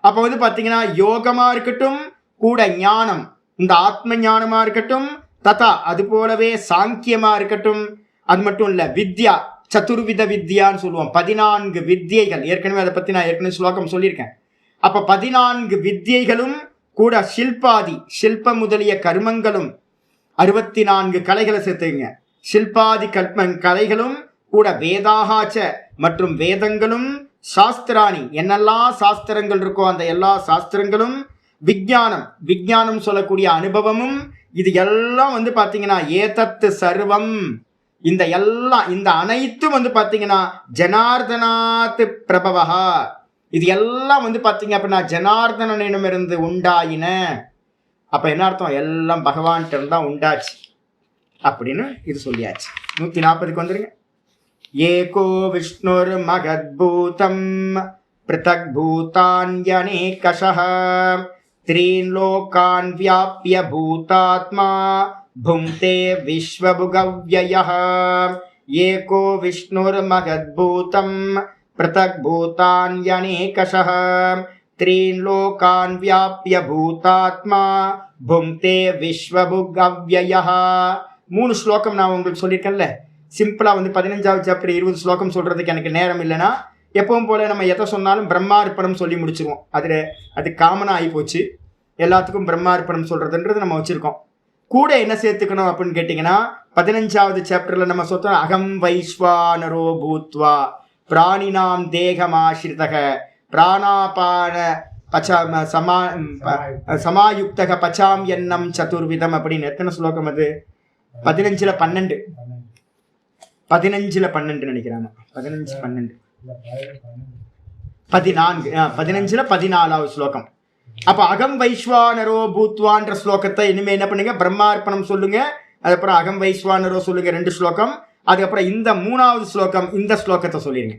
அப்ப வந்து பாத்தீங்கன்னா யோகமா இருக்கட்டும், கூட ஞானம், இந்த ஆத்ம ஞானமா இருக்கட்டும், ததா அது போலவே சாங்கியமா இருக்கட்டும், அது மட்டும் இல்ல வித்யா, சதுர்வித வித்யான்னு சொல்லுவோம். 14 வித்யைகள். ஏற்கனவே அதை பத்தி நான் ஏற்கனவே ஸ்லோகம் சொல்லியிருக்கேன். அப்ப 14 வித்யைகளும் கூட சில்பாதி, சில்ப முதலிய கர்மங்களும் 64 கலைகளை சேர்த்துங்க. சில்பாதி கலைகளும் கூட வேதாகாச்ச மற்றும் வேதங்களும், சாஸ்திராணி என்னெல்லாம் சாஸ்திரங்கள் இருக்கோ அந்த எல்லா சாஸ்திரங்களும், விஞ்ஞானம் விஞ்ஞானம் சொல்லக்கூடிய அனுபவமும், இது எல்லாம் வந்து பாத்தீங்கன்னா ஏதத்து சர்வம், இந்த எல்லாம் இந்த அனைத்தும் வந்து பாத்தீங்கன்னா ஜனார்தனாத் பிரபவஹா, இது எல்லாம் வந்து பாத்தீங்க அப்படின்னா ஜனார்தனனிடமிருந்து உண்டாயின. அப்ப என்ன அர்த்தம்? எல்லாம் பகவான்கிட்ட இருந்தா உண்டாச்சு அப்படின்னு இது சொல்லியாச்சு. 140க்கு வந்துருங்க. ஏகோ விஷ்ணுர் மகத்பூதம் பிருதக் பூதான்யநேகஷः த்ரீன் லோகான் வியாப்ய பூதாத்மா புங்க்தே விஸ்வபுகவ்யயः. ஏகோ விஷ்ணுர் மகத்பூதம் பிருதக் பூதான்யநேகஷः த்ரீன் லோகான் வியாப்ய பூதாத்மா புங்க்தே விஸ்வபுகவ்யயः. 3 ஸ்லோகம் நான் உங்களுக்கு சொல்லியிருக்கேன்ல. சிம்பிளா வந்து 15வது சாப்டர் 20 ஸ்லோகம் சொல்றதுக்கு எனக்கு நேரம் இல்லைன்னா எப்பவும் போல நம்ம எதை சொன்னாலும் பிரம்மார்ப்பணம் சொல்லி முடிச்சிருவோம். அது காமனா ஆகி போச்சு. எல்லாத்துக்கும் பிரம்மார்ப்பணம் சொல்றதுன்றது நம்ம வச்சிருக்கோம். கூட என்ன சேர்த்துக்கணும் அப்படின்னு கேட்டீங்கன்னா 15வது சாப்டர்ல நம்ம சொல்றோம் அகம் வைஸ்வானரோ பூத்வா பிராணினாம் தேகமாஸ்ரிதக பிராணாபான சமாயுக்தக பச்சாம் எண்ணம் சதுர்விதம் அப்படின்னு. எத்தனை ஸ்லோகம் அது? 15ல் 12. 15ல் 12 நினைக்கிறாங்க. 15 12 14. 15ல் 14வது ஸ்லோகம். அப்ப அகம் வைஸ்வானரோ பூத்வான்ற ஸ்லோகத்தை இனிமே என்ன பண்ணுங்க? பிரம்மார்ப்பணம் சொல்லுங்க. அதுக்கப்புறம் அகம் வைஸ்வானரோ சொல்லுங்க 2 ஸ்லோகம். அதுக்கப்புறம் இந்த 3வது ஸ்லோகம், இந்த ஸ்லோகத்தை சொல்லிருங்க.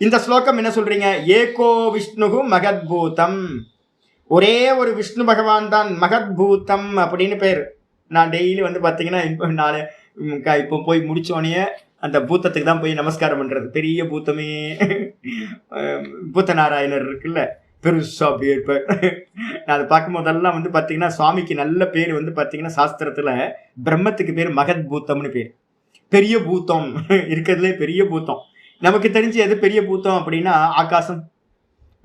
இந்த ஸ்லோகம் என்ன சொல்றீங்க? ஏகோ விஷ்ணுகு மகத்பூதம், ஒரே ஒரு விஷ்ணு பகவான் தான் மகத்பூதம் அப்படின்னு பேர். நான் டெய்லி வந்து பார்த்தீங்கன்னா இப்போ போய் முடிச்சோடனே அந்த பூத்தத்துக்கு தான் போய் நமஸ்காரம் பண்றது. பெரிய பூத்தமே பூத்த நாராயணர் இருக்குல்ல, பெருசா அப்படியே இருப்பார். நான் அதை பார்க்கும் போதெல்லாம் வந்து பார்த்தீங்கன்னா சுவாமிக்கு நல்ல பேர் வந்து பார்த்தீங்கன்னா சாஸ்திரத்துல பிரம்மத்துக்கு பேர் மகத்பூத்தம்னு பேர். பெரிய பூத்தம் இருக்கிறதுலே பெரிய பூத்தம். நமக்கு தெரிஞ்சு எது பெரிய பூத்தம் அப்படின்னா ஆகாசம்.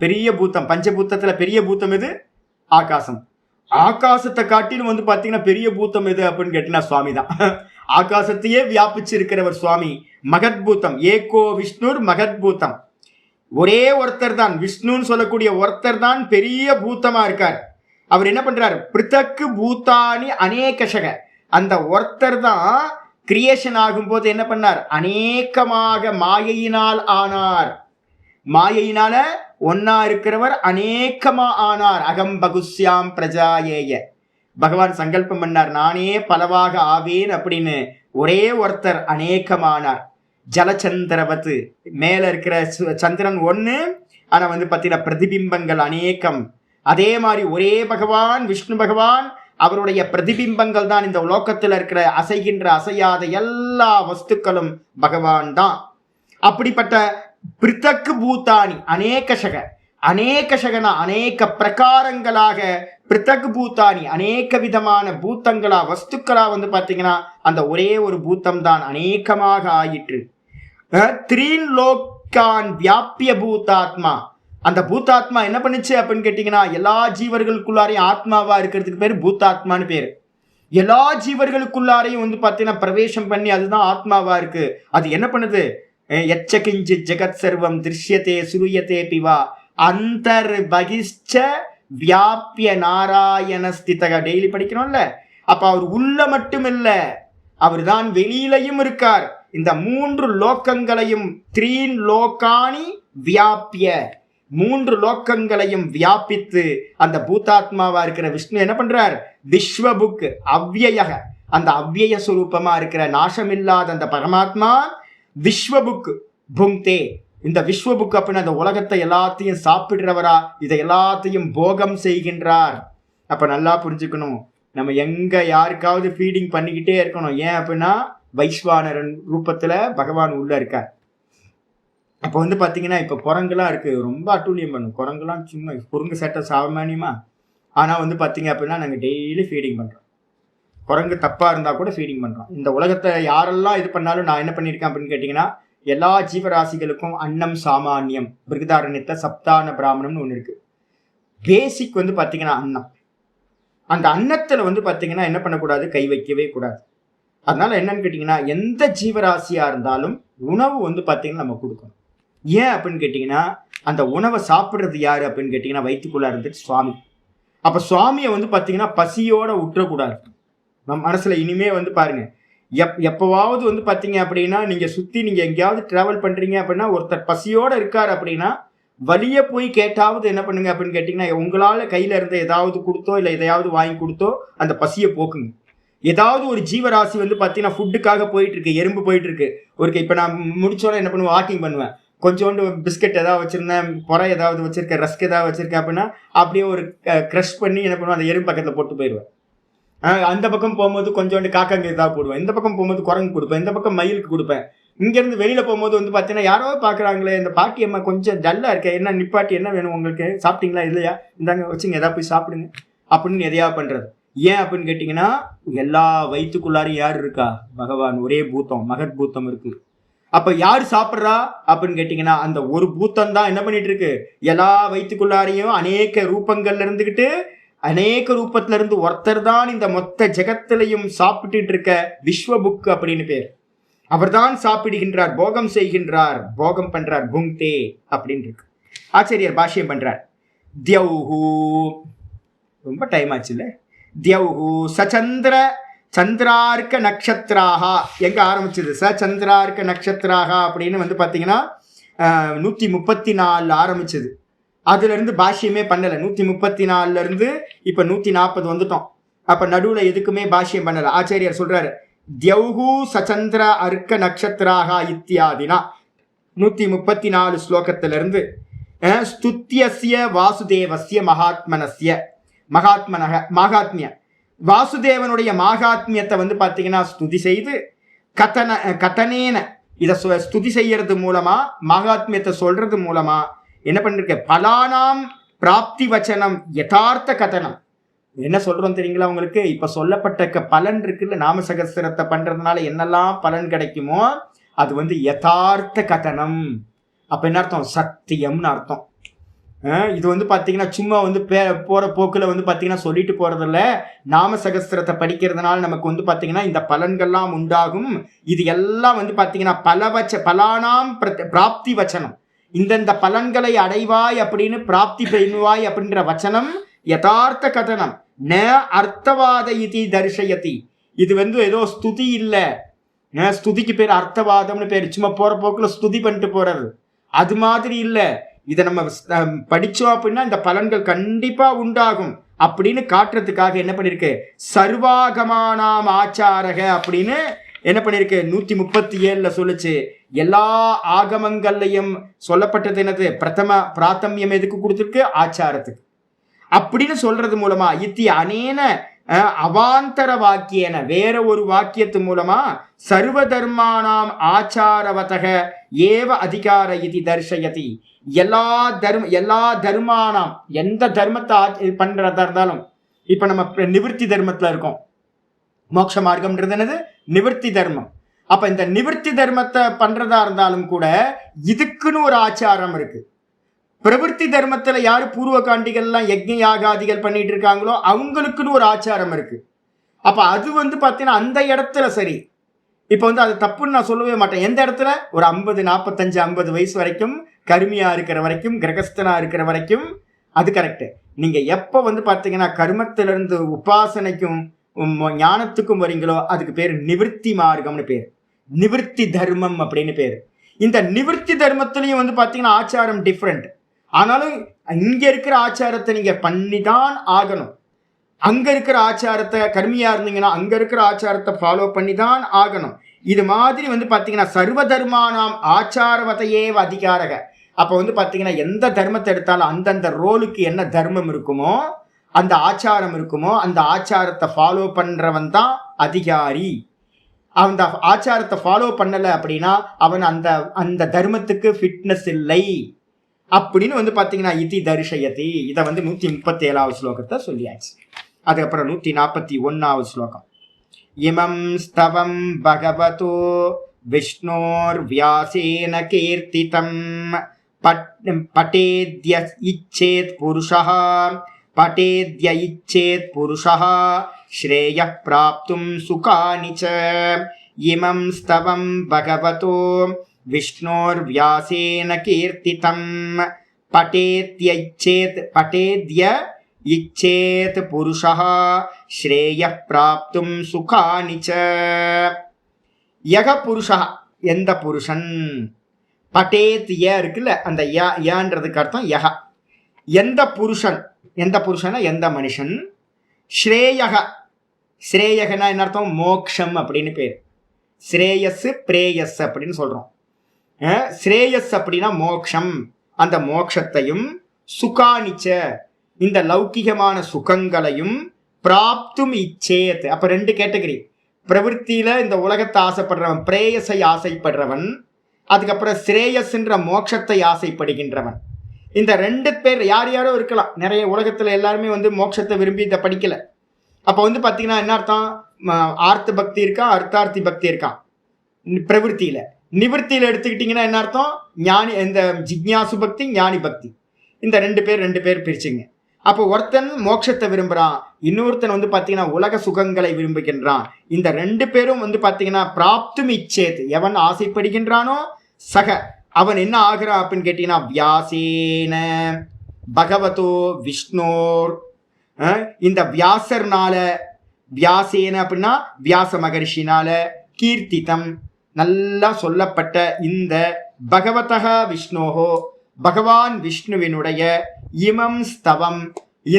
பெரிய பூத்தம் பஞ்சபூத்தத்துல பெரிய பூத்தம் எது? ஆகாசம். ஆகாசத்தை காட்டிலும் வந்து பாத்தீங்கன்னா பெரிய பூத்தம் எது அப்படின்னு கேட்டீங்கன்னா சுவாமி தான். ஆகாசத்தையே வியாபிச்சு இருக்கிறவர் சுவாமி. மகத்பூத்தம். ஏகோ விஷ்ணுர் மகத்பூதம், ஒரே ஒருத்தர் தான் விஷ்ணுன்னு சொல்லக்கூடிய ஒருத்தர் தான் பெரிய பூத்தமா இருக்கார். அவர் என்ன பண்றாரு? பிருத்தக்கு பூத்தானி அநேகஷக, அந்த ஒருத்தர் தான் கிரியேஷன் ஆகும் போது என்ன பண்ணார்? அநேகமாக மாயையினால் ஆனார். மாயையினால ஒன்னா இருக்கிறவர் அநேகமா ஆனார். அகம் பகுஸ்யாம் பிரஜாயேய, பகவான் சங்கல்பம் பண்ணார் நானே பலவாக ஆவேன் அப்படின்னு. ஒரே ஒருத்தர் அநேகமானார். ஜலச்சந்திரவத்து, மேல இருக்கிற சந்திரன் ஒண்ணு, ஆனா வந்து பார்த்தீங்கன்னா பிரதிபிம்பங்கள் அநேகம். அதே மாதிரி ஒரே பகவான் விஷ்ணு பகவான், அவருடைய பிரதிபிம்பங்கள் தான் இந்த உலோகத்தில் இருக்கிற அசைகின்ற அசையாத எல்லா வஸ்துக்களும் பகவான் தான். அப்படிப்பட்ட பிருத்தக்கு பூத்தானி அநேகஷக, அநேகஷகனா அநேக பிரகாரங்களாக, பிருத்தக்கு பூத்தானி அநேக விதமான பூத்தங்களா வஸ்துக்களா வந்து பார்த்தீங்கன்னா அந்த ஒரே ஒரு பூத்தம் தான் அநேகமாக ஆயிற்று. த்ரீன் லோக்கான் வியாபிய பூதாத்மா, அந்த பூத்தாத்மா என்ன பண்ணுச்சு அப்படின்னு கேட்டீங்கன்னா எல்லா ஜீவர்களுக்குள்ளாரையும் ஆத்மாவா இருக்கிறதுக்கு பேர் பூத்தாத்மான்னு பேரு. எல்லா ஜீவர்களுக்குள்ளாரையும் வந்து பார்த்தீங்கன்னா பிரவேசம் பண்ணி அதுதான் ஆத்மாவா இருக்கு. அது என்ன பண்ணுது? எச்சகிஞ்சி ஜெகத் சர்வம் திருஷ்யத்தே சுருயத்தே பிவா அந்தர் பகிஷ்ச வியாபிய நாராயண ஸ்திதக. டெய்லி படிக்கணும்ல. அப்ப அவர் உள்ள மட்டும் இல்ல, அவர் தான் வெளியிலையும் இருக்கார். இந்த 3 லோக்கங்களையும் த்ரீன் லோகானி வியாபிய, 3 லோக்கங்களையும் வியாபித்து அந்த பூதாத்மாவா இருக்கிற விஷ்ணு என்ன பண்றார்? விஸ்வபுக் அவ்யய, அந்த அவ்யய சுரூபமா இருக்கிற நாசமில்லாத அந்த பரமாத்மா விஸ்வபுக் புங்தே, இந்த விஸ்வபுக் அப்படின்னா அந்த உலகத்தை எல்லாத்தையும் சாப்பிடுறவரா, இதை எல்லாத்தையும் போகம் செய்கின்றார். அப்ப நல்லா புரிஞ்சுக்கணும், நம்ம எங்க யாருக்காவது ஃபீடிங் பண்ணிக்கிட்டே இருக்கணும். ஏன் அப்படின்னா வைஸ்வானரன் ரூபத்துல பகவான் உள்ள இருக்கார். அப்போ வந்து பாத்தீங்கன்னா இப்ப குரங்குலாம் இருக்கு, ரொம்ப அட்டூழியம் பண்ணும் குரங்குலாம், சும்மா குரங்கு சேட்டை சாமானியமா. ஆனா வந்து பாத்தீங்க அப்படின்னா நாங்க டெய்லி ஃபீடிங் பண்றோம். குரங்கு தப்பா இருந்தா கூட ஃபீடிங் பண்றோம். இந்த உலகத்தை யாரெல்லாம் இது பண்ணாலும் நான் என்ன பண்ணியிருக்கேன் அப்படின்னு கேட்டீங்கன்னா, எல்லா ஜீவராசிகளுக்கும் அன்னம் சாமானியம், பிருகதாரண்யத்தை சப்தான பிராமணம்னு ஒண்ணு இருக்கு. பேசிக் வந்து பாத்தீங்கன்னா அன்னம். அந்த அன்னத்துல வந்து பாத்தீங்கன்னா என்ன பண்ணக்கூடாது, கை வைக்கவே கூடாது. அதனால என்னன்னு கேட்டீங்கன்னா, எந்த ஜீவராசியா இருந்தாலும் உணவு வந்து பாத்தீங்கன்னா நம்ம கொடுக்கணும். ஏன் அப்படின்னு கேட்டீங்கன்னா, அந்த உணவை சாப்பிடுறது யாரு அப்படின்னு கேட்டீங்கன்னா வயிற்றுக்குள்ள இருந்துட்டு சுவாமி. அப்ப சுவாமியை வந்து பாத்தீங்கன்னா பசியோட விட்டுறக்கூடாது. நம்ம மனசுல இனிமே வந்து பாருங்க, எப்பவாவது வந்து பாத்தீங்க அப்படின்னா நீங்க சுத்தி நீங்க எங்கேயாவது டிராவல் பண்றீங்க அப்படின்னா ஒருத்தர் பசியோட இருக்காரு அப்படின்னா வலிய போய் கேட்டாவது என்ன பண்ணுங்க அப்படின்னு கேட்டீங்கன்னா, உங்களால கையில இருந்த ஏதாவது கொடுத்தோ இல்லை எதையாவது வாங்கி கொடுத்தோ அந்த பசியை போக்குங்க. ஏதாவது ஒரு ஜீவராசி வந்து பாத்தீங்கன்னா ஃபுட்டுக்காக போயிட்டு இருக்கு, எறும்பு போயிட்டு இருக்கு. இப்ப நான் முடிச்சோட என்ன பண்ணுவேன், வாக்கிங் பண்ணுவேன். கொஞ்சோண்டு பிஸ்கட் ஏதாவது வச்சிருந்தேன், பொறை ஏதாவது வச்சிருக்கேன், ரஸ்க் ஏதாவது வச்சிருக்கேன் அப்படின்னா அப்படியே ஒரு க்ரஷ் பண்ணி என்ன பண்ணுவேன், அந்த எறும்பு பக்கத்துல போட்டு போயிடுவேன். அந்த பக்கம் போகும்போது கொஞ்சோண்டு காக்காங்க ஏதாவது போடுவேன், இந்த பக்கம் போகும்போது குரங்கு கொடுப்பேன், இந்த பக்கம் மயிலுக்கு கொடுப்பேன். இங்க இருந்து வெளியில போகும்போது வந்து பாத்தீங்கன்னா யாரோ பாக்குறாங்களே, இந்த பாட்டி அம்மா கொஞ்சம் டல்லா இருக்க, என்ன நிப்பாட்டி என்ன வேணும் உங்களுக்கு, சாப்பிட்டீங்களா இல்லையா, இந்தாங்க வச்சுங்க ஏதாவது போய் சாப்பிடுங்க அப்படின்னு எதையாவது பண்றது. ஏன் அப்படின்னு கேட்டீங்கன்னா, எல்லா வயிற்றுக்குள்ளாரும் யார் இருக்கா, பகவான் ஒரே பூத்தம், மகத் பூத்தம் இருக்கு. அப்ப யாரு சாப்பிட்றா அப்படின்னு கேட்டீங்கன்னா, அந்த ஒரு பூத்தம் தான் என்ன பண்ணிட்டு இருக்கு, எல்லா வயிற்றுக்குள்ளாரையும் அநேக ரூபங்கள்ல இருந்துகிட்டு அநேக ரூபத்துல இருந்து ஒருத்தர் தான் இந்த மொத்த ஜெகத்திலையும் சாப்பிட்டு இருக்க விஸ்வபுக் அப்படின்னு பேர். அவர் தான் சாப்பிடுகின்றார், போகம் செய்கின்றார், போகம் பண்றார், புங்தே அப்படின்னு இருக்கு. ஆச்சரியர் பாஷ்யம் பண்றார். தியௌஹு, ரொம்ப டைம் ஆச்சுல்ல. தியௌஹு சச்சந்திர சந்திரார்க்க நக்ஷத்ராகா, எங்க ஆரம்பிச்சது, சந்திரார்க்க நக்ஷத்ராகா அப்படின்னு வந்து பாத்தீங்கன்னா 134 ஆரம்பிச்சது. அதுல இருந்து பாஷ்யமே பண்ணல. 134 இருந்து இப்ப 140 வந்துட்டோம். அப்ப நடுவுல எதுக்குமே பாஷ்யம் பண்ணல. ஆச்சாரியர் சொல்றாரு, தியௌஹு சச்சந்திர அர்க்க நக்ஷத்ராகா இத்தியாதினா 134 ஸ்லோகத்திலிருந்து ஸ்துத்யஸ்ய வாசுதேவஸ்ய மகாத்மனஸ்ய மகாத்மிய வாசுதேவனுடைய மகாத்மியத்தை வந்து பாத்தீங்கன்னா ஸ்துதி செய்து கதனேன இதை ஸ்துதி செய்யறது மூலமா, மகாத்மியத்தை சொல்றது மூலமா என்ன பண்ணிருக்க, பலானாம் பிராப்தி வச்சனம் யதார்த்த கதனம். என்ன சொல்றோம் தெரியுங்களா உங்களுக்கு, இப்ப சொல்லப்பட்ட பலன் இருக்குல்ல, நாம சகஸ்திரத்தை பண்றதுனால என்னெல்லாம் பலன் கிடைக்குமோ அது வந்து யதார்த்த கதனம். அப்ப என்ன அர்த்தம், சத்தியம்னு அர்த்தம். இது வந்து பாத்தீங்கன்னா சும்மா வந்து போற போக்குல வந்து பாத்தீங்கன்னா சொல்லிட்டு போறதில்ல. நாம சகஸ்திரத்தை படிக்கிறதுனால நமக்கு வந்து பாத்தீங்கன்னா இந்த பலன்கள்லாம் உண்டாகும். இது எல்லாம் வந்து பாத்தீங்கன்னா பலானாம் பிராப்தி வச்சனம், இந்தந்த பலன்களை அடைவாய் அப்படின்னு பிராப்தி பெறுவாய் அப்படின்ற வச்சனம் யதார்த்த கதனம். ந அர்த்தவாத இதி தர்ஷயதி. இது வந்து ஏதோ ஸ்துதி இல்ல, ஸ்துதிக்கு பேர் அர்த்தவாதம்னு பேர், சும்மா போற போக்குல ஸ்துதி பண்ணிட்டு போறது அது மாதிரி இல்ல. இதை நம்ம படிச்சோம் அப்படின்னா இந்த பலன்கள் கண்டிப்பா உண்டாகும் அப்படின்னு காட்டுறதுக்காக என்ன பண்ணிருக்கு, சர்வாகமானாம் ஆச்சாரக அப்படின்னு என்ன பண்ணிருக்கு 137ல சொல்லுச்சு. எல்லா ஆகமங்கள்லையும் சொல்லப்பட்டது என்னது, பிராத்தமியம் எதுக்கு கொடுத்துருக்கு, ஆச்சாரத்துக்கு. அப்படின்னு சொல்றது மூலமா இத்தி அனேன அவாந்தர வாக்கியன, வேற ஒரு வாக்கியத்து மூலமா சர்வ தர்மானாம் ஆச்சாரவதக ஏவ அதிகார இதி தர்ஷயதி. எல்லா தர்மானாம், எந்த தர்மத்தை பண்றதா இருந்தாலும், இப்ப நம்ம நிவர்த்தி தர்மத்துல இருக்கோம், மோட்ச மார்க்கம்ன்றது என்னது, நிவர்த்தி தர்மம். அப்ப இந்த நிவர்த்தி தர்மத்தை பண்றதா இருந்தாலும் கூட இதுக்குன்னு ஒரு ஆச்சாரம் இருக்கு. பிரவருத்தி தர்மத்துல யாரு பூர்வ காண்டிகள்லாம் யஜ்ஞ யாகாதிகள் பண்ணிட்டு இருக்காங்களோ அவங்களுக்குன்னு ஒரு ஆச்சாரம் இருக்கு. அப்ப அது வந்து பாத்தீங்கன்னா அந்த இடத்துல சரி. இப்ப வந்து அது தப்புன்னு நான் சொல்லவே மாட்டேன். எந்த இடத்துல ஒரு 50 45 50 வயசு வரைக்கும் கருமியா இருக்கிற வரைக்கும், கிரகஸ்தனா இருக்கிற வரைக்கும் அது கரெக்ட். நீங்க எப்ப வந்து பாத்தீங்கன்னா கர்மத்திலிருந்து உபாசனைக்கும் ஞானத்துக்கும் வரீங்களோ அதுக்கு பேர் நிவர்த்தி மார்க்கம்னு பேர், நிவர்த்தி தர்மம் அப்படின்னு பேரு. இந்த நிவர்த்தி தர்மத்திலையும் வந்து பாத்தீங்கன்னா ஆச்சாரம் டிஃப்ரெண்ட். ஆனாலும் இங்க இருக்கிற ஆச்சாரத்தை நீங்க பண்ணிதான் ஆகணும். அங்க இருக்கிற ஆச்சாரத்தை, கர்மியா இருந்தீங்கன்னா அங்க இருக்கிற ஆச்சாரத்தை ஃபாலோ பண்ணிதான் ஆகணும். இது மாதிரி வந்து பார்த்தீங்கன்னா சர்வ தர்மானாம் ஆச்சாரவதையேவ அதிகாரக. அப்போ வந்து பார்த்தீங்கன்னா எந்த தர்மத்தை எடுத்தாலும் அந்தந்த ரோலுக்கு என்ன தர்மம் இருக்குமோ, அந்த ஆச்சாரம் இருக்குமோ, அந்த ஆச்சாரத்தை ஃபாலோ பண்ணுறவன் தான் அதிகாரி. அந்த ஆச்சாரத்தை ஃபாலோ பண்ணலை அப்படின்னா அவன் அந்த அந்த தர்மத்துக்கு ஃபிட்னஸ் இல்லை அப்படின்னு வந்து பார்த்தீங்கன்னா இதி தரிசயதி. இதை வந்து 137வது ஸ்லோகத்தை சொல்லியாச்சு. அதுக்கப்புறம் 141வது ஸ்லோகம். இமம் ஸ்தவம் பகவதோ விஷ்ணோர் வியாசேன கீர்த்திதம் பட்டேத்ய இச்சேத் புருஷः பட்டேத்ய இச்சேத் புருஷः ஸ்ரேயः பிராப்தும் சுகானி ச. இமம் ஸ்தவம் பகவதோ விஷ்ணோர் வியாசேன கீர்த்திதம் பட்டேத்ய இச்சேத் புருஷः ஸ்ரேயः பிராப்தும் சுகானி ச. யக புருஷா, எந்த புருஷன், பட்டேத் இருக்குல்ல, அந்த ஏன்றதுக்கு அர்த்தம் யக. எந்த புருஷன், எந்த புருஷனா எந்த மனுஷன். ஸ்ரேயக, ஸ்ரேயகனா என்ன அர்த்தம், மோக்ஷம் அப்படின்னு பேர். ஸ்ரேயஸ் பிரேயஸ் அப்படின்னு சொல்றோம். ஸ்ரேயஸ் அப்படின்னா மோக்ஷம், அந்த மோக்ஷத்தையும், சுகானிச்ச இந்த லௌகிகமான சுகங்களையும், பிராப்தும் இச்சேத். அப்ப 2 கேட்டகரி. பிரவருத்தியில இந்த உலகத்தை ஆசைப்படுறவன், பிரேயஸை ஆசைப்படுறவன், அதுக்கப்புறம் ஸ்ரேயஸ்ன்ற மோட்சத்தை ஆசைப்படுகின்றவன். இந்த 2 பேர் யார் யாரோ இருக்கலாம். நிறைய உலகத்துல எல்லாருமே வந்து மோட்சத்தை விரும்பி இதை படிக்கல. அப்போ வந்து பார்த்தீங்கன்னா என்ன அர்த்தம், ஆர்த்த பக்தி இருக்கா, அர்த்தார்த்தி பக்தி இருக்கான் பிரவருத்தியில. நிவர்த்தியில எடுத்துக்கிட்டீங்கன்னா என்ன அர்த்தம், ஞானி, இந்த ஜிக்ஞாசு பக்தி, ஞானி பக்தி. இந்த 2 பேர் பிரிச்சுங்க. அப்போ ஒருத்தன் மோட்சத்தை விரும்புகிறான், இன்னொருத்தன் வந்து பார்த்தீங்கன்னா உலக சுகங்களை விரும்புகின்றான். இந்த 2 பேரும் வந்து பார்த்தீங்கன்னா பிராப்தும் இச்சேத், எவன் ஆசைப்படுகின்றானோ சக அவன் என்ன ஆகிறான் அப்படின்னு கேட்டீங்கன்னா வியாசேன பகவதோ விஷ்ணோர். இந்த வியாசர்னால, வியாசேன அப்படின்னா வியாச மகரிஷினால, கீர்த்திதம் நல்லா சொல்லப்பட்ட இந்த பகவதः விஷ்ணோஹோ பகவான் விஷ்ணுவினுடைய இமம் ஸ்தவம்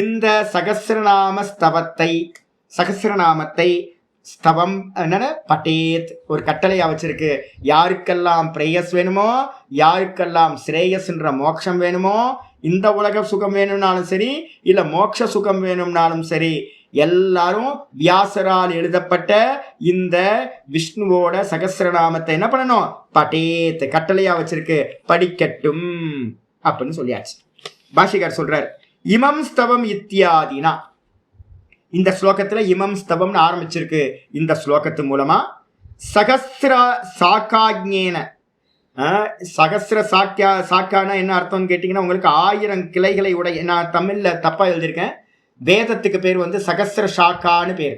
இந்த சகஸ்ரநாம ஸ்தவத்தை, சகஸ்ரநாமத்தை ஸ்தவம் என்னன்னு பட்டேத் ஒரு கட்டளையா வச்சிருக்கு. யாருக்கெல்லாம் பிரேயஸ் வேணுமோ, யாருக்கெல்லாம் ஸ்ரேயஸ்ன்ற மோட்சம் வேணுமோ, இந்த உலக சுகம் வேணும்னாலும் சரி, இல்ல மோட்ச சுகம் வேணும்னாலும் சரி, எல்லாரும் வியாசரால் எழுதப்பட்ட இந்த விஷ்ணுவோட சகஸ்ரநாமத்தை என்ன பண்ணணும், பட்டேத் கட்டளையா வச்சிருக்கு, படிக்கட்டும் அப்படின்னு சொல்லியாச்சு. பாஷிகார் சொல்றார் இமம் ஸ்தவம் இத்தியாதினா. இந்த ஸ்லோகத்துல இமம் ஸ்தவம்னு ஆரம்பிச்சிருக்கு. இந்த ஸ்லோகத்து மூலமா சகஸ்ர சாக்காஜ்ஞேன, சகஸ்ர சாக்கானா என்ன அர்த்தம்னு கேட்டீங்கன்னா உங்களுக்கு 1000 கிளைகளை உடைய, நான் தமிழ்ல தப்பா எழுதியிருக்கேன், வேதத்துக்கு பேர் வந்து சகஸ்ர சாக்கான்னு பேர்.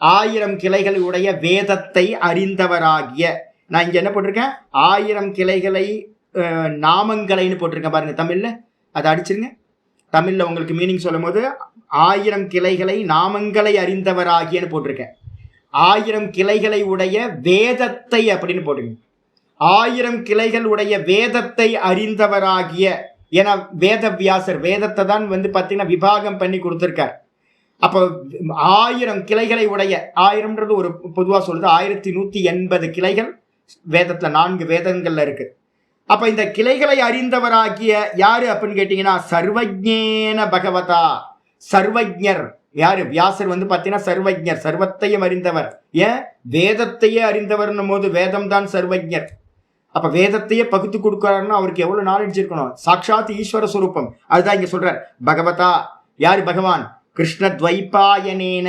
1000 கிளைகள் உடைய வேதத்தை அறிந்தவராகிய. நான் இங்க என்ன போட்டிருக்கேன், 1000 கிளைகளை நாமங்களைன்னு போட்டிருக்கேன் பாருங்க தமிழ்ல, அதை அடிச்சிருங்க. தமிழ்ல உங்களுக்கு மீனிங் சொல்லும் போது 1000 கிளைகளை நாமங்களை அறிந்தவராகியன்னு போட்டிருக்கேன். 1000 கிளைகளை உடைய வேதத்தை அப்படின்னு போட்டுங்க. 1000 கிளைகள் உடைய வேதத்தை அறிந்தவராகிய. ஏன்னா வேத வியாசர் வேதத்தை தான் வந்து பார்த்தீங்கன்னா விபாகம் பண்ணி கொடுத்துருக்கார். அப்போ 1000 கிளைகளை உடைய, 1000ன்றது ஒரு பொதுவாக சொல்லுது, 1180 கிளைகள் வேதத்தில் 4 வேதங்கள்ல இருக்கு. அப்ப இந்த கிளைகளை அறிந்தவராகிய யாரு அப்படின்னு கேட்டீங்கன்னா சர்வஜ்ஞேன பகவதா. சர்வஜர் யாரு, வியாசர் வந்து பார்த்தீங்கன்னா சர்வஜர், சர்வத்தையும் அறிந்தவர். ஏன், வேதத்தையே அறிந்தவர்னும் போது வேதம் தான் சர்வஜர். அப்ப வேதத்தையே பகுத்து கொடுக்கிறாருன்னா அவருக்கு எவ்வளவு நாலேஜ் இருக்கணும். சாட்சாத் ஈஸ்வர சுரூபம். அதுதான் இங்க சொல்றார் பகவதா. யாரு, பகவான். கிருஷ்ணத்வைபாயனேன,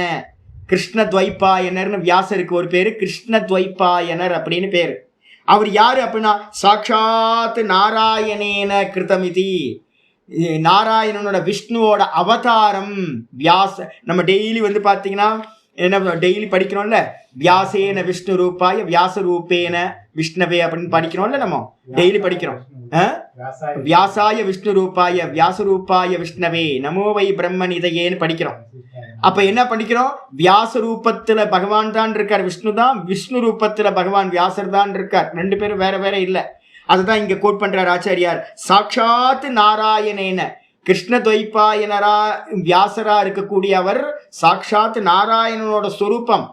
கிருஷ்ணத்வைபாயனர்னு வியாசருக்கு ஒரு பேரு, கிருஷ்ணத்வைபாயனர் அப்படின்னு பேரு. அவர் யாரு அப்படின்னா சாட்சாத் நாராயணேன கிருதமிதி, நாராயணனோட விஷ்ணுவோட அவதாரம் வியாச. நம்ம டெய்லி வந்து பார்த்தீங்கன்னா என்ன டெய்லி படிக்கிறோம்ல, வியாசேன விஷ்ணு ரூபாய வியாச ரூபேன விஷ்ணவே அப்படின்னு படிக்கிறோம்ல, நம்ம டெய்லி படிக்கிறோம். வியாசாய விஷ்ணு ரூபாய வியாச ரூபாய விஷ்ணவே நமோ வை பிரம்மன் இதையேன்னு படிக்கிறோம். அப்ப என்ன படிக்கிறோம், வியாச ரூபத்துல பகவான் தான் இருக்கார், விஷ்ணு தான், விஷ்ணு ரூபத்துல பகவான் வியாசர் தான் இருக்கார். 2 பேரும் வேற வேற இல்லை. அதுதான் இங்க கோட் பண்றார் ஆச்சாரியார். சாட்சாத் நாராயணேன, கிருஷ்ண துவைபாயனரா வியாசரா இருக்கக்கூடிய அவர் சாட்சாத் நாராயணனோட ஸ்வரூபம்.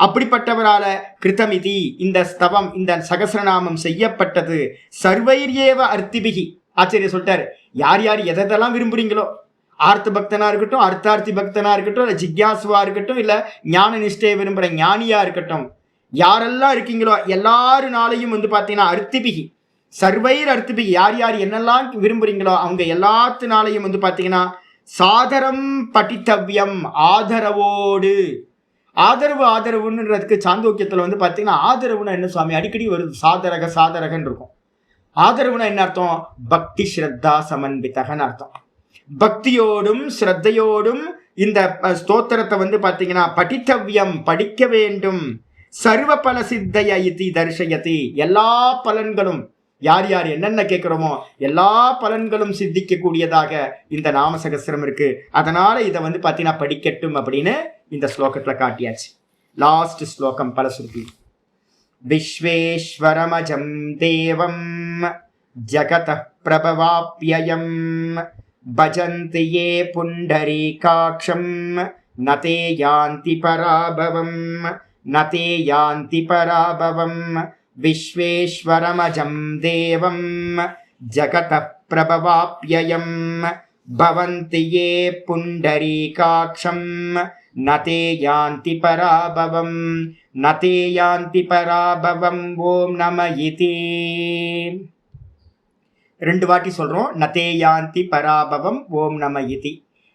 அப்படிப்பட்டவரால கிருதமிதி இந்த ஸ்தவம் இந்த சகசிரநாமம் செய்யப்பட்டது. சர்வைரியேவ அர்த்திபிகி. ஆச்சரிய சொல்லிட்டாரு, யார் யார் எதெல்லாம் விரும்புறீங்களோ, ஆர்த்த பக்தனா இருக்கட்டும், அர்த்தார்த்தி பக்தனா இருக்கட்டும், இல்ல ஜிக்யாசுவா இருக்கட்டும், இல்ல ஞான நிஷ்டையை விரும்புற ஞானியா இருக்கட்டும், யாரெல்லாம் இருக்கீங்களோ எல்லாருனாலையும் வந்து பாத்தீங்கன்னா அர்த்திபிகி சர்வைர் அர்த்திபிகி, யார் யார் என்னெல்லாம் விரும்புறீங்களோ அவங்க எல்லாத்தினாலையும் வந்து பாத்தீங்கன்னா சாதரம் படித்தவ்யம், ஆதரவோடு. ஆதரவுன்றதுக்கு சாந்தோக்கியத்துல வந்து பாத்தீங்கன்னா ஆதரவுனா என்ன சுவாமி அடிக்கடி வருது, சாதரகன்னு இருக்கும். ஆதரவுனா என்ன அர்த்தம்? பக்தி ஸ்ரத்தா சமன்விதகன்னு அர்த்தம். பக்தியோடும் ஸ்ரத்தையோடும் இந்த ஸ்தோத்திரத்தை வந்து பாத்தீங்கன்னா படித்தவ்யம், படிக்க வேண்டும். சர்வ பல சித்தைய இதி தர்ஷயதி, எல்லா பலன்களும் யார் யார் என்னென்ன கேட்கிறோமோ எல்லா பலன்களும் சித்திக்க கூடியதாக இந்த நாமசகஸ்திரம் இருக்கு. அதனால இதை வந்து பாத்தீங்கன்னா படிக்கட்டும் அப்படின்னு இந்த ஸ்லோகத்துல காட்டியாச்சு. லாஸ்ட் ஸ்லோகம் பலசுருதி. விஸ்வேஸ்வரமஜம் தேவம் ஜகதः பிரபவாப்யயம் பஜந்தி யே புண்டரீகாக்ஷம் நதே யாந்தி பராபவம் நதே யாந்தி பராபவம். விஸ்வேஸ்வரமஜம் தேவம் ஜகதः பிரபவாப்யயம் பவந்தி யே புண்டரீகாக்ஷம் நதே யாந்தி பராபவம் நதே யாந்தி பராபவம். ஓம் நம இதி. ரெண்டு வாட்டி சொல்றோம். நதே யாந்தி பராபவம் ஓம் நம இதி.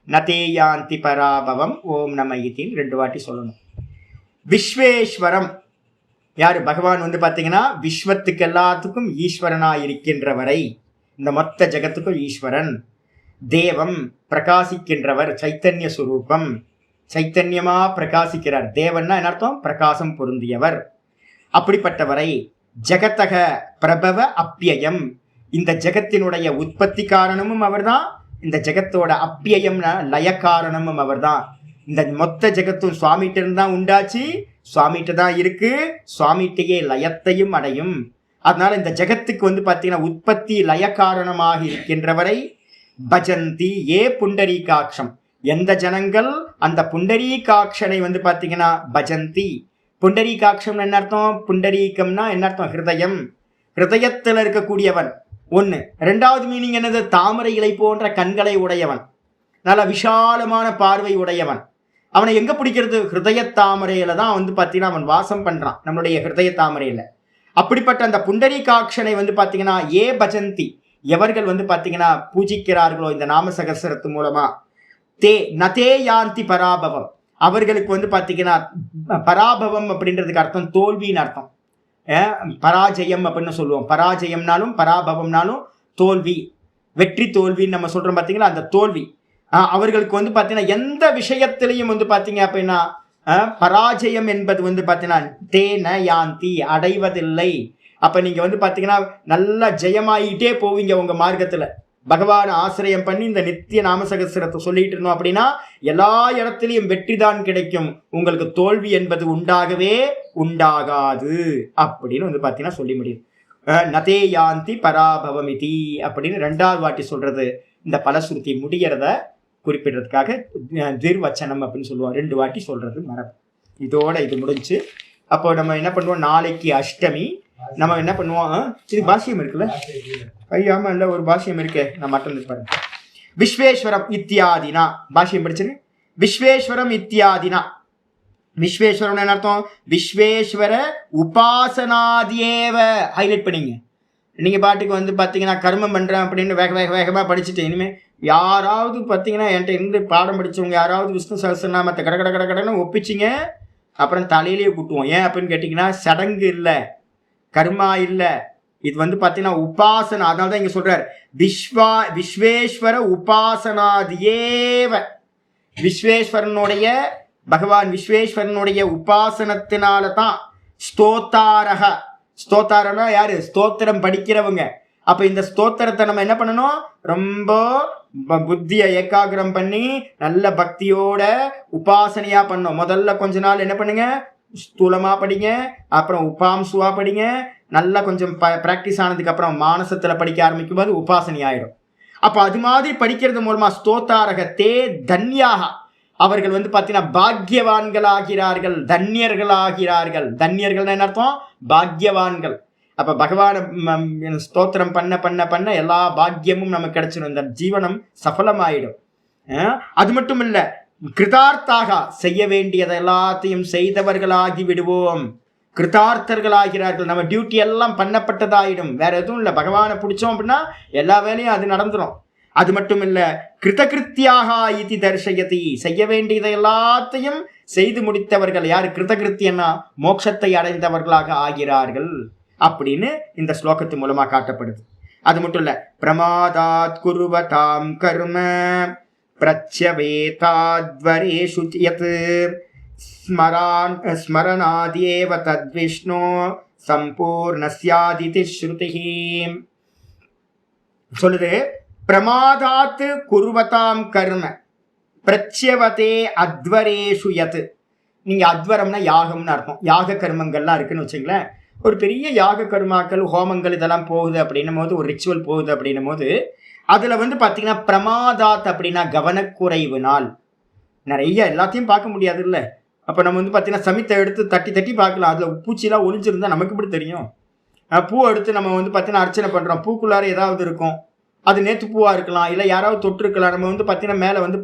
நதே யாந்தி பராபவம் ஓம் நம இதின்னு ரெண்டு வாட்டி சொல்லணும். விஸ்வேஸ்வரம் யாரு? பகவான் வந்து பாத்தீங்கன்னா விஸ்வத்துக்கு எல்லாத்துக்கும் ஈஸ்வரனா இருக்கின்றவரை, இந்த மொத்த ஜகத்துக்கும் ஈஸ்வரன். தேவம் பிரகாசிக்கின்றவர், சைத்தன்ய சுரூபம், சைத்தன்யமா பிரகாசிக்கிறார். தேவன்னா என்ன அர்த்தம்? பிரகாசம் பொருந்தியவர். அப்படிப்பட்டவரை ஜகத்தக பிரபவ அப்பியம், இந்த ஜகத்தினுடைய உற்பத்தி காரணமும் அவர்தான், இந்த ஜகத்தோட அப்பியம்னா லய காரணமும் அவர்தான். இந்த மொத்த ஜகத்தும் சுவாமிகிட்ட இருந்தா உண்டாச்சு, சுவாமிகிட்ட தான் இருக்கு, சுவாமிகிட்டயே லயத்தையும் அடையும். அதனால இந்த ஜகத்துக்கு வந்து பாத்தீங்கன்னா உற்பத்தி லய காரணமாக இருக்கின்றவரை பஜந்தி ஏ புண்டரீகாட்சம், எந்த ஜனங்கள் அந்த புண்டரீகாட்சனை வந்து பாத்தீங்கன்னா பஜந்தி. புண்டரீகாட்சம் என்ன அர்த்தம்? புண்டரீகம்னா என்ன அர்த்தம்? ஹிருதயம், ஹிருதயத்தில் இருக்கக்கூடியவன் ஒண்ணு. ரெண்டாவது மீனிங் என்னது? தாமரை இலை போன்ற கண்களை உடையவன், நல்ல விஷாலமான பார்வை உடையவன். அவனை எங்க பிடிக்கிறது? ஹிருதய தாமரையில தான் வந்து பாத்தீங்கன்னா அவன் வாசம் பண்றான், நம்மளுடைய ஹிருதய தாமரையில. அப்படிப்பட்ட அந்த புண்டரீகாட்சனை வந்து பாத்தீங்கன்னா ஏ பஜந்தி, எவர்கள் வந்து பாத்தீங்கன்னா பூஜிக்கிறார்களோ இந்த நாம சகஸ்ரத்து மூலமா, தே நதே யாந்தி பராபவம், அவர்களுக்கு வந்து பாத்தீங்கன்னா பராபவம் அப்படின்றதுக்கு அர்த்தம் தோல்வின்னு அர்த்தம். பராஜயம் அப்படின்னு சொல்லுவோம். பராஜயம்னாலும் பராபவம்னாலும் தோல்வி, வெற்றி தோல்வின்னு நம்ம சொல்றோம் பாத்தீங்களா, அந்த தோல்வி. அவர்களுக்கு வந்து பாத்தீங்கன்னா எந்த விஷயத்திலையும் வந்து பாத்தீங்க அப்படின்னா பராஜயம் என்பது வந்து பாத்தீங்கன்னா தே ந யாந்தி, அடைவதில்லை. அப்ப நீங்க வந்து பாத்தீங்கன்னா நல்லா ஜெயமாயிட்டே போவீங்க உங்க மார்க்கத்துல. பகவான் ஆசிரியம் பண்ணி இந்த நித்திய நாமசகஸ்திரத்தை சொல்லிட்டு இருந்தோம் அப்படின்னா எல்லா இடத்திலையும் வெற்றி தான் கிடைக்கும், உங்களுக்கு தோல்வி என்பது உண்டாகவே உண்டாகாது அப்படின்னு வந்து பாத்தீங்கன்னா சொல்லி முடியும். நதே யாந்தி பராபவமிதி அப்படின்னு ரெண்டாவது வாட்டி சொல்றது இந்த பலஸ்ருதி முடிகிறத குறிப்பிடுறதுக்காக திர்வச்சனம் அப்படின்னு சொல்லுவோம். ரெண்டு வாட்டி சொல்றது மரபு. இதோட இது முடிஞ்சு. அப்போ நம்ம என்ன பண்ணுவோம், நாளைக்கு அஷ்டமி. நம்ம என்ன பண்ணுவோம், இது பாஷ்யம் இருக்குல்ல, ஐயாம இல்ல ஒரு பாஷ்யம் இருக்கே, நான் மட்டும் பாருங்க. விஸ்வேஸ்வரம் இத்தியாதினா, பாஷ்யம் படிச்சிரு. விஸ்வேஸ்வரம் இத்தியாதினா, விஸ்வேஸ்வரம் என்ன அர்த்தம்? விஸ்வேஸ்வர உபாசனாதியேவ. ஹைலைட் பண்ணிங்க. நீங்க பாட்டுக்கு வந்து பாத்தீங்கன்னா கர்மம் பண்றேன் அப்படின்னு வேகமா படிச்சுட்டு, இனிமே யாராவது பாத்தீங்கன்னா என்கிட்ட இருந்து பாடம் படிச்சவங்க யாராவது விஷ்ணு சகஸ்ரநாமத்தை கடன்னு ஒப்பிச்சிங்க, அப்புறம் தலையிலேயே கூட்டுவோம். ஏன் அப்படின்னு கேட்டீங்கன்னா சடங்கு இல்ல, கர்மா இல்ல, இது வந்து பாத்தீங்கன்னா உபாசனா. அதனால தான் இங்க சொல்றாரு விஸ்வேஸ்வர உபாசனாதியேவ. விஸ்வேஸ்வரனுடைய, பகவான் விஸ்வேஸ்வரனுடைய உபாசனத்தினால தான் ஸ்தோத்தாரக. ஸ்தோத்தாரனா யாரு? ஸ்தோத்திரம் படிக்கிறவங்க. அப்ப இந்த ஸ்தோத்திரத்தை நம்ம என்ன பண்ணணும், ரொம்ப புத்தியை ஏகாகிரம் பண்ணி நல்ல பக்தியோட உபாசனையா பண்ணோம். முதல்ல கொஞ்ச நாள் என்ன பண்ணுங்க, ஸ்தூலமா படிங்க, அப்புறம் உபாம்சுவா படிங்க. நல்லா கொஞ்சம் பிராக்டிஸ் ஆனதுக்கு அப்புறம் மானசத்துல படிக்க ஆரம்பிக்கும் போது உபாசனை ஆயிடும். அப்ப அது மாதிரி படிக்கிறது மூலமா ஸ்தோத்தாரக தே தன்யாக, அவர்கள் வந்து பார்த்தீங்கன்னா பாக்கியவான்கள் ஆகிறார்கள், தன்யர்கள் ஆகிறார்கள். தன்யர்கள் என்ன அர்த்தம்? பாக்கியவான்கள். அப்ப பகவான ஸ்தோத்திரம் பண்ண பண்ண பண்ண எல்லா பாக்கியமும் நமக்கு கிடைச்சிடும், இந்த ஜீவனம் சஃலமாயிடும். அது மட்டும் இல்ல, கிருதார்த்தாக செய்ய வேண்டியதை எல்லாத்தையும் செய்தவர்களாகி விடுவோம், கிருதார்த்தர்களாகிறார்கள். நம்ம டியூட்டி எல்லாம் பண்ணப்பட்டதாயிடும், வேற எதுவும் இல்லை. பகவானை பிடிச்சோம் அப்படின்னா எல்லா வேலையும் அது நடந்துடும். அது மட்டும் இல்ல, கிருதகிருத்தியாக இதி தர்ஷயதி, செய்ய வேண்டியதை எல்லாத்தையும் செய்து முடித்தவர்கள் யார்? கிருதகிருத்தியன்னா மோட்சத்தை அடைந்தவர்களாக ஆகிறார்கள் அப்படின்னு இந்த ஸ்லோகத்து மூலமா காட்டப்படுது. அது மட்டும் இல்ல, பிரமாதாத் குருவதாம் கர்ம பிரத்யவேதாத்வரேஷு யத் ஸ்மரணாத்யேவ தத்விஷ்ணோ சம்பூர்ணஸ்யாதிதி ஸ்ருதிஹி சொல்லுது. பிரமாதாத் குருவதாம் கர்ம பிரத்யவதே அத்வரேஷு யத். நீங்க அத்வரம்னா யாகம்னு அர்த்தம். யாக கர்மங்கள்லாம் இருக்குன்னு வச்சுங்களேன். ஒரு பெரிய யாக கர்மாக்கள், ஹோமங்கள் இதெல்லாம் போகுது அப்படின்னும் போது, ஒரு ரிச்சுவல் போகுது அப்படின்னும் போது, அதுல வந்து பாத்தீங்கன்னா பிரமாதாத் அப்படின்னா கவனக்குறைவுனால் நிறைய எல்லாத்தையும் பார்க்க முடியாது இல்ல. அப்ப நம்ம வந்து பாத்தீங்கன்னா சமித்தை எடுத்து தட்டி தட்டி பார்க்கலாம், அதுல பூச்சிலாம் ஒளிஞ்சிருந்தா நமக்கு இப்படி தெரியும். பூ எடுத்து நம்ம வந்து பாத்தீங்கன்னா அர்ச்சனை பண்றோம், பூக்குள்ளார ஏதாவது இருக்கும், அது நேற்று பூவா இருக்கலாம், இல்லை யாராவது தொற்றுருக்கலாம். நம்ம வந்து பார்த்தீங்கன்னா மேலே வந்து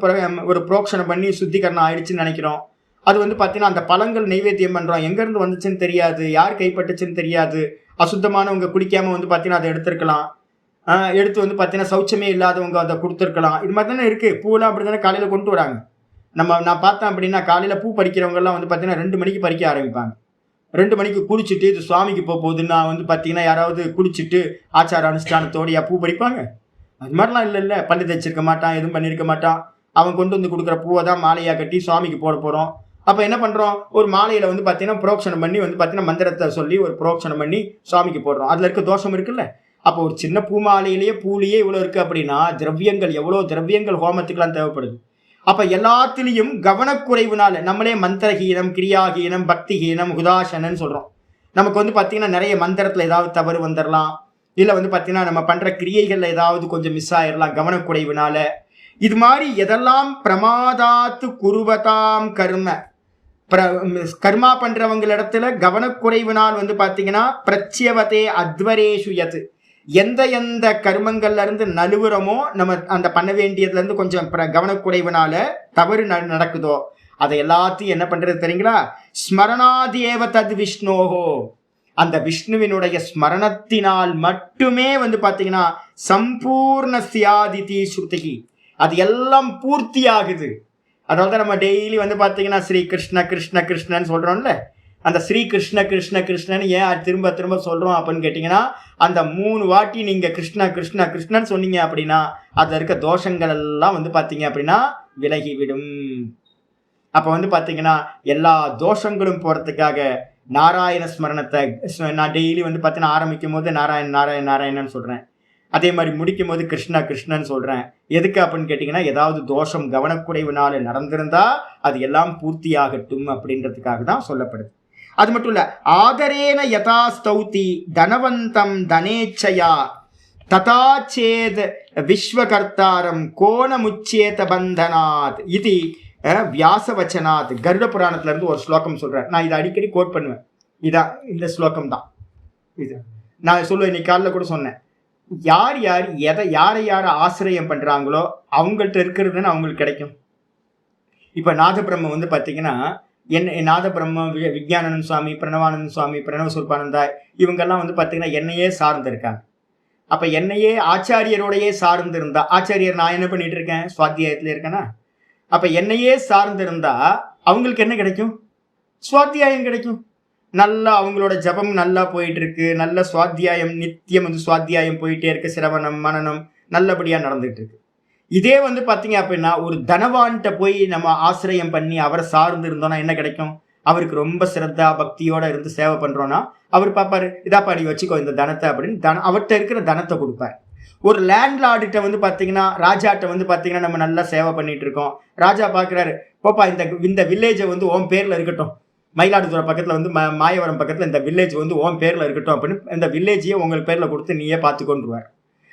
ஒரு புரோக்ஷனை பண்ணி சுத்திகரணம் ஆயிடுச்சுன்னு நினைக்கிறோம். அது வந்து பார்த்தீங்கன்னா அந்த பழங்கள் நெய்வேத்தியம் பண்ணுறோம், எங்கேருந்து வந்துச்சுன்னு தெரியாது, யார் கைப்பட்டுச்சுன்னு தெரியாது. அசுத்தமானவங்க குடிக்காமல் வந்து பார்த்தீங்கன்னா அதை எடுத்துருக்கலாம், எடுத்து வந்து பார்த்தீங்கன்னா சௌச்சமே இல்லாதவங்க அதை கொடுத்துருக்கலாம். இது மாதிரி தானே இருக்குது. பூவெல்லாம் அப்படி தானே காலையில் கொண்டு வராங்க. நான் பார்த்தேன் அப்படின்னா காலையில் பூ பறிக்கிறவங்கெல்லாம் வந்து பார்த்தீங்கன்னா 2 மணிக்கு பறிக்க ஆரம்பிப்பாங்க. 2 மணிக்கு குளிச்சுட்டு இது சுவாமிக்கு போகுதுன்னா வந்து பார்த்தீங்கன்னா யாராவது குளிச்சுட்டு ஆச்சார அனுஷ்டானத்தோடையா பூ பறிப்பாங்க? அது மாதிரிலாம் இல்லை. பல்லு தைச்சிருக்க மாட்டான், எதுவும் பண்ணியிருக்க மாட்டான். அவன் கொண்டு வந்து கொடுக்குற பூவை தான் மாலையாக கட்டி சுவாமிக்கு போட போகிறோம். அப்போ என்ன பண்ணுறோம்? ஒரு மாலையில் வந்து பார்த்தீங்கன்னா புரோக்ஷனம் பண்ணி வந்து பார்த்தீங்கன்னா மந்திரத்தை சொல்லி ஒரு புரோக்ஷனம் பண்ணி சுவாமிக்கு போடுறோம். அதில் இருக்க தோஷம் இருக்குல்ல. அப்போ ஒரு சின்ன பூ மாலையிலேயே பூலியே இவ்வளோ இருக்குது அப்படின்னா திரவியங்கள் எவ்வளோ திரவியங்கள் ஹோமத்துக்கெல்லாம் தேவைப்படுது. அப்போ எல்லாத்துலேயும் கவனக்குறைவுனால நம்மளே மந்திரஹீனம், கிரியாஹீனம், பக்திஹீனம், உதாசனன்னு சொல்கிறோம். நமக்கு வந்து பார்த்தீங்கன்னா நிறைய மந்திரத்தில் ஏதாவது தவறு வந்துடலாம், இல்லை வந்து பார்த்தீங்கன்னா நம்ம பண்ணுற கிரியைகளில் ஏதாவது கொஞ்சம் மிஸ் ஆயிடலாம் கவனக்குறைவுனால. இது மாதிரி எதெல்லாம் பிரமாதாத்து குருவதாம் கர்ம, கர்மா பண்ணுறவங்களிடத்துல கவனக்குறைவினால் வந்து பார்த்தீங்கன்னா பிரத்யவதே அத்வரேஷு யத், எந்த கர்மங்கள்ல இருந்து நழுவுறமோ, நம்ம அந்த பண்ண வேண்டியதுலேருந்து கொஞ்சம் கவனக்குறைவினால தவறு நடக்குதோ அதை எல்லாத்தையும் என்ன பண்ணுறது தெரியுங்களா? ஸ்மரணாதேவ தத் விஷ்ணோஹோ, அந்த விஷ்ணுவினுடைய ஸ்மரணத்தினால் மட்டுமே வந்து பார்த்தீங்கன்னா சம்பூர்ண சியாதிதி ஸ்ருதிகி, அது எல்லாம் பூர்த்தி ஆகுது. அதனால தான் நம்ம டெய்லி வந்து பார்த்தீங்கன்னா ஸ்ரீ கிருஷ்ண கிருஷ்ண கிருஷ்ணன்னு சொல்கிறோம்ல. அந்த ஸ்ரீ கிருஷ்ண கிருஷ்ண கிருஷ்ணன்னு ஏன் திரும்ப திரும்ப சொல்கிறோம் அப்படின்னு கேட்டிங்கன்னா, அந்த 3 வாட்டி நீங்கள் கிருஷ்ண கிருஷ்ண கிருஷ்ணன்னு சொன்னீங்க அப்படின்னா அதில் இருக்க தோஷங்கள் எல்லாம் வந்து பார்த்தீங்க அப்படின்னா விலகிவிடும். அப்போ வந்து பார்த்தீங்கன்னா எல்லா தோஷங்களும் போகிறதுக்காக நாராயண ஸ்மரணத்தை நான் டெய்லி வந்து பார்த்தீங்கன்னா ஆரம்பிக்கும் போது நாராயண் நாராயண் நாராயணன்னு சொல்கிறேன், அதே மாதிரி முடிக்கும் போது கிருஷ்ணா கிருஷ்ணன்னு சொல்கிறேன். எதுக்கு அப்படின்னு கேட்டிங்கன்னா, ஏதாவது தோஷம் கவனக்குறைவுனால நடந்திருந்தா அது எல்லாம் பூர்த்தியாகட்டும் அப்படின்றதுக்காக தான் சொல்லப்படுது. அது மட்டும் இல்லை, ஆதரேன யதா ஸ்தௌதி தனவந்தம் தனேச்சயா ததா சேத் விஸ்வகர்த்தாரம் கோணமுச்சேத பந்தனாத் இது வியாசவச்சனாத் கருட புராணத்துல இருந்து ஒரு ஸ்லோகம் சொல்றேன். நான் இதை அடிக்கடி கோட் பண்ணுவேன். இதான் இந்த ஸ்லோகம் தான் இது. நான் சொல்லுவேன், இன்னைக்கு காலையில் கூட சொன்னேன், யார் யாரை ஆசிரியம் பண்றாங்களோ அவங்கள்ட்ட இருக்கிறதுன்னு அவங்களுக்கு கிடைக்கும். இப்ப நாதபிரம்ம வந்து பாத்தீங்கன்னா நாதபிரம்ம, விஜயானந்த சுவாமி, பிரணவானந்த சுவாமி, பிரணவஸ்வரூபானந்தா இவங்கெல்லாம் வந்து பாத்தீங்கன்னா என்னையே சார்ந்து இருக்காங்க. அப்ப என்னையே ஆச்சாரியரோடையே சார்ந்து இருந்தா, ஆச்சாரியர் நான் என்ன பண்ணிட்டு இருக்கேன், சுவாத்தியாயத்துல இருக்கேன்னா, அப்ப என்னையே சார்ந்து இருந்தா அவங்களுக்கு என்ன கிடைக்கும்? சுவாத்தியாயம் கிடைக்கும். நல்லா அவங்களோட ஜபம் நல்லா போயிட்டு இருக்கு, நல்ல சுவாத்தியாயம் நித்தியம் வந்து சுவாத்தியாயம் போயிட்டே இருக்கு, சிரவணம் மனனம் நல்லபடியா நடந்துட்டு இருக்கு. இதே வந்து பாத்தீங்க அப்படின்னா ஒரு தனவான்கிட்ட போய் நம்ம ஆசிரியம் பண்ணி அவரை சார்ந்து இருந்தோம்னா என்ன கிடைக்கும்? அவருக்கு ரொம்ப சிரத்தா பக்தியோட இருந்து சேவை பண்றோம்னா அவர் பாப்பாரு, இதாப்பா நீ வச்சுக்கோ இந்த தனத்தை அப்படின்னு அவர்கிட்ட இருக்கிற தனத்தை கொடுப்பார். ஒரு லேண்ட்லார்டுகிட்ட வந்து பார்த்தீங்கன்னா, ராஜாட்ட வந்து பார்த்தீங்கன்னா நம்ம நல்லா சேவை பண்ணிட்டு இருக்கோம். ராஜா பார்க்குறாரு, போப்பா இந்த வில்லேஜை வந்து ஓம் பேரில் இருக்கட்டும், மயிலாடுதுறை பக்கத்தில் வந்து மாயவரம் பக்கத்தில் இந்த வில்லேஜ் வந்து ஓம் பேரில் இருக்கட்டும் அப்படின்னு இந்த வில்லேஜையே உங்களுக்கு பேரில் கொடுத்து நீயே பார்த்துக்கொண்டுருவார்.